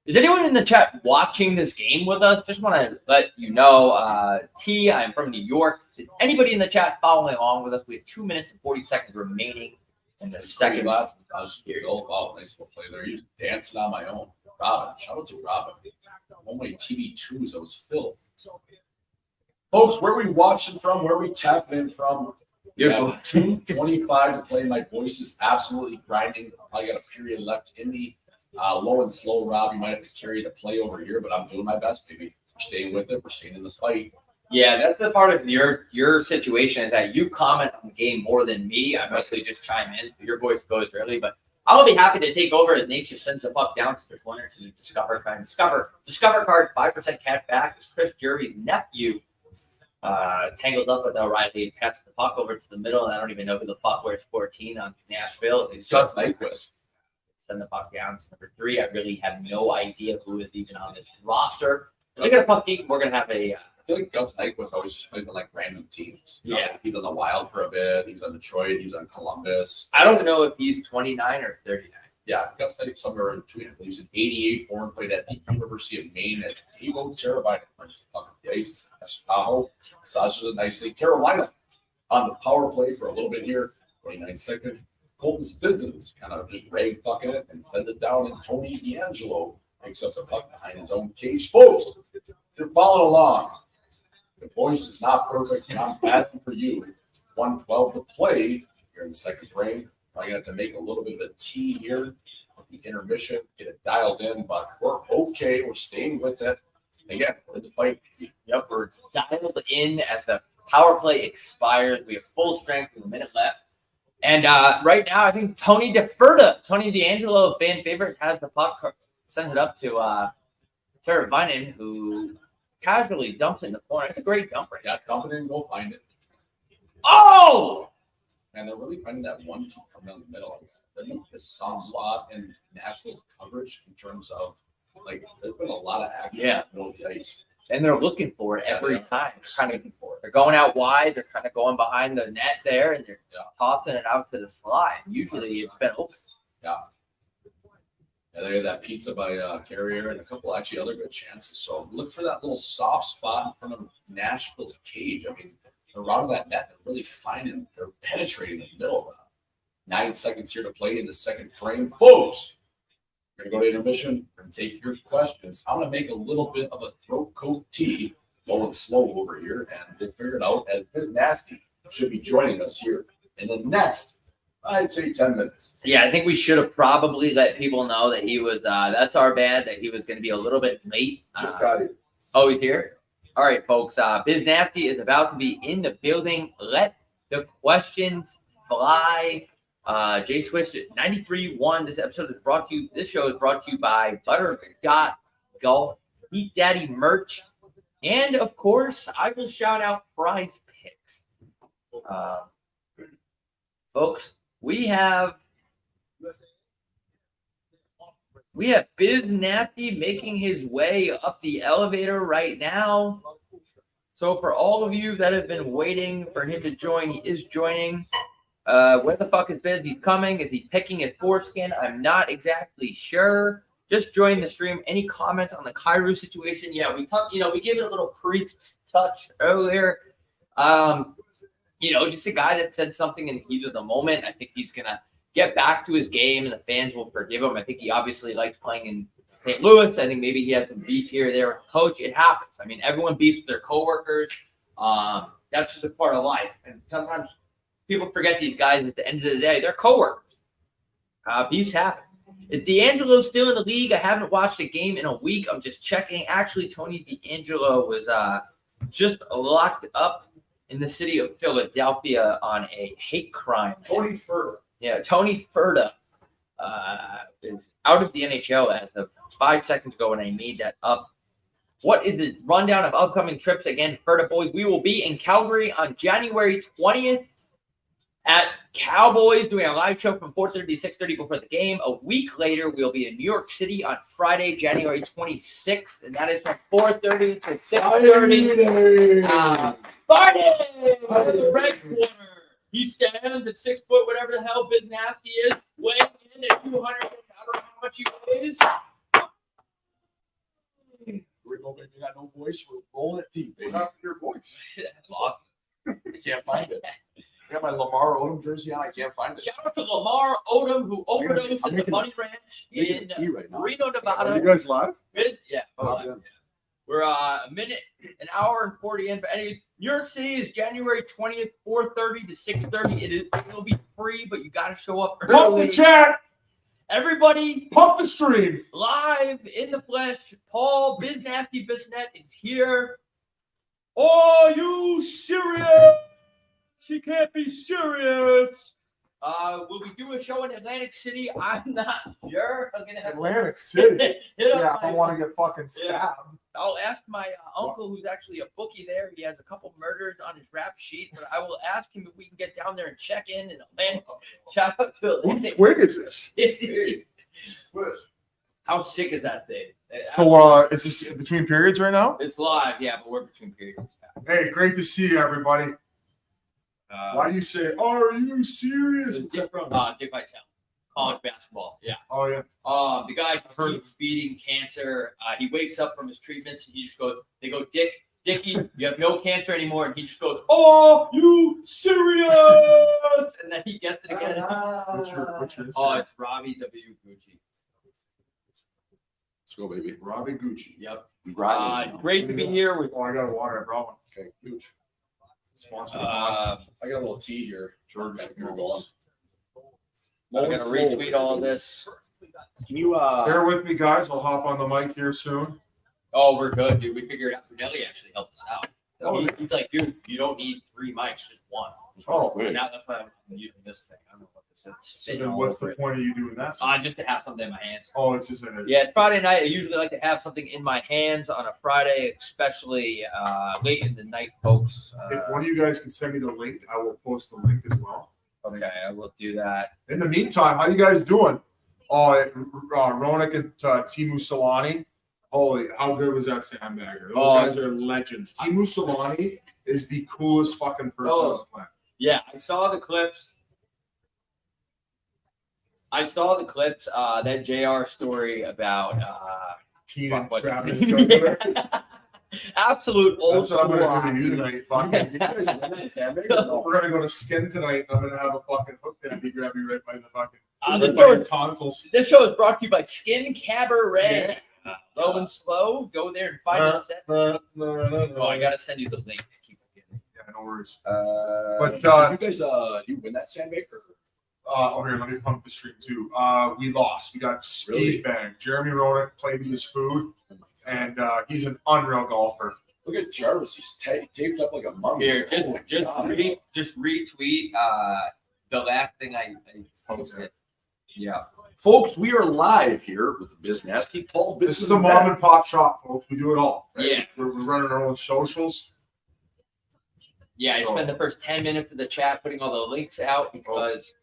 Is anyone in the chat watching this game with us? Just want to let you know, T, I'm from New York. Is anybody in the chat following along with us? We have 2 minutes and 40 seconds remaining in the second. Last, I was here. Oh, wow, nice little play there. He was dancing on my own. Robin, shout out to Robin. Oh my TV2s, I was filth. Folks, where are we watching from? Where are we tapping in from? We have 2:25 to play. My voice is absolutely grinding. I got a period left in me. Low and slow, Rob. You might have to carry the play over here, but I'm doing my best, baby. We're staying with it. We're staying in the fight. Yeah, that's the part of your situation is that you comment on the game more than me. I mostly just chime in. So your voice goes early, but I'll be happy to take over as Nate just sends the puck down to the corner to the Discover card. Discover card, 5% cash back. It's Chris Jerry's nephew. Tangles up with O'Reilly and passes the puck over to the middle, and I don't even know who the fuck wears 14 on Nashville. It's just Nyquist. Send the puck down to number 3. I really have no idea who is even on this roster. Look at a puck deep. We're gonna have a. I feel like Gus Nyquist always just plays on random teams. He's on the Wild for a bit. He's on Detroit. He's on Columbus. I don't know if he's 29 or 39. Yeah, Gus Nyquist somewhere in between. He's an 88 born, played at the University of Maine at Tebow Terabyte. Brings the puck to the ice. Tahoe massages it nicely. Carolina on the power play for a little bit here. 29 seconds. Colton's business kind of just rag fucking it and sends it down, and Tony D'Angelo picks up the puck behind his own cage. Folks, you're following along. The voice is not perfect, and I'm batting for you. 1:12 to play here in the second frame. Probably going to have to make a little bit of a T here with the intermission, get it dialed in, but we're okay. We're staying with it. Again, we're in the fight. Yep, we're dialed in as the power play expires. We have full strength with a minute left. And right now, I think Tony D'Angelo, fan favorite, has the puck, sends it up to Teravainen, who casually dumps it in the corner. It's a great dump right now. Dump it in, go find it. Oh! And they're really finding that one team coming down the middle. It's soft spot in Nashville's coverage in terms of, there's been a lot of action. Yeah. No ice. And they're looking for it every time. They're going out wide. They're kind of going behind the net there, and they're tossing it out to the slide. Usually it's been open. Yeah, they had that pizza by Carrier and a couple actually other good chances. So look for that little soft spot in front of Nashville's cage. I mean, around that net, they're really they're penetrating the middle. 9 seconds here to play in the second frame. Folks, we're going to go to intermission and take your questions. I'm going to make a little bit of a throat coat tea, low and slow over here, and we'll figure it out as Biz Nasty should be joining us here in the next I'd say 10 minutes. Yeah, I think we should have probably let people know that he was. That's our bad. That he was going to be a little bit late. Just got it. Oh, he's here. All right, folks. Biz Nasty is about to be in the building. Let the questions fly. Jay Swish 93.1. This episode is brought to you. This show is brought to you by Buttershot Golf, Beat Daddy merch, and of course, I will shout out Prize Picks. Folks, we have Biz Nasty making his way up the elevator right now. So for all of you that have been waiting for him to join, he is joining. Where the fuck is Biz? He's coming. Is he picking his foreskin? I'm not exactly sure. Just join the stream. Any comments on the Kairu situation? Yeah, we gave it a little priest touch earlier. Just a guy that said something in the heat of the moment. I think he's gonna get back to his game, and the fans will forgive him. I think he obviously likes playing in St. Louis. I think maybe he had some beef here or there with the coach. It happens. I mean, everyone beefs with their coworkers. That's just a part of life. And sometimes people forget these guys at the end of the day, they're coworkers. Beefs happen. Is D'Angelo still in the league? I haven't watched a game in a week. I'm just checking. Actually, Tony D'Angelo was just locked up in the city of Philadelphia on a hate crime. Tony Furta. Yeah, Tony Furta is out of the NHL as of 5 seconds ago when I made that up. What is the rundown of upcoming trips? Again, Furta boys, we will be in Calgary on January 20th at Cowboys doing a live show from 4:30 to 6:30 before the game. A week later, we'll be in New York City on Friday, January 26th, and that is from 4:30 to 6:30. Party! Red Corner. He stands at 6 foot, whatever the hell Biz Nasty is, weighing in at 200. I don't know how much he weighs. Rico, baby, got no voice. We're rolling it deep. What happened to your voice? Lost. I can't find it. I got my Lamar Odom jersey on. I can't find it. Shout out to Lamar Odom, who overdosed at the Bunny Ranch in Reno, Nevada. Are you guys live? Yeah. Yeah. We're an hour and 40 in. But anyway, New York City is January 20th, 4:30 to 6:30. It will be free, but you got to show up early. Pump the chat. Everybody, Pump the stream. live in the flesh. Paul Biz Nasty Bissonnette is here. Are you serious? He can't be serious. Will we do a show in Atlantic City? I'm not sure. I'm gonna have Atlantic City. yeah, I don't want to get fucking stabbed. Yeah. I'll ask my uncle, who's actually a bookie there. He has a couple murders on his rap sheet, but I will ask him if we can get down there and check in Atlantic. Shout out to Atlantic. Where is this? How sick is that thing? So, is this between periods right now? It's live, yeah, but we're between periods. Hey, great to see you, everybody. Why do you say, "Are you serious"? It's Dick Vitale, college basketball. Yeah. Oh yeah. The guy keeps beating cancer. He wakes up from his treatments and he just goes. They go, Dickie, you have no cancer anymore, and he just goes, "Are you serious?" And then he gets it again. What's your Oh, it's Robbie W. Gucci. Let's go, baby. Robbie Gucci. Yep. Grinding. Great to be here with. Oh, I got a water. I brought one. Okay, huge. Sponsored. I got a little tea here. George, here we go. I'm gonna retweet all of this. Can you Bear with me, guys. I'll hop on the mic here soon. Oh, we're good, dude. We figured out. Nelly actually helped us out. Oh, He's like, dude, you don't need 3 mics, just one. Oh, And now that's why I'm using this thing. I don't know what this is. So then what's the point of you doing that? Just to have something in my hands. Oh, it's just a Yeah, it's Friday night. I usually like to have something in my hands on a Friday, especially late in the night, folks. If one of you guys can send me the link, I will post the link as well. Okay, I will do that. In the meantime, how you guys doing? Oh, Ronak and Timu Solani. Holy, how good was that sandbagger? Those guys are legends. Timu Solani is the coolest fucking person on the planet. Yeah, I saw the clips. That JR story about Keenan what- grabbing his jugular. absolute old That's what I'm school gonna do to you hockey. tonight. Fucking. you guys win that sandbag? We're gonna go to Skin tonight. I'm gonna have a fucking hook daddy grab you right by the fucking This by your show- tonsils. This show is brought to you by Skin Cabaret. Low and slow. Go there and find a set. Oh, I gotta send you the link. I keep forgetting. Yeah, no worries. But But Did you guys you win that sandbag? Here, let me pump the stream too. We lost. We got speed Really? bang. Jeremy Roenick played with his food, and he's an unreal golfer. Look at Jarvis. He's taped up like a mummy. Here, Holy God. just retweet the last thing I posted. Yeah. Folks, we are live here with the Bissonnette. Paul Bissonnette. This is a mom and pop shop, folks. We do it all. Right? Yeah. We're running our own socials. Yeah, I So- spent the first 10 minutes of the chat putting all the links out because,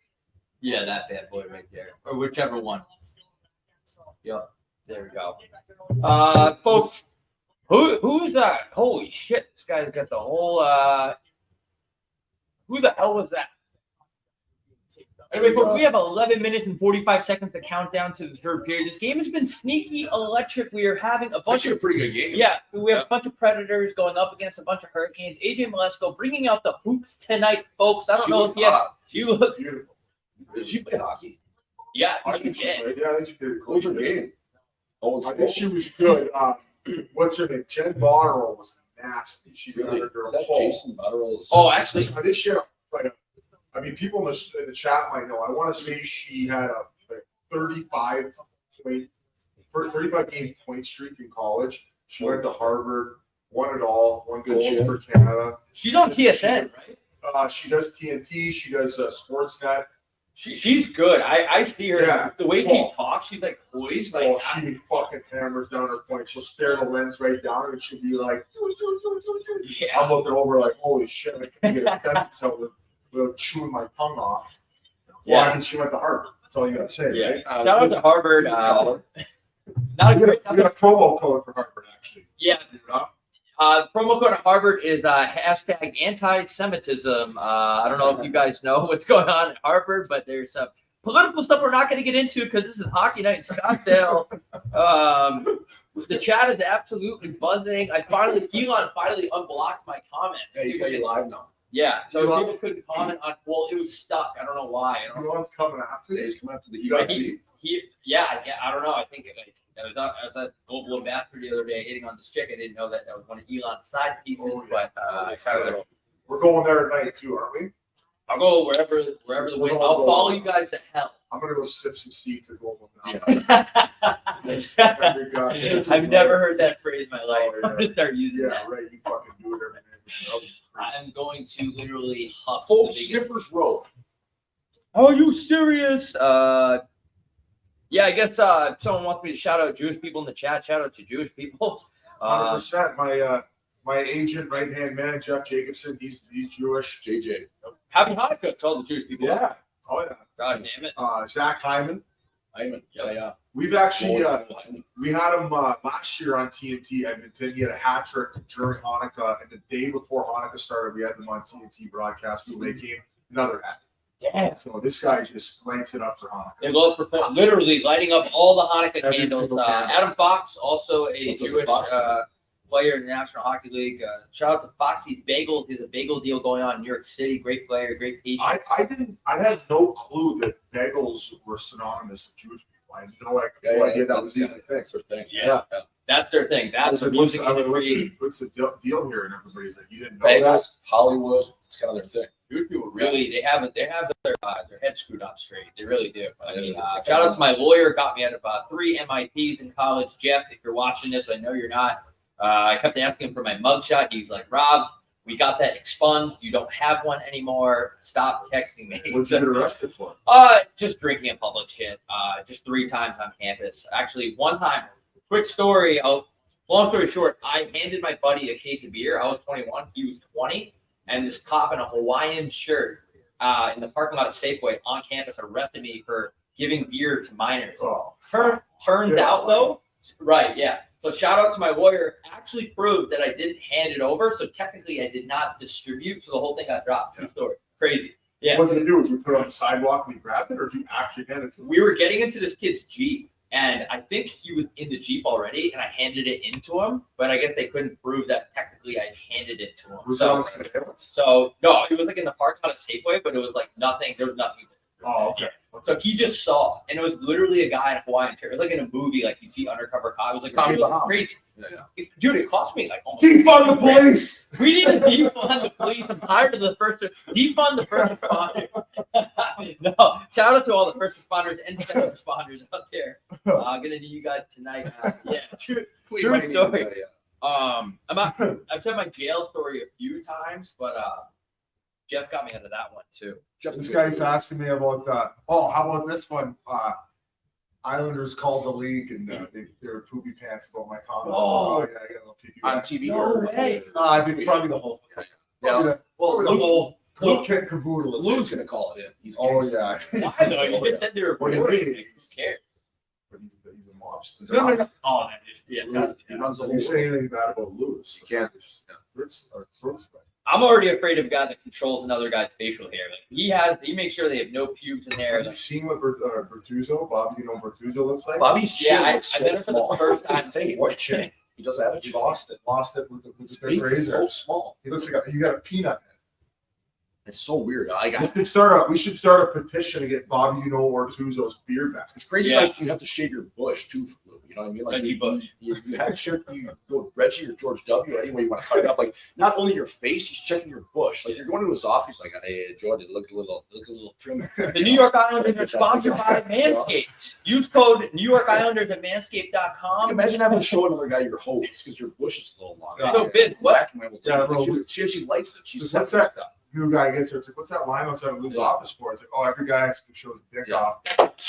yeah, that bad boy right there, or whichever one. Yep, there we go. Folks, who's that? Holy shit, this guy's got the whole. Who the hell was that? Anyway, folks, we have 11 minutes and 45 seconds to count down to the third period. This game has been sneaky electric. We are having a It's bunch actually a pretty good game. Yeah, we have a bunch of Predators going up against a bunch of Hurricanes. AJ Malesko bringing out the hoops tonight, folks. I don't know if you look. Beautiful. Did she play hockey? Yeah, I she think she did. played. Yeah, I think she did. What was her game? Oh, I think she was good. What's her name? Jen Botterill was nasty. She's Really? another girl. Is that Jason Butterell's? Oh, actually, I think she had I mean, people in the chat might know. I want to say she had a 35 game point streak in college. She went to Harvard, won it all, won Good goals shit. for Canada. she's on TSN, right? She does TNT. She does Sportsnet. She's good. I see her. Yeah. The way she Cool. talks, she's like poised. Oh, Like she fucking hammers down her point. She'll stare the lens right down, and she'll be like, yeah. I'm looking over like, holy shit, I can't get a sentence out without chewing my tongue off. Well, I mean, she went to Harvard. That's all you gotta say, Yeah. right? Shout out to Harvard. Not a We great. got a promo code for Harvard, actually. Yeah. Promo code at Harvard is hashtag anti-Semitism. I don't know if you guys know what's going on at Harvard, but there's some political stuff we're not going to get into because this is hockey night in Scottsdale. The chat is absolutely buzzing. Elon finally unblocked my comments. Yeah, he's got you live now. Yeah, so Elon- people couldn't comment on. Well, it was stuck. I don't know why. Elon's coming after Yeah, you. he's coming after the You got Heat. I don't know. I think I was at Global Ambassador the other day hitting on this chick. I didn't know that was one of Elon's side pieces, Oh, yeah. but I tried to. We're going there tonight too, aren't we? I'll go wherever the wind. I'll follow you guys to hell. I'm gonna go sip some seats at Global now. I've never heard that phrase in my life. Oh, yeah. I'm gonna start using Yeah, that. right. You fucking do it every day. I'm going to literally huff. Folks, the biggest- Snippers Road. Are you serious? Yeah, I guess someone wants me to shout out Jewish people in the chat. Shout out to Jewish people. 100%. My agent, right hand man, Jeff Jacobson. He's Jewish. JJ. Happy Hanukkah to all the Jewish people. Yeah. Oh yeah. God damn it. Zach Hyman. Hyman. Yeah. We've actually Hyman. we had him last year on TNT Edmonton. He had a hat trick during Hanukkah, and the day before Hanukkah started, we had him on TNT broadcast for the late game. Another hat. Yeah. So this guy just lights it up for Hanukkah. They love literally lighting up all the Hanukkah Every candles. single candle. Adam Fox, also a What does Jewish Fox do? player in the National Hockey League. Shout out to Foxy's Bagels. There's a bagel deal going on in New York City. Great player, great piece. I had no clue that bagels were synonymous with Jewish people. I had no idea that was even a thing. That's their thing. Yeah. That's their thing. That's the music industry. What's the deal here? And everybody's like, you didn't know Bagels. that. That's Hollywood. It's kind of their thing. Jewish people really they have their head screwed up straight. They really do. I mean, shout out to my lawyer. Got me out of 3 MIPs in college. Jeff, if you're watching this, I know you're not. I kept asking him for my mugshot. He's like, Rob, we got that expunged. You don't have one anymore. Stop texting me. What's he get arrested for? Just drinking in public shit. Just 3 times on campus. Actually, one time. Quick story. Long story short, I handed my buddy a case of beer. I was 21. He was 20. And this cop in a Hawaiian shirt in the parking lot of Safeway on campus arrested me for giving beer to minors. Oh, Turns out, though, right, yeah. So shout out to my lawyer. Actually proved that I didn't hand it over. So technically, I did not distribute. So the whole thing got dropped. True story. Crazy. Yeah. What did you do? Did you put it on the sidewalk and you grabbed it, or did you actually hand it to him? We were getting into this kid's Jeep. And I think he was in the Jeep already, and I handed it into him. But I guess they couldn't prove that technically I handed it to him. Was it on surveillance? So no, it was like in the parking lot of Safeway, but it was like nothing. There was nothing Oh, okay. So he just saw, and it was literally a guy in a Hawaiian shirt. It was like in a movie, like you see undercover cop. It was like Tommy really Bahama. crazy. Yeah. Dude, it cost me like almost Defund the police. We need to defund the police. I'm tired of the first defund the first responders. No, shout out to all the first responders and second responders out there. I'm gonna need you guys tonight. Yeah, true story. I've said my jail story a few times, but Jeff got me into that one too. This guy's asking me about how about this one? Islanders called the league and they were poopy pants about my comment. Oh. Yeah, I got a little peepee On back. TV. No way. I think probably the whole. Yeah. Well, the whole Luke kit caboodle. Lou's gonna call it in. He's Oh yeah. Why though? You just said they were boring. Who cares? But he's a mobster. No. Oh, that just He runs the If whole you say anything bad about Lewis, You can't. First thing. I'm already afraid of a guy that controls another guy's facial hair. Like he makes sure they have no pubes in there. Have you seen what Bertuzzo, Bobby, what Bertuzzo looks like? Bobby's chin Yeah, looks I so met him for the small. first time. What chin? He doesn't have a He chin. lost it with the His face is razor. so small. He looks like you got a peanut head. It's so weird. I got. We should start a petition to get Bobby Bertuzzo's beard back. It's crazy. Yeah. Like you have to shave your bush too. You know what I mean? Like Reggie Bush. You have shirt. You go Reggie or George W. or anyway you want to cut it up. Like not only your face, he's checking your bush. Like you're going to his office. Like, hey, Jordan, look a little trim. The New York Islanders are sponsored by Manscaped. Use code New York Islanders at manscaped.com. Imagine having to show another guy your hose because your bush is a little long. So big. What? Yeah, bro. She actually likes it. She's What's that? New guy gets her. It's like, what's that line outside of Lou's office for? It's like, oh, every guy has to show his dick off,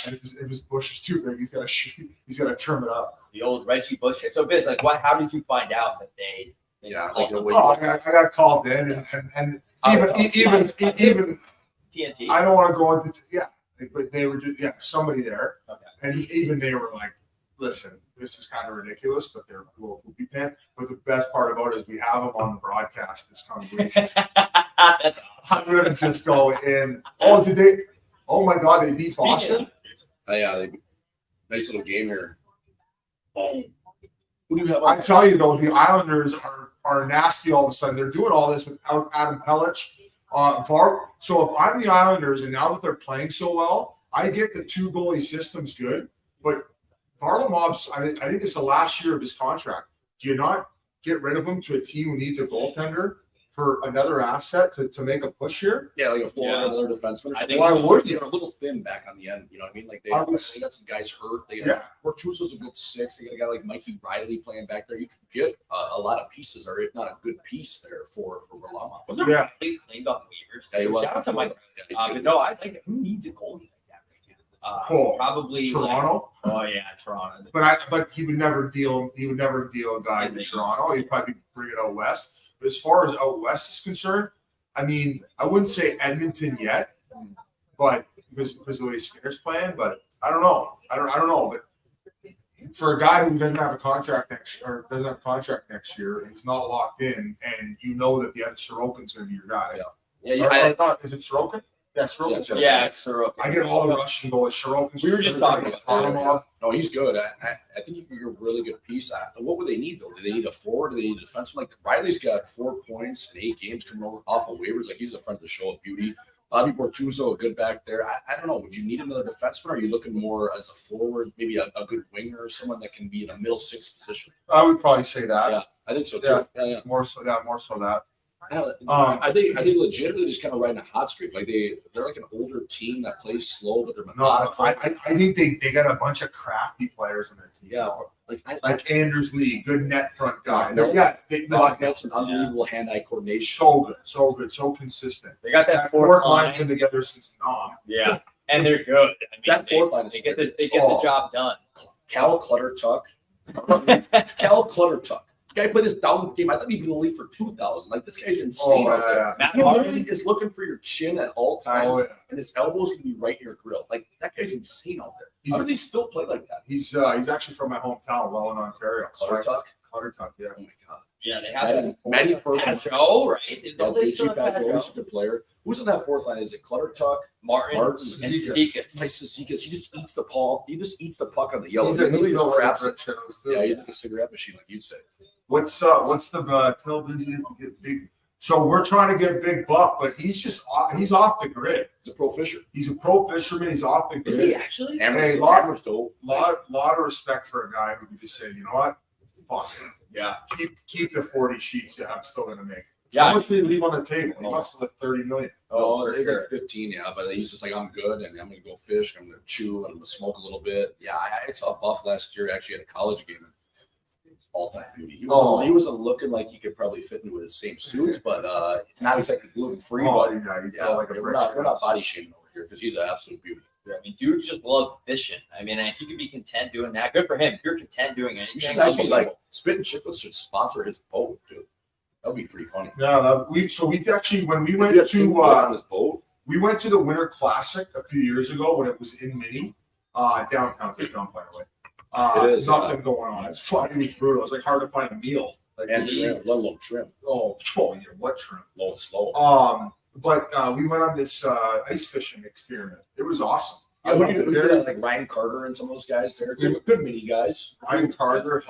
and if his bush is too big, he's got to trim it up. The old Reggie Bush shit. So Biz, like, what? How did you find out that they? Yeah, like like the I got called in, and even TNT. I don't want to go into but they were just somebody there, Okay. and even they were like, listen, this is kind of ridiculous, but they're little poopy pants. But the best part about it is we have them on the broadcast this conversation. That's I'm gonna just go in. Oh, did they? Oh my God, they beat Boston. Nice little game here. Who do you have? I tell you though, the Islanders are nasty all of a sudden. They're doing all this without Adam Pelech. So if I'm the Islanders and now that they're playing so well, I get the 2 goalie system's good, but Varlamov's, I think it's the last year of his contract. Do you not get rid of him to a team who needs a goaltender for another asset to make a push here? Yeah, like a forward, another defenseman. I think why would you? They're a little thin back on the end. You know what I mean? Like they got some guys hurt. They got Bertuzzo's a good 6. They got a guy like Mikey Riley playing back there. You can get a lot of pieces, or if not a good piece there for Varlamov. Yeah. They cleaned up waivers. Yeah, he was. Shout out to Mike. But no, I think who needs a goalie like that right now? Probably Toronto. Oh yeah, Toronto. But he would never deal. He would never deal a guy to Toronto. He'd probably bring it out west. But as far as out west is concerned, I mean, I wouldn't say Edmonton yet, but because of the way Skinner's playing. But I don't know. I don't know. But for a guy who doesn't have a contract next year, and he's not locked in, and you know that the other Sorokin's going to be your guy. Is it Sorokin? Yeah, Sorokin. Yeah, it's Sorokin. I get all the Russian goals. Sorokin. We were just talking about that. No, he's good. I think he could be a really good piece. What would they need though? Do they need a forward? Do they need a defenseman? Like Riley's got 4 points in 8 games coming over off of waivers. Like he's a friend of the show of beauty. Bobby Bertuzzo, a good back there. I don't know. Would you need another defenseman? Or are you looking more as a forward, maybe a good winger or someone that can be in a middle 6 position? I would probably say that. Yeah, I think so too. Yeah. More so that. Are they legitimately just kind of riding a hot streak? Like they're like an older team that plays slow, but they're methodical. No, I think they got a bunch of crafty players on their team. Yeah, like Anders Lee, good net front guy. That's an unbelievable hand-eye coordination. So good, so consistent. They got that fourth line's been together since Nam. Yeah, and they're good. I mean, that fourth line is they get the job done. Cal Cluttertuck. Guy played his 1,000th game. I thought he'd be in the league for 2,000. Like this guy's insane out there. Matt Harden is looking for your chin at all times, and his elbows can be right in your grill. Like that guy's insane out there. How does he still play like that? He's actually from my hometown, Welland, Ontario. Cluttertuck, yeah. Oh my god. Yeah, they have Manny Perkins. Show, right? He's a good player. Who's on that fourth line? Is it Cluttertuck? Martin and Cizikas. Nice Cizikas. He just eats the ball. He just eats the puck on the yellow. He's he's a like a cigarette machine, like you said. What's the tell business to get big? So we're trying to get Big Buck, but he's off the grid. He's a pro fisher. He's a pro fisherman. He's off the grid. Did he actually? Hey, lot of respect for a guy who can just say, you know what, fuck it. Yeah. Keep the 40 sheets. Yeah, I'm still gonna make. Yeah. How much did he leave on the table? He must have left 30 million. Oh, it was like 15, yeah. But he's just like, I'm good, and I'm gonna go fish. I'm gonna chew, and I'm gonna smoke a little bit. Yeah, I saw Buff last year actually at a college game. All-time beauty. He wasn't looking like he could probably fit into his same suits, but not exactly gluten-free. But we're not body shaming over here because he's an absolute beauty. I mean, dudes just love fishing. I mean, if you could be content doing that, good for him. If you're content doing anything, You should actually like Spit and Chicklets should sponsor his boat, dude. That'd be pretty funny. Yeah, we actually when we went to on his boat. We went to the Winter Classic a few years ago when it was in Mini, downtown's a dump, by the way. It is nothing going on. It's fucking brutal. It's like hard to find a meal. Like And shrimp, let alone shrimp. Oh yeah, what shrimp? Low and slow. But we went on this ice fishing experiment. It was awesome. Yeah, we did like Ryan Carter and some of those guys there. Good mini guys. Ryan Carter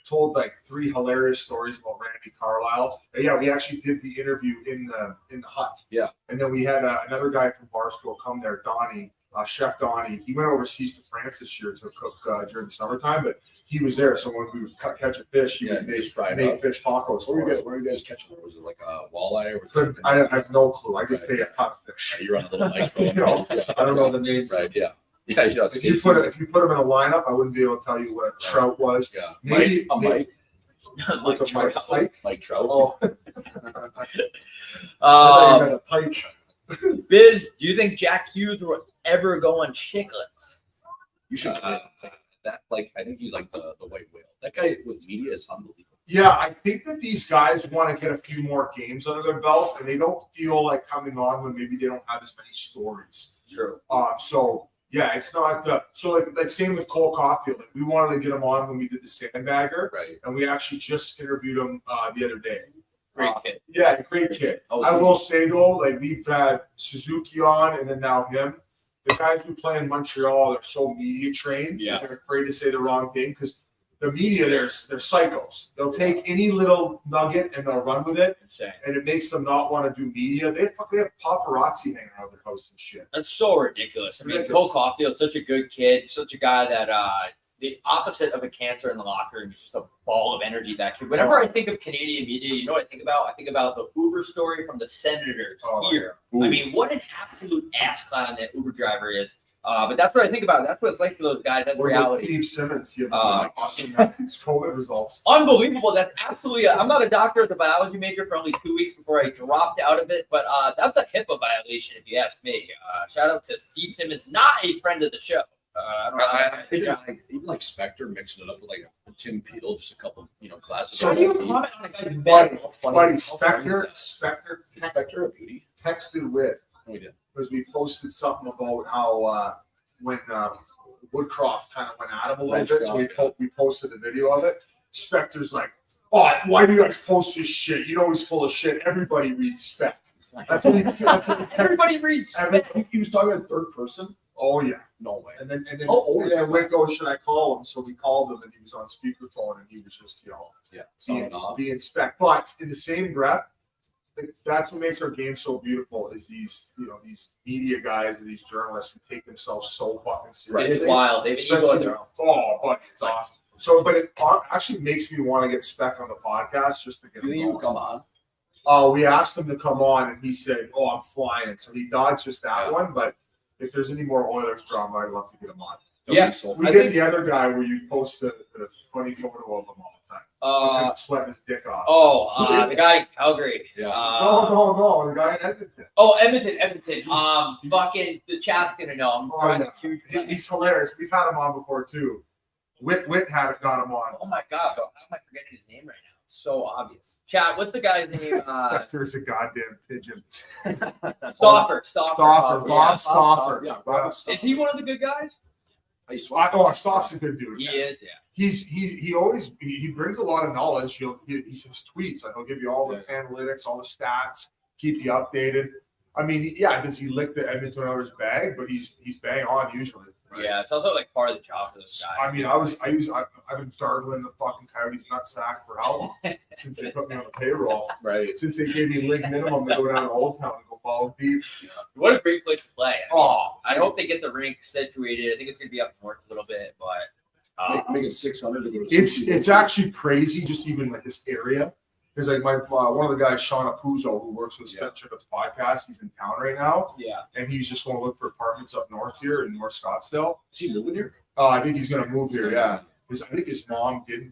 told like 3 hilarious stories about Randy Carlisle. And yeah, we actually did the interview in the hut. Yeah. And then we had another guy from Barstool come there, Donnie, Chef Donnie. He went overseas to France this year to cook during the summertime, but he was there. So when we would catch a fish, he would make fish tacos. Where were you guys catching? Was it like a walleye? Or I have no clue. I just say a cutfish. You're on a little micro. I don't know the names. Right, yeah. Yeah, you know, if you put them in a lineup, I wouldn't be able to tell you what a trout was. Yeah. Maybe Mike. What's a Mike? Mike Trout. Oh. Um, a pike. Biz, do you think Jack Hughes will ever go on Chicklets? You should that. Like, I think he's like the white whale. That guy with media is unbelievable. Yeah, I think that these guys want to get a few more games under their belt, and they don't feel like coming on when maybe they don't have as many stories. Sure. So yeah, it's not so like same with Cole Caulfield. Like, we wanted to get him on when we did the Sandbagger, right? And we actually just interviewed him the other day. Great kid. Yeah, great kid. I will say though, like we've had Suzuki on, and then now him. The guys who play in Montreal are so media trained. Yeah. They're afraid to say the wrong thing because the media, they're psychos. They'll take any little nugget and they'll run with it. Insane. And it makes them not want to do media. They have paparazzi hanging around their house and shit. That's so ridiculous. I mean, Cole Caulfield's such a good kid, such a guy that the opposite of a cancer in the locker room is just a ball of energy. That kid. Whenever I think of Canadian media, you know what I think about? I think about the Uber story from the Senators here. Ooh. I mean, what an absolute ass clown that Uber driver is. But that's what I think about. That's what it's like for those guys. That's reality. Steve Simmons giving Austin Matthews COVID results. Unbelievable. That's absolutely. I'm not a doctor. As a biology major for only 2 weeks before I dropped out of it. But that's a HIPAA violation, if you ask me. Shout out to Steve Simmons, not a friend of the show. I think even like Spectre mixing it up with like a Tim Peel, just a couple, glasses. So you comment on a guy's buddy, Spectre a beauty. Texted with. We did. Because we posted something about how when Woodcroft kind of went at him a little bit, so we posted a video of it. Spectre's like, "Oh, why do you guys post this shit? You know he's full of shit. Everybody reads Spec." That's what everybody reads. He was talking in third person. Oh yeah, no way. And then Rick goes, "Should I call him?" So we called him, and he was on speakerphone, and he was just being Spec. But in the same breath, that's what makes our game so beautiful is these media guys and these journalists who take themselves so fucking seriously. It is wild. They've ego in their own. Oh, but it's awesome. So, but it actually makes me want to get Spec on the podcast just to get him. You come on? We asked him to come on, and he said, "Oh, I'm flying." So he dodged just that one. But if there's any more Oilers drama, I'd love to get him on. We did the other guy where you post the funny photo of him all the time. Sweating his dick off. The guy in Calgary. Yeah. No. The guy in Edmonton. Oh, Edmonton. Fucking the chat's gonna know. He's hilarious. We've had him on before too. Whit got him on. Oh my god, bro. How am I forgetting his name right now? So obvious. Chat, what's the guy's name? There's a goddamn pigeon. Stauffer. Bob Stauffer. Yeah, Bob Stauffer. Is he one of the good guys? Stauffer's a good dude. He is, yeah. He always brings a lot of knowledge. He says tweets. Like, he'll give you all the analytics, all the stats, keep you updated. I mean, does he lick the Edmonton Oilers bag? But he's bang on usually. Right. Yeah, it's also like part of the job for those guys. I mean, I've been dartling the fucking Coyotes nutsack for how long? Since they put me on the payroll. Right. Since they gave me league minimum to go down to Old Town and go ball deep. What a great place to play. I hope they get the rink situated. I think it's going to be up north a little bit, but Make it 600 to go to It's actually crazy, just even like this area. Because like my one of the guys, Sean Apuzzo, who works with Spit Chickens podcast, he's in town right now. Yeah. And he's just going to look for apartments up north here in North Scottsdale. Is he moving here? I think he's going to move here. Yeah. Because I think his mom did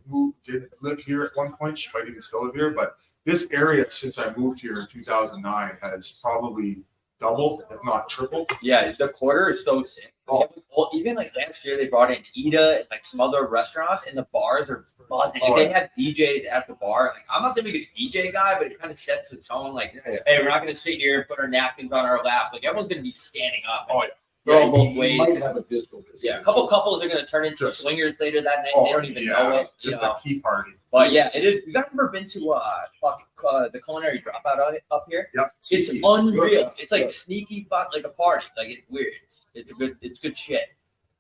live here at one point. She might even still live here. But this area, since I moved here in 2009, has probably doubled, if not tripled. Yeah, the quarter is so sick. Well, even like last year, they brought in Ida and like some other restaurants, and the bars are buzzing. Like, they have DJs at the bar. Like, I'm not the biggest DJ guy, but it kind of sets the tone. Like, hey, we're not going to sit here and put our napkins on our lap. Like, everyone's going to be standing up. Throw both ways. Might have a disco. Yeah, a couple couples are going to turn into swingers later that night. They don't even know it. Just a key party. But yeah, it is. You guys ever been to the Culinary Dropout up here? Yep. It's unreal. It's like sneaky fuck, like a party. Like, it's weird. It's good shit.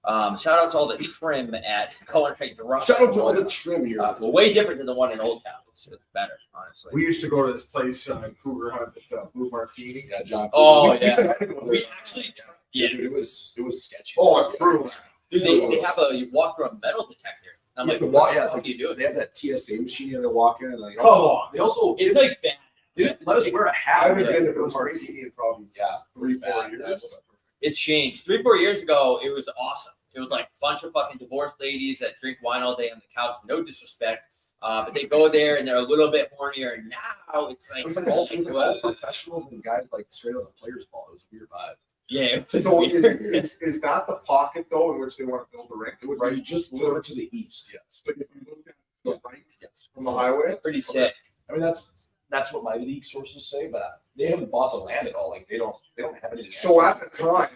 Shout out to all the trim at Culinary Dropout. Shout out to all the trim here. Well, way different than the one in Old Town. It's better, honestly. We used to go to this place in Cougar Hunt at Blue Martini. Yeah, John. We actually, dude, it was sketchy. Oh, it's brutal. They have you walk through a metal detector. I'm You like, have to walk. what do you do? They have that TSA machine. You have to walk in and like. Oh, They also It's like bad. dude, let us wear a I hat. haven't Yeah, been to it was Blue crazy. Martini in probably Yeah, 3-4 years. That's- It changed. 3-4 years ago, it was awesome. It was like a bunch of fucking divorced ladies that drink wine all day on the couch. No disrespect. But they go there and they're a little bit hornier. And now it's like, It was like all professionals and guys like straight on the players' ball. It was a weird vibe. yeah. So is that the pocket though in which they want to build the rink? It would be just a little bit to the east. Yes. But if you look at the right Yes. from the highway, Pretty sick. I mean that's what my league sources say, but they haven't bought the land at all. Like they don't have anything. so at the time,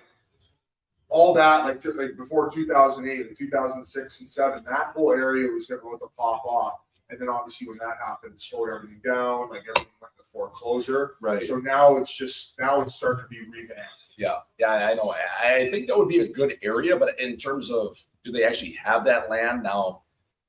all that like before 2008 and 2006 and 7, that whole area was going to pop off. And then obviously when that happened, it slowed everything down, like everything went to foreclosure. Right. So now it's starting to be revamped. Yeah, I know. I think that would be a good area, but in terms of do they actually have that land now?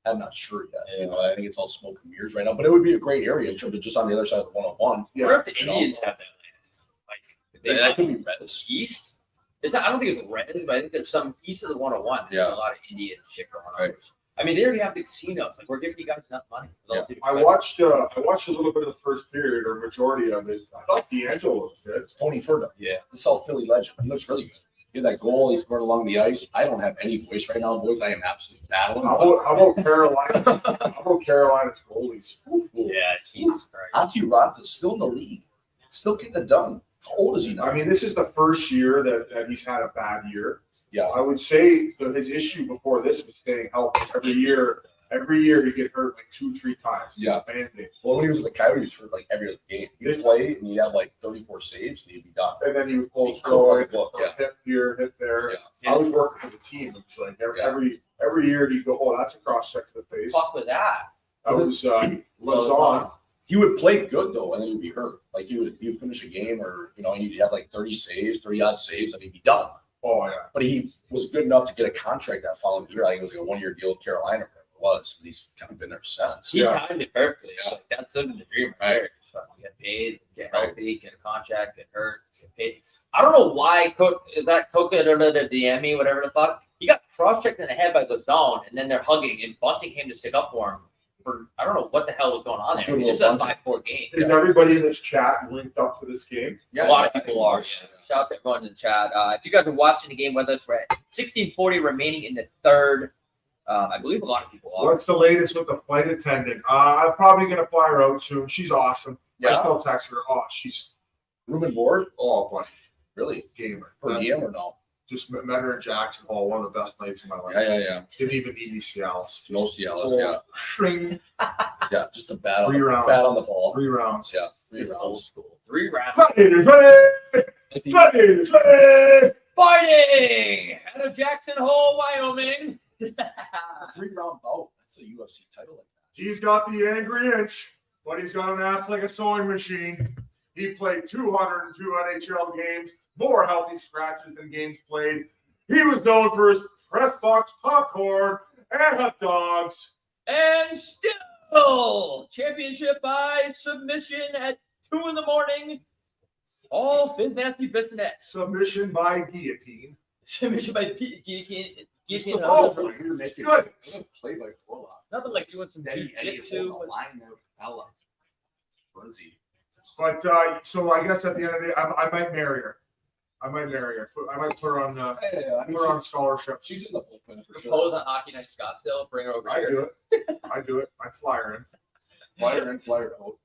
I'm not sure yet. You know, I think it's all smoke and mirrors right now, but it would be a great area in terms of just on the other side of the 101. Yeah. Where if the Indians have that land? Like, That could be Reds. east? I don't think it's Reds, but I think there's some east of the 101. There's a lot of Indian shit going on. Right. I mean, they already have the casinos. Like, we're giving you guys enough money. I watched a little bit of the first period or majority of it. I thought D'Angelo was good. Tony Ferda. Yeah. The South Philly legend. He looks really good. He had that goal. He scored along the ice. I don't have any voice right now, boys. I am absolutely battling. How about Carolina? How about Carolina's goalies? Yeah, Jesus Christ. Ati Rata's still in the league. Still getting it done. How old is he now? I mean, this is the first year that he's had a bad year. Yeah. I would say that his issue before this was staying healthy. Every year he'd get hurt like 2-3 times. Yeah. Band-aid. Well, when he was with the Coyotes for like every other game, he'd play and he'd have like 34 saves and he'd be done. And then he would pull He'd cook like a book, or yeah. hit here, hit there. Yeah. I was working for the team. It was like every year he'd go, oh, that's a cross check to the face. Fuck was that? That was Lazon. He would play good though, and then he'd be hurt. Like he would finish a game, or he'd have like 30 odd saves, and he'd be done. Oh yeah. But he was good enough to get a contract that following year. I think it was a 1-year deal with Carolina, whatever it was. And he's kind of been there since. He timed it perfectly. Like, that's living the dream right there. Just fucking get paid, get healthy, get a contract, get hurt, get paid. I don't know why Coca the DME, whatever the fuck. He got cross-checked in the head by Lazone, and then they're hugging, and Bunting came to stick up for him. I don't know what the hell was going on there. It's a 5-4 game. Is everybody in this chat linked up to this game? Yeah, a lot of people are. Yeah. Shout out to everyone in the chat. If you guys are watching the game with us, we're at 16:40 remaining in the third. I believe a lot of people are. What's the latest with the flight attendant? I'm probably gonna fly her out soon. She's awesome. Yeah. I still text her. Oh, she's Room and board? buddy, Really? gamer. Per diem or no? Just met her in Jackson Hole. One of the best nights of my life. Yeah. Didn't even need me Cialis. No Cialis, yeah. String. Yeah, just a bat on 3 rounds. bat on the ball. 3 rounds. Yeah, 3 Old rounds. school. 3 rounds. Gladiators ready! Gladiators ready! Fighting out of Jackson Hole, Wyoming. 3-round bout. That's a UFC title like that. He's got the angry inch, but he's got an ass like a sewing machine. He played 202 NHL games, more healthy scratches than games played. He was known for his press box popcorn and hot dogs. And still, championship by submission at 2 a.m. All Biz Nasty Bissonnette. Submission by guillotine. Submission by Guillotine. Oh, You're making good. Play like Orloff. Nothing like doing some Eddie jiu-jitsu. line there, Ella. Bernsey. But so I guess at the end of the day, I might marry her. I might put her on put her on scholarship. She's in the bullpen for sure. Propose on Hockey Night Scottsdale. Bring her over I here. do it. I do it. I fly her in. Flyer in, flyer out.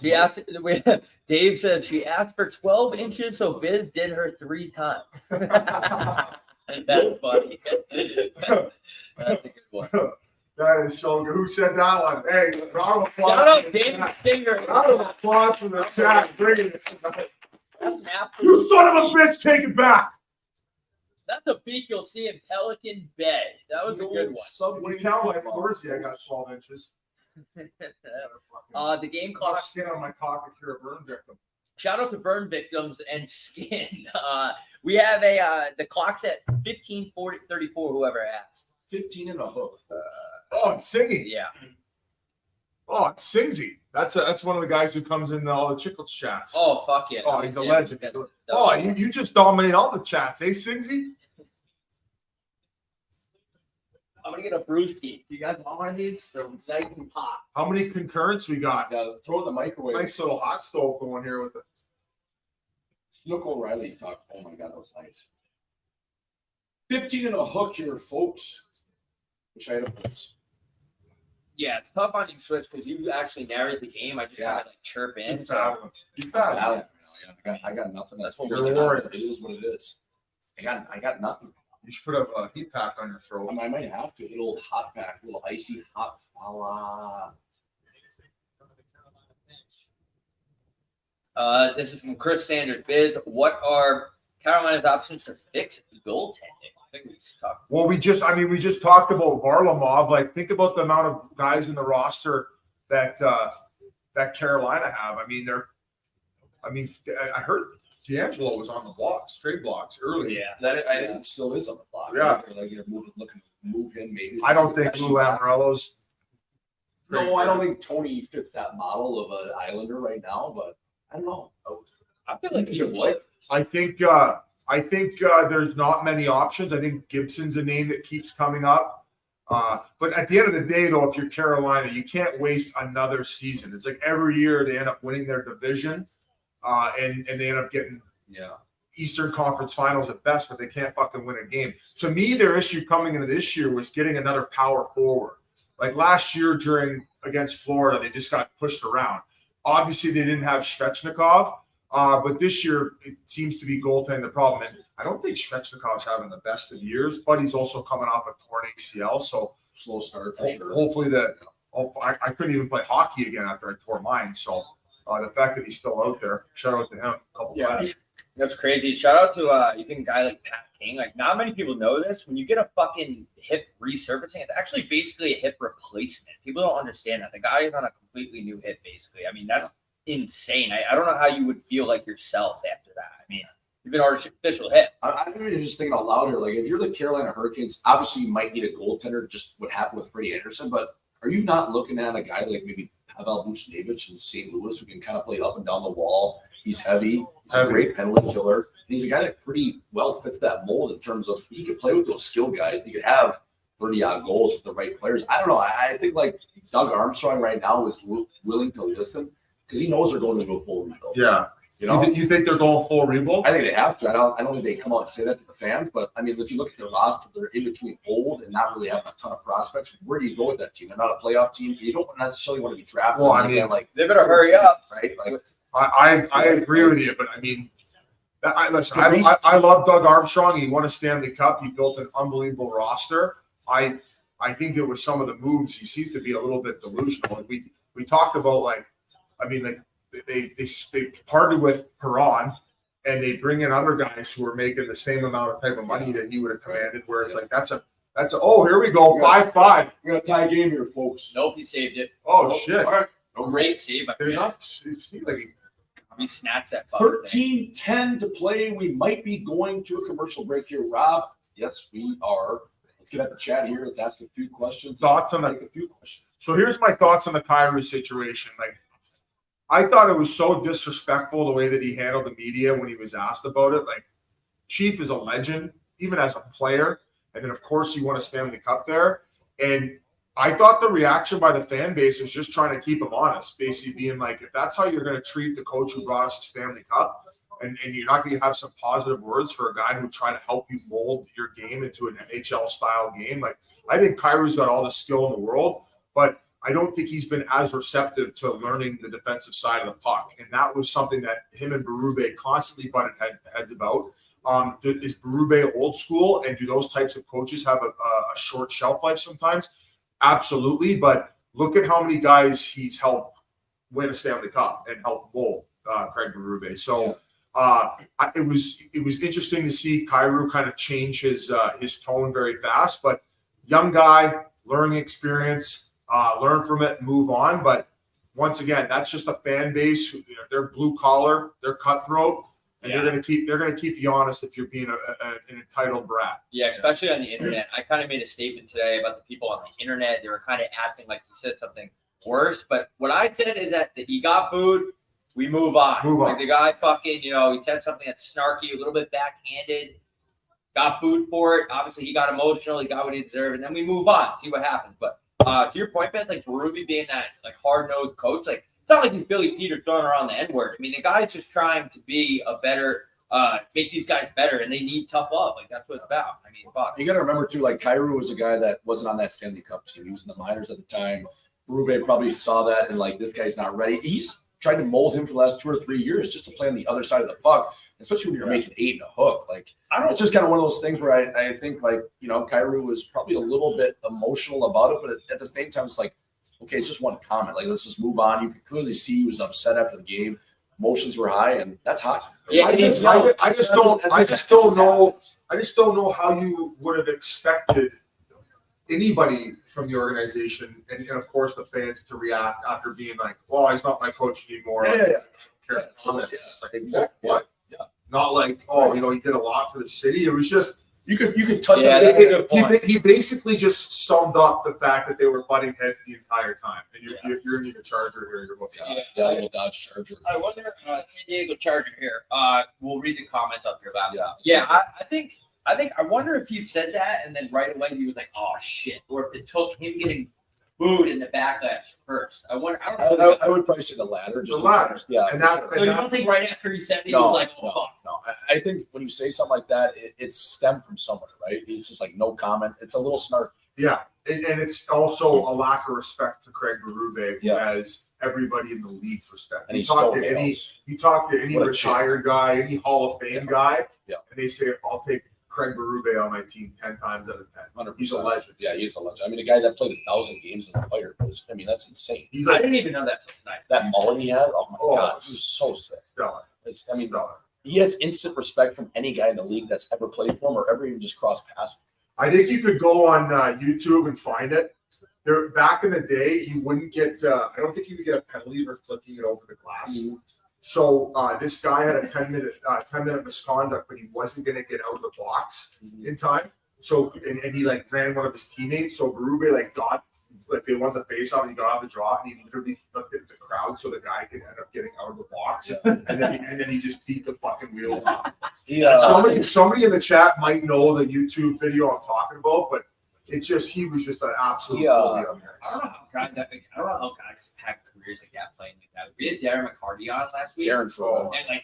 She asked. Dave said she asked for 12 inches, so Biz did her 3 times. That's funny. That's a good one. That is so good. Who said that one? Hey, round of applause. Shout out Dave Singer. Round of applause for the chat. Bringing it tonight. That's an absolute You son of a beat. bitch, take it back. That's a beak you'll see in Pelican Bay. That was a good one. When you count my Corsi, I got 12 inches. The game clock. Skin on my cock if you're a burn victim. Shout out to burn victims and skin. We have the clock's at 15:34. Whoever asked. 15 and a hook. Oh, it's Singy. Yeah. Oh, it's Singsy. That's one of the guys who comes in all the Chicklets chats. Oh fuck yeah. Oh, he's a Yeah, legend. that Oh, was- you just dominate all the chats, eh, Singsy? I'm gonna get a brewski. You guys want one of these? They're nice and hot. How many concurrents we got? Yeah, throw it in the microwave. Nice little hot stove going here with the. Look, O'Reilly talked. Oh my God, that was nice. 15 and a hook here, folks. Wish I had a pulse. Yeah, it's tough on you, Switch, because you actually narrate the game. I just Yeah. kind of like chirp in. Keep So. battling. Keep battling. I got nothing. That's what Figure we it do. out. It is what it is. I got nothing. You should put a heat pack on your throat. I might have to. A little hot pack, a little icy hot fella. This is from Chris Sanders. Biz, what are Carolina's options to fix goaltending? I think we talked. Well, we just talked about Varlamov. Like, think about the amount of guys in the roster that Carolina have. I heard D'Angelo was on the blocks, trade blocks early. Yeah. That still is on the block. Yeah. Right? Like you're looking to move in maybe. I don't think Lou Lamoriello's. No, I don't think Tony fits that model of an Islander right now. But I don't know. I feel like he would. I think there's not many options. I think Gibson's a name that keeps coming up. But at the end of the day, though, if you're Carolina, you can't waste another season. It's like every year they end up winning their division, and they end up getting Eastern Conference Finals at best, but they can't fucking win a game. To me, their issue coming into this year was getting another power forward. Like last year against Florida, they just got pushed around. Obviously, they didn't have Svechnikov. But this year, it seems to be goaltending the problem. And I don't think Svechnikov's having the best of years, but he's also coming off a torn ACL. So Slow start for sure. hopefully I couldn't even play hockey again after I tore mine. So the fact that he's still out there, shout out to him. A couple times. That's crazy. Shout out to even a guy like Pat King. Like, not many people know this. When you get a fucking hip resurfacing, it's actually basically a hip replacement. People don't understand that. The guy is on a completely new hip, basically. I mean, that's insane. I don't know how you would feel like yourself after that. I mean, you've been artificial hip. I'm really just thinking out loud here. Like, if you're the Carolina Hurricanes, obviously you might need a goaltender, just what happened with Freddie Anderson. But are you not looking at a guy like maybe Pavel Buchnevich in St. Louis who can kind of play up and down the wall? He's heavy. He's a great penalty killer. And he's a guy that pretty well fits that mold in terms of he could play with those skilled guys. He could have 30-odd goals with the right players. I don't know. I think like Doug Armstrong right now is willing to listen because he knows they're going to go full rebuild. Yeah. You know, You think they're going full rebuild? I think they have to. I don't think they come out and say that to the fans, but I mean, if you look at their roster, they're in between old and not really having a ton of prospects. Where do you go with that team? They're not a playoff team. You don't necessarily want to be drafted. Well, I mean, like They better hurry up. right? Like, I agree with you, but I mean, I love Doug Armstrong. He won a Stanley Cup. He built an unbelievable roster. I think it was some of the moves. He seems to be a little bit delusional. Like we talked about, they parted with Perron, and they bring in other guys who are making the same amount of type of money that he would have commanded. Where it's like that's a oh, here we go, 5-5. we're gonna tie a game here, folks. Nope, he saved it. Oh Nope. shit! All right. Great save. Did he not see like he's We snatched that. 13:10 to play. We might be going to a commercial break here, Rob. Yes, we are. Let's get at the chat here. Let's ask a few questions. Thoughts on a few questions. So here's my thoughts on the Kyrou situation. Like, I thought it was so disrespectful the way that he handled the media when he was asked about it. Like, Chief is a legend, even as a player. And then, of course, he won a Stanley Cup there. And I thought the reaction by the fan base was just trying to keep him honest, basically being like, if that's how you're going to treat the coach who brought us a Stanley Cup, and you're not going to have some positive words for a guy who tried to help you mold your game into an NHL-style game. Like, I think Kyrou's got all the skill in the world, but I don't think he's been as receptive to learning the defensive side of the puck. And that was something that him and Berube constantly butted heads about. Is Berube old school, and do those types of coaches have a short shelf life sometimes? Absolutely. But look at how many guys he's helped win a Stanley Cup and help mold Craig Berube. So it was interesting to see Kyrou kind of change his tone very fast. But young guy, learning experience. Learn from it and move on. But once again, that's just a fan base. They're blue collar, they're cutthroat, and they're going to keep you honest if you're being an entitled brat. Yeah, especially on the internet. I kind of made a statement today about the people on the internet. They were kind of acting like he said something worse. But what I said is that he got booed. We move on. Like the guy fucking, he said something that's snarky, a little bit backhanded. Got booed for it. Obviously, he got emotional. He got what he deserved, and then we move on. See what happens. But to your point, Ben, like Berube being that like hard-nosed coach, like it's not like he's Billy Peter throwing around the N-word. I mean, the guy's just trying to be a better, make these guys better, and they need tough love. Like that's what it's about. I mean, fuck. You got to remember too, like Kyrou was a guy that wasn't on that Stanley Cup team. He was in the minors at the time. Berube probably saw that and like this guy's not ready. He's tried to mold him for the last 2 or 3 years just to play on the other side of the puck, especially when you're making 8 and a hook. Like, it's just kind of one of those things where I think, like, Kyrou was probably a little bit emotional about it, but at the same time, it's like, okay, it's just one comment. Like, let's just move on. You could clearly see he was upset after the game. Emotions were high, and that's hockey. Yeah, I just don't know how you would have expected anybody from the organization and of course the fans to react after being like, well, he's not my coach anymore. Exactly. What? Yeah. Not like, he did a lot for the city. It was just you could touch it. He basically just summed up the fact that they were butting heads the entire time. And you're in a Charger here. You're looking a little Dodge Charger. I wonder, San Diego Charger here. We'll read the comments up here about it. I wonder if he said that and then right away he was like, "Oh shit," or if it took him getting booed in the backlash first. I wonder. I don't know. I would probably say the latter. The latter. Yeah. So you don't think right after he said it, he was like, "Oh fuck." No. I think when you say something like that, it's stemmed from somewhere, right? It's just like no comment. It's a little snarky. Yeah, and it's also a lack of respect to Craig Berube, who has everybody in the league's respect. And you talk to any retired guy, any Hall of Fame guy, and they say, "I'll take Craig Berube on my team 10 times out of 10. 100%. He's a legend." Yeah, he's a legend. I mean, a guy that played 1,000 games as a player. That's insane. I didn't even know that till tonight. That mullet he had, oh my God, he was so sick. Stellar. Stellar. He has instant respect from any guy in the league that's ever played for him or ever even just crossed paths. I think you could go on YouTube and find it. There, back in the day, you wouldn't get. I don't think you would get a penalty for flipping it over the glass. Mm-hmm. So this guy had a 10-minute misconduct, but he wasn't going to get out of the box in time. So and he ran one of his teammates. So Berube they won the face off and he got out of the draw and he literally flipped it to the crowd so the guy could end up getting out of the box. and then he just beat the fucking wheels off. Somebody in the chat might know the YouTube video I'm talking about, but he was just an absolute bully on there. I don't know how guys have careers like that playing like that. We had Darren McCarty on last week. And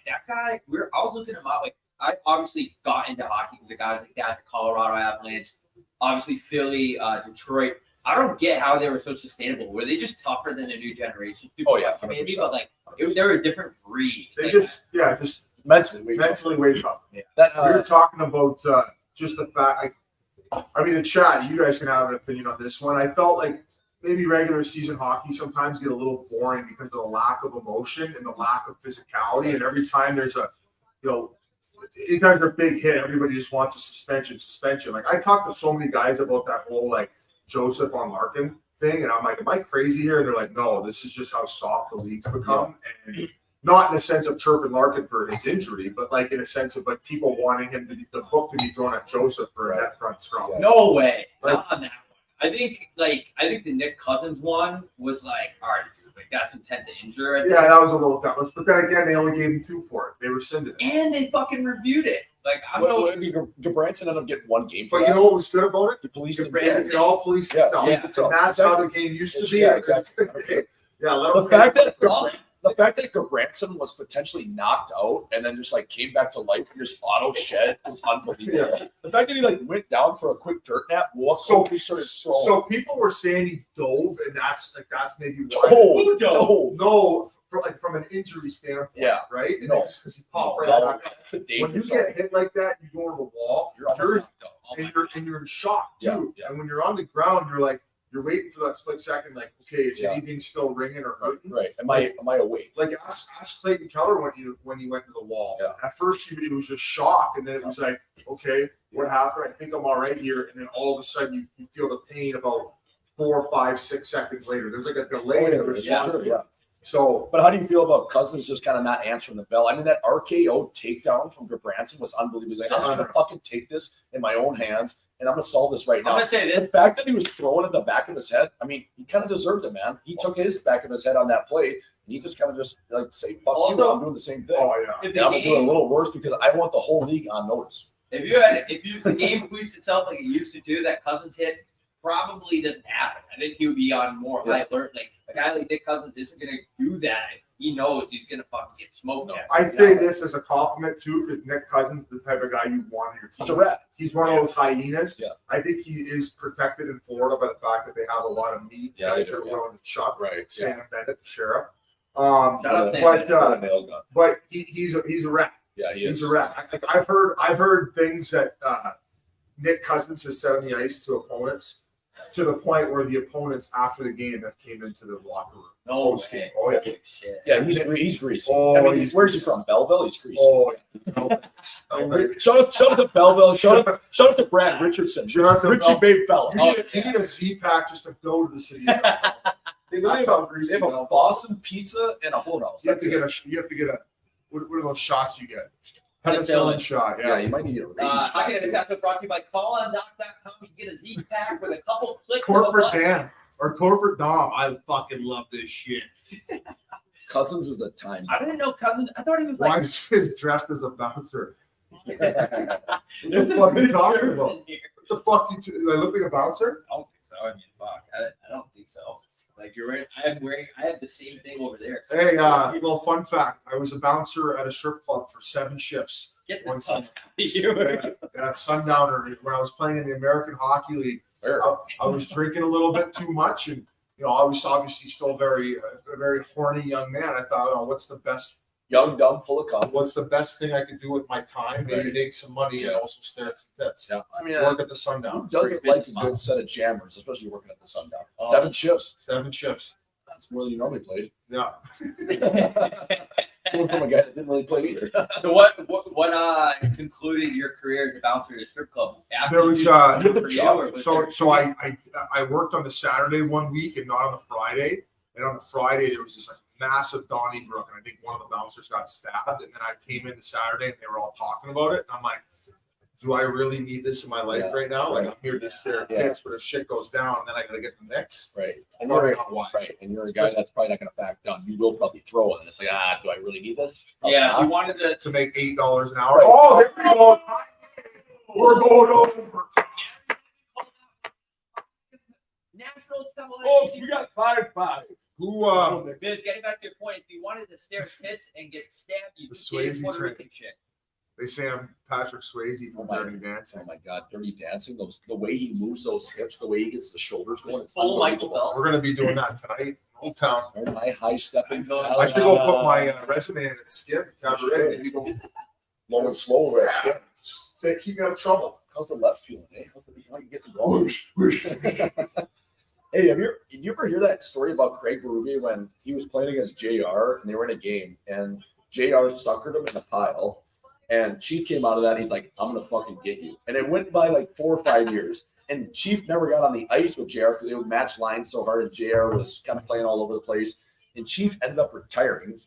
that guy, I was looking him up. Like, I obviously got into hockey because of guys like that, the Colorado Avalanche, obviously Philly, Detroit. I don't get how they were so sustainable. Were they just tougher than a new generation? Oh yeah, maybe, but they were a different breed. They just mentally way tough. Yeah. We were talking about just the fact. The chat. You guys can have an opinion on this one. I felt like maybe regular season hockey sometimes get a little boring because of the lack of emotion and the lack of physicality. And every time there's anytime there's a big hit, everybody just wants a suspension. Like, I talked to so many guys about that whole Joseph on Larkin thing, and I'm like, am I crazy here? And they're like, no, this is just how soft the league's become. And not in the sense of chirping Larkin for his injury, but like in a sense of like people wanting him to be the book to be thrown at Joseph for a net front scrum. No way. Like- Not on that one. I think the Nick Cousins one was like, all right, like that's intent to injure. I think. Yeah, that was a little dumb. But then again, they only gave him 2 for it. They rescinded it. And they fucking reviewed it. Like I'm no. Gabranson ended up getting 1 game for But that. you know what was good about it? The police and It all police Yeah, stuff. yeah. And that's how the game used to be. Yeah, exactly. Yeah, let The them fact that Gabranson was potentially knocked out and then just like came back to life and just auto shed was unbelievable. Yeah. The fact that he like went down for a quick dirt nap, he started throwing. So people were saying he dove, and that's maybe why. No, from an injury standpoint, Yeah. right? And No. just because he popped right No, out. that's a When dangerous. you get hit like that, you go to the wall. You're almost knocked out. And you're in shock too. Yeah, yeah. And when you're on the ground, you're waiting for that split second, like, okay, is anything still ringing or hurting? Right. Am I awake? Like ask Clayton Keller when he went to the wall. Yeah. At first it was just shock, and then it was like, okay, what happened? I think I'm all right here. And then all of a sudden you feel the pain about 4, 5, 6 seconds later. There's like a delay in the response. Yeah. So, But how do you feel about Cousins just kind of not answering the bell? I mean, that RKO takedown from Gabranson was unbelievable. He's like, I'm just going to fucking take this in my own hands, and I'm going to solve this right now. I'm gonna say The this. fact that he was throwing in the back of his head, I mean, he kind of deserved it, man. He took his back of his head on that play, and he just kind of just like say, fuck you, Also- I'm doing the same thing. oh yeah. If And I'm the going to do it a game, little worse because I want the whole league on notice. if the game policed itself like it used to do, that Cousins hit probably doesn't happen. I think he would be on more high alert. Like a guy like Nick Cousins isn't gonna do that. He knows he's gonna fucking get smoked. No. I say this as a compliment too, because Nick Cousins is the type of guy you want on your team. He's a rat. He's one of those hyenas. Yeah. I think he is protected in Florida by the fact that they have a lot of meat. Yeah, guys they that do, are willing to chuck. Right. Sam Bennett, the sheriff. Shout out Sam But Bennett. Nail gun. but he's a rat. Yeah, he He's is. a rat. I've heard things that Nick Cousins has said on the ice to opponents, to the point where the opponents after the game have came into the locker room. No Post game. way. Oh yeah. Shit. Yeah, he's greasy. Oh, I mean, he's where's he from? Belleville? He's greasy. Oh, Shout out to Belleville. Shout out to Brad Richardson. Shout out to Richie Bell- Babe fella. You need a Z-Pack just to go to the city. That's how greasy They have a Belleville. Boston pizza and a whole house. You have to get a. What are those shots you get? Penicillin. Penicillin shot. Yeah, you might need a I get it. Brought to you by callindoc.com. You can get a Z pack with a couple clicks. of a Corporate button. Dan or corporate Dom. I fucking love this shit. Cousins is the time. I didn't know Cousins. I thought he was Why like. is he dressed as a bouncer? yeah, What the fuck are you talking about? What the fuck you? Do I look like a bouncer? I don't think so. I mean, fuck. I don't think so. Like you're right. I have the same thing over there. Hey, little fun fact. I was a bouncer at a strip club for 7 shifts. Get One the fuck out of here. At Sundowner, when I was playing in the American Hockey League, I was drinking a little bit too much, and I was obviously still a very horny young man. I thought, what's the best? young, dumb, full of cum. What's the best thing I could do with my time? Maybe Right. make some money and Yeah. also stare at some tits. Yeah, I mean, Work at the who Sundown. doesn't like a good set of jammers, especially working at the Sundown? Oh. 7 shifts. 7 shifts. That's more than you normally played. Yeah. Coming from a guy that didn't really play either. So what concluded your career as a bouncer at a strip club? After There was, you- for you, or was there- So I worked on the Saturday one week and not on the Friday. And on the Friday there was this massive Donnybrook, and I think one of the bouncers got stabbed. And then I came in the Saturday and they were all talking about it. And I'm like, do I really need this in my life Yeah. right now? Like Right. I'm here to stare at Yeah. tits, but if shit goes down, then I gotta get the mix. Right. And Probably you're, not wise. right. And you're a guy that's probably not going to back down. You will probably throw it. And it's like, do I really need this? Probably Yeah, not. you wanted to. To make $8 an hour. Right. Oh, there we go. We're going over. National Folks, television. we got 5-5. Who Biz, getting back to your point, if you wanted to stare at tits and get stabbed, you The could date a Swayze Puerto trick. Rican chick. they say I'm Patrick Swayze from Oh my- Dirty Dancing. Oh my God, Dirty Dancing. The way he moves those hips, the way he gets the shoulders going. It's Full Michael unbelievable. Phelps. We're gonna be doing that tonight. Old Town. Or my high stepping. I should go put my resume in and skip cabaret. Maybe go low and slow. Right? Yeah. say keep me out of trouble. How's the left feeling? Eh? How's the how you getting wrong? Hey, did you ever hear that story about Craig Berube when he was playing against JR and they were in a game and JR suckered him in a pile and Chief came out of that and he's like, I'm gonna fucking get you. And it went by like 4 or 5 years. And Chief never got on the ice with JR because they would match lines so hard and JR was kind of playing all over the place. And Chief ended up retiring.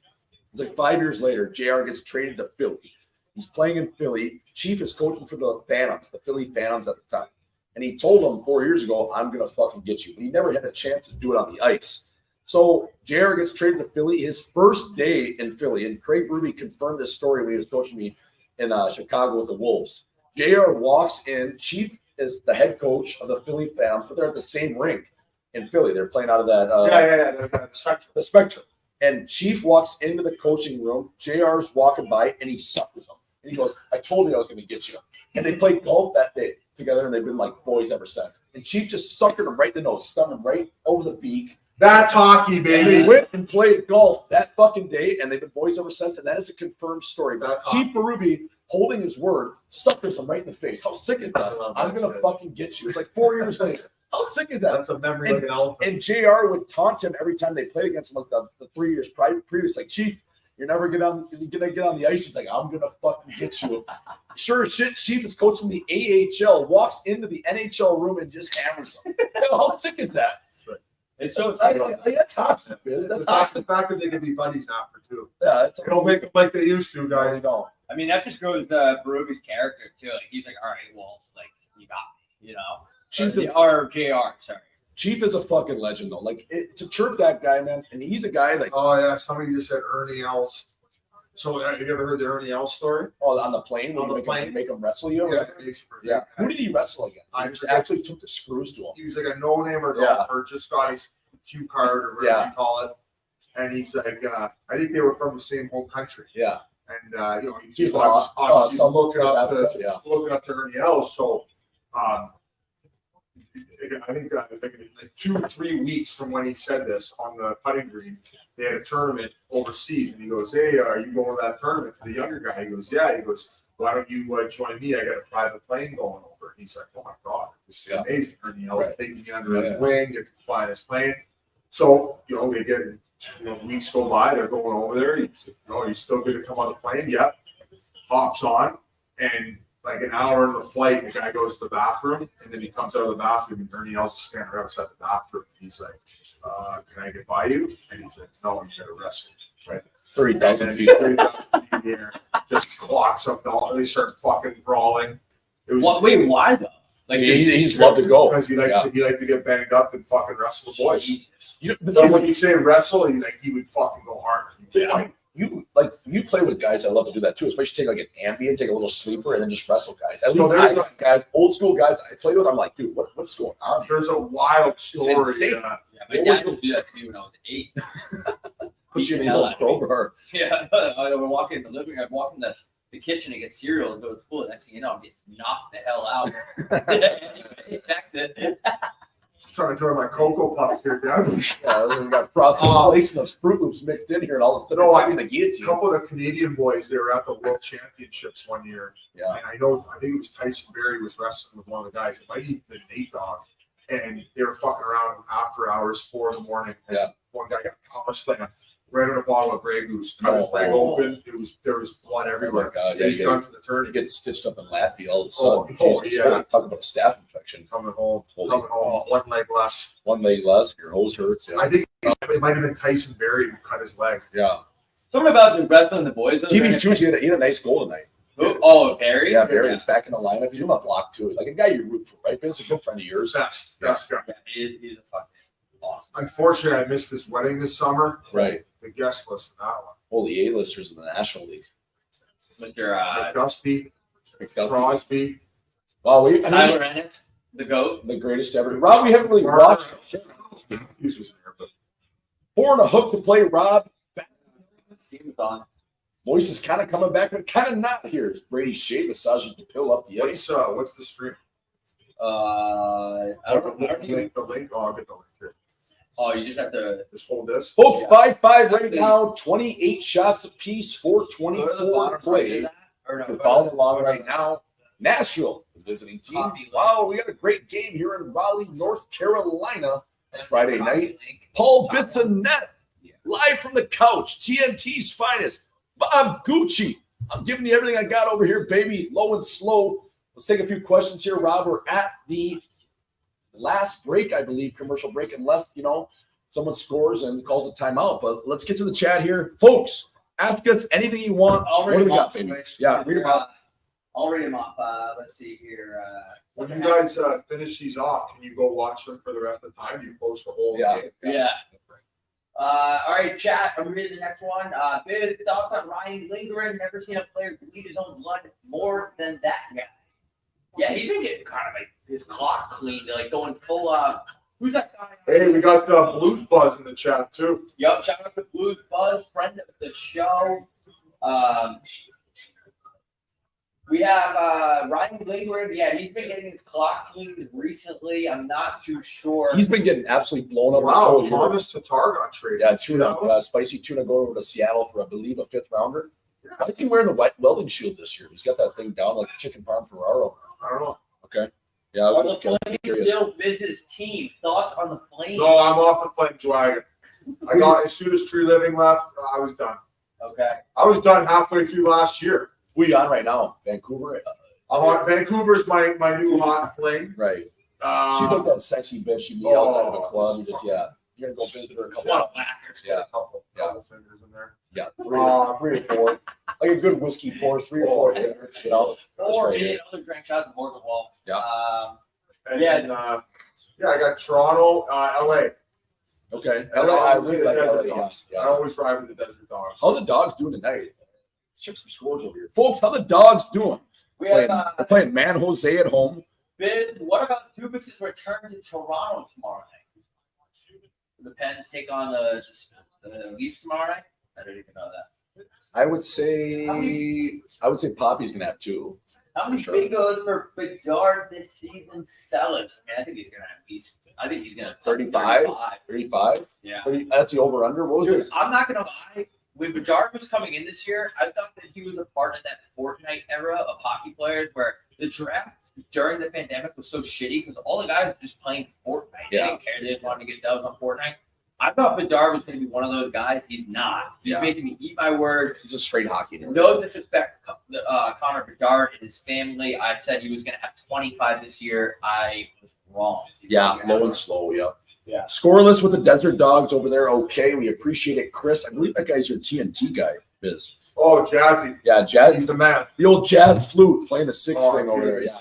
It's like 5 years later, JR gets traded to Philly. He's playing in Philly. Chief is coaching for the Phantoms, the Philly Phantoms at the time. And he told him 4 years ago, I'm going to fucking get you. But he never had a chance to do it on the ice. So JR gets traded to Philly his first day in Philly. And Craig Berube confirmed this story when he was coaching me in Chicago with the Wolves. JR walks in. Chief is the head coach of the Philly Phantoms, but they're at the same rink in Philly. They're playing out of that the Spectrum. And Chief walks into the coaching room. JR's walking by, and he suckers him. And he goes, I told you I was going to get you. And they played golf that day together, and they've been like boys ever since. And Chief just suckered him right in the nose, stunned him right over the beak. That's hockey, baby. And they went and played golf that fucking day, and they've been boys ever since. And that is a confirmed story. But Chief Berube, holding his word, suckers him right in the face. How sick is that? I'm going to fucking get you. It's like 4 years later. How sick is that? That's a memory like an elephant. And JR would taunt him every time they played against him, like the 3 years previous. Like, Chief, you're never gonna get on the ice. He's like, I'm gonna fucking get you. Sure as shit, Chief is coaching the AHL, walks into the NHL room and just hammers him. How sick is that? It's so that's toxic. The fact that they can be buddies after too. Yeah, it's they don't make them like they used to, guys. Don't. I mean, that just goes to Berube's character too. Like he's like, all right, well, like you got me, you know. Or JR, sorry. Chief is a fucking legend though. Like to chirp that guy, man, and he's a guy like. Oh yeah, somebody just said Ernie Els. So have you ever heard the Ernie Els story? Oh, on the plane, make him wrestle you. Yeah. Who did he wrestle against? He just actually took the screws to him. He was like a no-namer golfer, just got his cue card or whatever you call it, and he's like, I think they were from the same whole country. Yeah. And he's obviously looking up to Ernie Els. So. I think like 2 or 3 weeks from when he said this on the putting green, they had a tournament overseas, and he goes, "Hey, are you going to that tournament?" To the younger guy, he goes, "Yeah." He goes, "Why don't you join me? I got a private plane going over." And he's like, "Oh my god, this is amazing!" Ernie Els taking me under his wing, gets to fly in his plane. So they get weeks go by, they're going over there. He's still going to come on the plane? Yep. Hops on, and like an hour into the flight, the guy goes to the bathroom, and then he comes out of the bathroom, and Ernie Els is standing right outside the bathroom. He's like, "Can I get by you?" And he's like, "No, you got to wrestle." Right, 30,000 feet in the air, just clocks up. They start fucking brawling. It was wait, why though? Like he's loved to go because he liked to get banged up and fucking wrestle with boys. When you say wrestle, he would fucking go hard. He would fight. You play with guys that love to do that too, especially take like an Ambien, take a little sleeper, and then just wrestle guys. Guys, old school guys I played with, I'm like, dude, what's going on here? There's a wild story. My dad would do that to me when I was 8. Put you in the old crowbar. Yeah, I would walk in the living room, I'd walk in the kitchen and get cereal and go to the pool. Next thing you know, I'm getting knocked the hell out. Just trying to enjoy my Cocoa Puffs here, Dad. We got frosted flakes and those Fruit Loops mixed in here, and all this. I mean, a couple of the Canadian boys, they were at the World Championships one year. Yeah. And I think it was Tyson Berry was wrestling with one of the guys. It might have been Nate Dogg. And they were fucking around after hours, 4 a.m. And one guy got polished right on a bottle of Grey Goose, cut his leg open. There was blood everywhere. Oh, he's done for the turn. He gets stitched up in Latvia all of a sudden. Talk about a staph infection. Coming home. 1 leg less. 1 leg less. Your hose hurts. Yeah. I think it might have been Tyson Berry who cut his leg. Yeah. Something about the wrestling the boys. TV2, he had a nice goal tonight. Oh, Barry? Yeah, Barry is back in the lineup. He's on the block too. Like a guy you root for, right? Ben's a good friend of yours. Best guy. Yeah, he's a fucking awesome. Unfortunately, I missed his wedding this summer. Right. The guest list of that one. Well, the A-listers in the National League. Mr. McDusty, Crosby. Wow, Tyler Ennis, the GOAT. The greatest ever. Rob, we haven't really watched. Hughes was there, but 4 and a hook to play Rob. Seems on. Moise is kind of coming back, but kind of not here. Brady Shea massages the pill up the ice. What's the stream? I don't know. The link. Oh, I'll get the link here. Oh, you just have to just hold this. Folks, 5-5 right now, 28 shots apiece, 424 play. We're following along right now. Nashville, the visiting team. Wow, we got a great game here in Raleigh, North Carolina, Friday night. Paul Bissonnette, live from the couch, TNT's finest. Bob Gucci. I'm giving you everything I got over here, baby. Low and slow. Let's take a few questions here, Rob. We're at the last break, I believe, commercial break, unless, someone scores and calls a timeout. But let's get to the chat here. Folks, Ask us anything you want. I'll What read do we them got, off. baby? Yeah, read them off. I'll read them off. Let's see here. When you guys finish these off, can you go watch them for the rest of the time? You post the whole game. Yeah. All right, chat. I'm reading the next one. Biz, thoughts on Ryan Lindgren? Never seen a player bleed his own blood more than that guy. Yeah, he's been getting kind of like his clock cleaned, like going full. Who's that guy? Hey, we got Blues Buzz in the chat too. Yup, shout out to Blues Buzz, friend of the show. We have Ryan Lindgren. Yeah, he's been getting his clock cleaned recently. I'm not too sure. He's been getting absolutely blown up. Wow, Thomas Tatar got traded. Yeah, tuna, spicy tuna going over to Seattle for, I believe, a 5th rounder. Yeah. Why is he wearing the white welding shield this year? He's got that thing down like chicken parm Ferraro. I don't know. Okay. Yeah, I was just curious. Still visit his team. Thoughts on the Flames? No, I'm off the Flames wagon. I got as soon as Tree Living left, I was done. Okay. I was done halfway through last year. Who are you on right now? Vancouver? I'm on Vancouver's my new hot fling. Right. She's like that sexy bitch you meet outside of a club. You just, you're going to go visit her a couple of Yeah. Couple fingers in there. Yeah. 3 or 4. Like a good whiskey pour, 3 or 4 fingers, you know. Or another drink shot at Morgan Wall. Yeah. Then, I got Toronto, LA. Okay. LA, I really like LA. I always ride with the Desert Dogs. How are the Dogs doing tonight? Let's check some scores over here. Folks, how the Dogs doing? They're playing Man Jose at home. Biz, what about Dubas' return to Toronto tomorrow night? The Pens take on the Leafs tomorrow night? I don't even know that. I would say Poppy's gonna have 2. How many big goals for Bedard this season, fellas? I think he's gonna have at least. I think he's gonna 35. 35. Yeah. 30, that's the over under. What was it? I'm not gonna lie. When Bedard was coming in this year, I thought that he was a part of that Fortnite era of hockey players where the draft during the pandemic was so shitty because all the guys were just playing Fortnite. They didn't care. They just wanted to get dubs on Fortnite. I thought Bedard was going to be one of those guys. He's not. He's making me eat my words. He's a straight hockey nerd. No disrespect to Connor Bedard and his family. I said he was going to have 25 this year. I was wrong. Yeah, low and slow, Yeah. Scoreless with the Desert Dogs over there. Okay, we appreciate it, Chris. I believe that guy's your TNT guy, Biz. Oh, Jazzy. Yeah, Jazz. He's the man. The old jazz flute playing the 6th string over there. Yeah.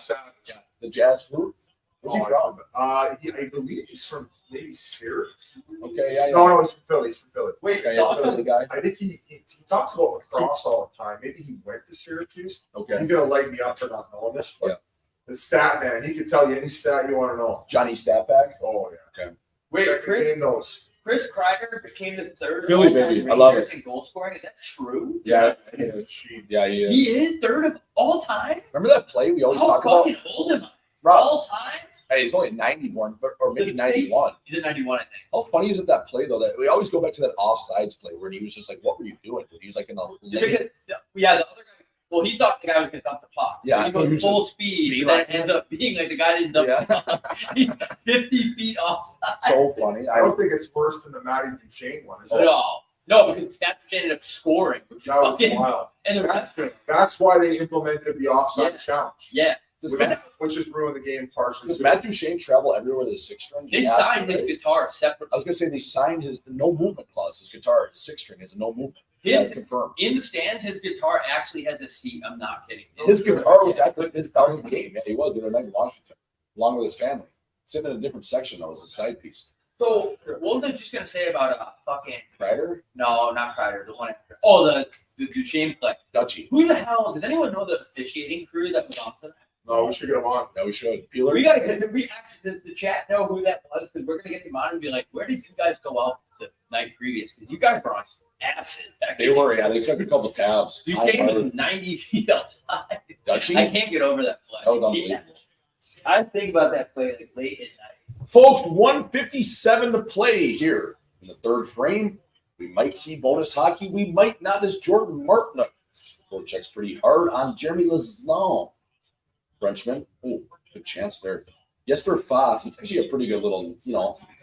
The jazz flute. Where's he from? I believe he's from maybe Syracuse. Okay, yeah. No, he's from Philly. He's from Philly. Wait, the guy. I think he talks about lacrosse all the time. Maybe he went to Syracuse. Okay. He's gonna light me up for not knowing this. But the stat man, he can tell you any stat you want to know. Johnny Statback. Oh yeah. Okay. Wait, Chris Kreider became the 3rd Philly baby. I love it. In goal scoring. Is that true? Yeah. Yeah, he is. He is 3rd of all time. Remember that play we always talk about? How fucking old am I? Rob. All time? Hey, he's only 91, or maybe 91. He's at 91, I think. How funny is it that play though? That we always go back to that offsides play where he was just like, "What were you doing?" Dude? He was like in the the other guy. Well, he thought the guy was going to dump the puck. Yeah, so he goes full speed, and then ends up being like the guy didn't dump the puck. He's 50 feet off. So funny. I don't think it's worse than the Matty Duchene one. Is it? No, because that ended up scoring. That was wild. And that's why they implemented the offside challenge. Yeah. Which has ruined the game partially. Does Matt Duchene travel everywhere with his 6-string? They signed his guitar separately. I was going to say they signed his no movement clause. His guitar, his 6-string is a no movement. Confirmed. In the stands, his guitar actually has a seat. I'm not kidding. His guitar was at his 1,000th game. Yeah, he was the other night in Washington, along with his family. Sitting in a different section. That was a side piece. So, what was I just going to say about fucking Kreider? No, not Kreider. The one after. Oh, the Duchene play. Dutchie. Who the hell? Does anyone know the officiating crew that was on for that? No, we should get him on. Yeah, we should. Peeler. We gotta get. Does the chat know who that was? Because we're gonna get them on and be like, "Where did you guys go out the night previous? Because you guys were on acid." They were. Yeah, they took a couple tabs. You came from 90 feet outside. Dutchie. I can't get over that play. That was unbelievable. I think about that play like late at night. Folks, 1:57 to play here in the 3rd frame. We might see bonus hockey. We might not, as Jordan Martin. Checks pretty hard on Jeremy Lauzon. Frenchman. Oh, good chance there. Jesper Foss. He's actually a pretty good little,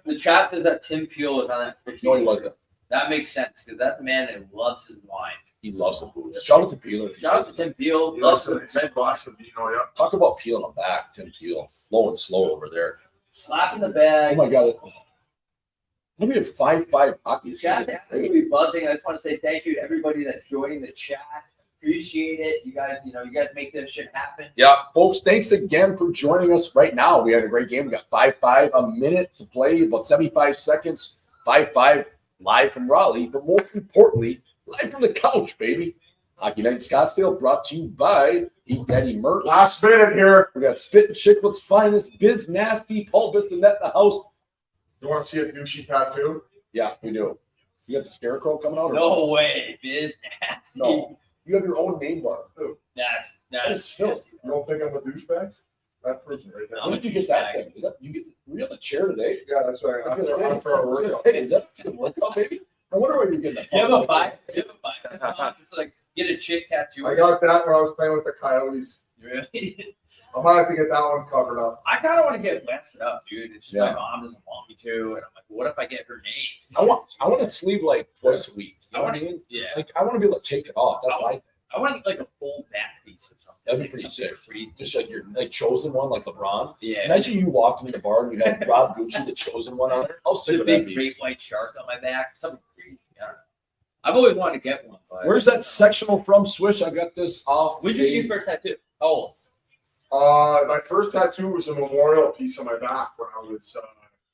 The chat says that Tim Peel was on that 50. No, he wasn't. That makes sense because that's a man that loves his wine. He loves the booze. Shout out to Peeler. Shout out to Tim Peel. Loves the glass of vino, yeah. Talk about peeling them back, Tim Peel. Low and slow over there. Slapping the bag. Oh my God. We have 5-5 hockey. Chat's absolutely buzzing. I just want to say thank you to everybody that's joining the chat. Appreciate it. You guys make this shit happen. Yeah, folks, thanks again for joining us right now. We had a great game. We got 5-5, a minute to play, about 75 seconds. 5-5 live from Raleigh, but most importantly, live from the couch, baby. Hockey Night in Scottsdale brought to you by Eat Daddy Merch. Last minute here. We got Spit and Chicklets Finest, Biz Nasty, Paul Bissonnette in the house. You want to see a douchey tattoo? Yeah, we do. You got the scarecrow coming out? Or No way, Biz Nasty. No. You have your own name bar, too. That's filthy. You don't think I'm a douchebag? That person right there. I'm When did you get that thing? Is that were you on the chair today? Yeah, that's right. After our workout. Hey, is that a workout, baby? I wonder where you're getting that. You have a bike? Just like get a chick tattoo. I got that when I was playing with the Coyotes. Really? I might have to get that one covered up. I kind of want to get West up, dude. It's just Yeah. my mom doesn't want me to, and I'm like, what if I get her name? I want to sleep like twice a week. You know what I mean? Yeah. Like I want to be able to take it off. That's my thing. I want to get like a full back piece or something. That'd be pretty sick. Just like your chosen one, like LeBron. Yeah. Imagine you walked into the bar and you had Rob Gucci, the chosen one on it. How sick There's a would that big be? great white shark on my back. Something crazy. I don't know. I've always wanted to get one. But Where's that sectional from, Swish? I got this off. When'd you get your first tattoo? Oh. My first tattoo was a memorial piece on my back when I was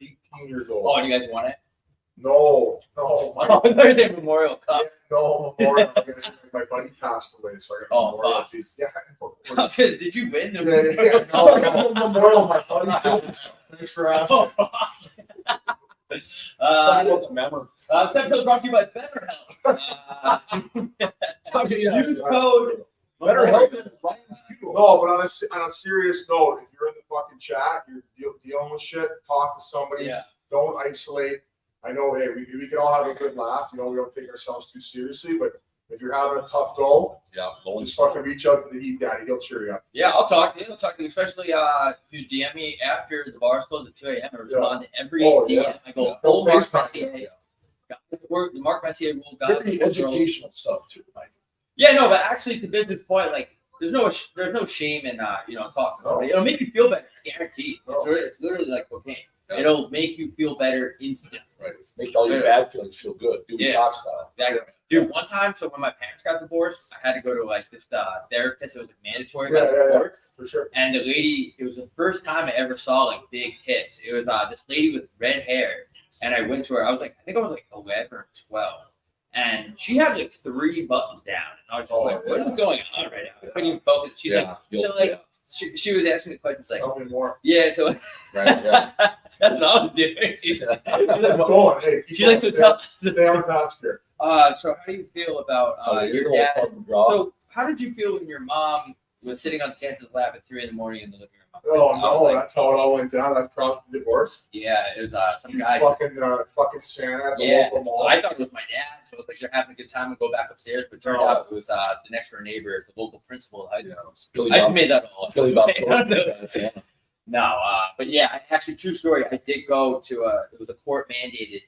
18 years old. Oh, do you guys want it? No. Oh, there's a memorial cup. No memorial. My buddy passed away, so I got a memorial fuck. piece. Yeah. Did you win? Yeah, no, memorial. My buddy killed himself. Thanks for asking. Oh, fuck. Talk about the memory. This episode brought to you by BetterHelp. Use code BetterHelp and Ryan Fuel. No, but on a serious note, if you're in the fucking chat, you're dealing with shit, talk to somebody. Yeah. Don't isolate. I know, hey, we can all have a good laugh. You know, we don't take ourselves too seriously, but if you're having a tough go, just fucking reach out to the Eat Daddy. He'll cheer you up. Yeah, I'll talk to you. Especially if you DM me after the bars close at 2 a.m. I respond to every DM. Yeah. I go, Full Mark FaceTime. Messier. The Mark Messier rule. Very educational stuff too, Mike. Yeah, no, but actually, to business point, like, there's no shame in talking to somebody. It'll make you feel better. It's guaranteed. It's literally like cocaine. Yeah. It'll make you feel better instantly. Right. Make all your bad feelings feel good. Do shock style. Exactly. Dude, one time, so when my parents got divorced, I had to go to like this therapist. It was mandatory by the court. For sure. And the lady, it was the first time I ever saw like big tits. It was this lady with red hair. And I went to her. I was like, I think I was like 11 or 12. And she had like 3 buttons down. And I was just like, what is going on right now? I couldn't even focus. She's she was asking me questions like, Tell me more. yeah, so Right, yeah. that's what I was doing. She's like, Go on. Hey, she likes to tell. Stay on task here. So how do you feel about your dad? So how did you feel when your mom was sitting on Santa's lap at 3 a.m. in the living room? Oh no, that's how it all went down. That caused the divorce. Yeah, it was some guy. Fucking Santa at the local mall. I thought it was my dad. So it was like they're having a good time and go back upstairs, but turned out it was the next door neighbor, the local principal. I just made that all up. Billy Bob No, but yeah, actually, true story. I did go to it was a court mandated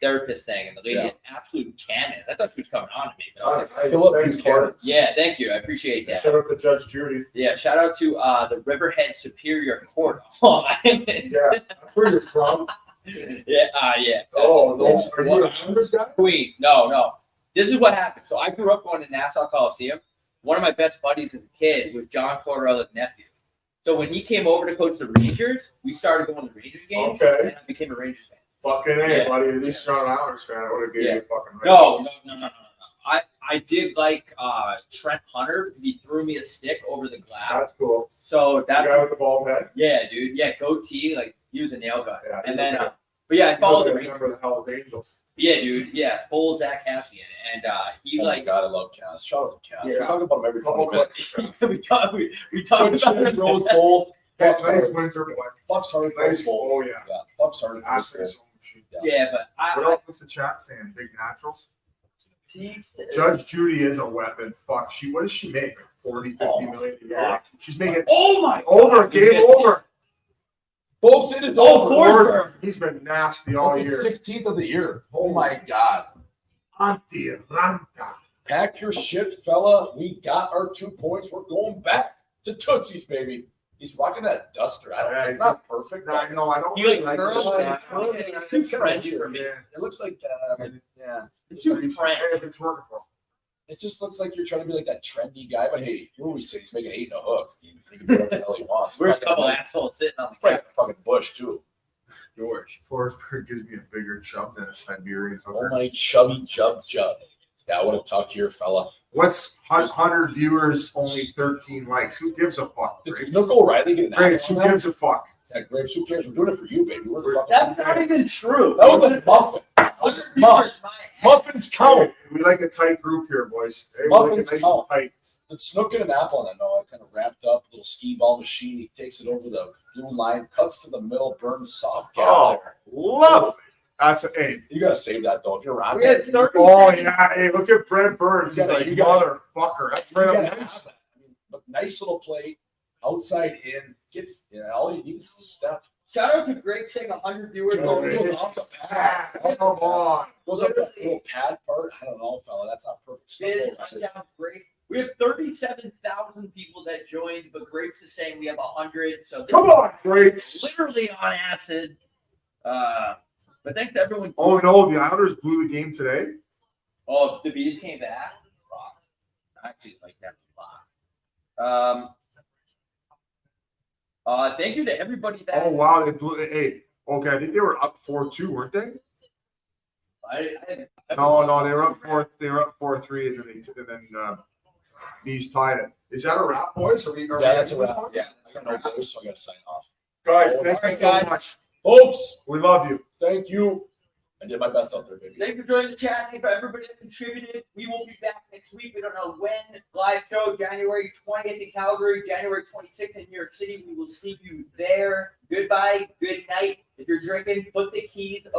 therapist thing, and the lady had absolute cannons. I thought she was coming on to me, but I was like, fill up these cards. yeah, thank you, I appreciate that. Shout out to Judge Judy. Yeah, shout out to the Riverhead Superior Court. Oh, Yeah, that's where you're from. yeah. Oh, no. Are you a members guy? Queens. No. This is what happened. So I grew up going to Nassau Coliseum. One of my best buddies as a kid was John Tortorella's nephew. So when he came over to coach the Rangers, we started going to Rangers games, and I became a Rangers fan. Fucking A, buddy. At least you're not an Islanders fan. I would have gave you a fucking No. I did like Trent Hunter because he threw me a stick over the glass. That's cool. So The guy with the bald head. yeah, dude. Yeah, goatee. Like he was a nail gun. Yeah, and then, but yeah, I followed the Rangers. Remember the Hells Angels. Yeah, dude. Yeah, full Zach Cassian, and he God, I love Cass. Shout out to Cass. Yeah. We talk about him every couple minutes. we talk about it. Rose Bowl. Nice Windsor boy. Fuck sorry, Nice. Rose Bowl. Oh, yeah. Yeah. Fuck sorry, Ask Rose us. Bowl. Yeah, but What's the chat saying? Big naturals? Judge Judy is a weapon. Fuck. What does she make? Like 40, 50 million a year? She's making oh my over. Game over. Folks, it is over. He's been nasty all It's year. the 16th of the year. Oh my God. Antiranta. Pack your shit, fella. We got our 2 points. We're going back to Tootsie's, baby. He's rocking that duster. I don't. Yeah, It's not perfect. I know. I don't You like really curls? it. It's too French for me. It looks like yeah. It's too French. Hey, it's working for him. It just looks like you're trying to be like that trendy guy. But hey, you always say he's making 8 and a hook. He can do whatever the hell he wants. Where's a couple assholes sitting on the Right, couch? fucking bush too. George. Forsberg gives me a bigger chub than a Siberian Oh hooker. my chubby jub. Yeah, I want to talk here, fella. What's 100 viewers, only 13 likes? Who gives a fuck? Did Nook O'Reilly get an Grapes, apple who on that? gives a fuck? Yeah, Grapes, who cares? We're doing it for you, baby. We're the That's fucking not even true. that was a muffin. Those are Muff. my Muffins count. We like a tight group here, boys. Hey, we like Muffins it nice count. and tight. Did Snook get an apple on that? No, I kind of wrapped up, little skee ball machine. He takes it over the blue line, cuts to the middle, burns soft. Get out there. Lovely. That's hey. You gotta save that though. If you're around We had 30 Oh yeah. Hey, look at Brent Burns. He's like You gotta- motherfucker. That's you right gotta up have nice. that. I mean, but nice little plate, outside in. Gets all you need is a step. Shout out to Greg saying 100 viewers. Oh, Goes it's off the pad. Come on. Goes up that little pad part. I don't know, fella. That's not perfect. Biz, Stuff. I'm down Grape. We have 37,000 people that joined, but Grapes is saying we have 100. So Come on, grapes. literally on acid. But thanks to everyone. Oh no, the Islanders blew the game today. Oh, the Bees came back. Fuck. I actually like that a lot. Thank you to everybody that. Oh wow, they blew. Hey, okay, I think they were up 4-2, weren't they? No, they were up 4. They were up 4-3, and then Bees tied it. Is that a wrap, boys? Are we That's a ending this wrap. one? Yeah, I got no voice, so I gotta sign off. Guys, All thank you right, so guys. much. Folks, We love you. thank you. I did my best out there, baby. Thank you for joining the chat. Thank you for everybody that contributed. We will be back next week. We don't know when. Live show January 20th in Calgary, January 26th in New York City. We will see you there. Goodbye. Good night. If you're drinking, put the keys away.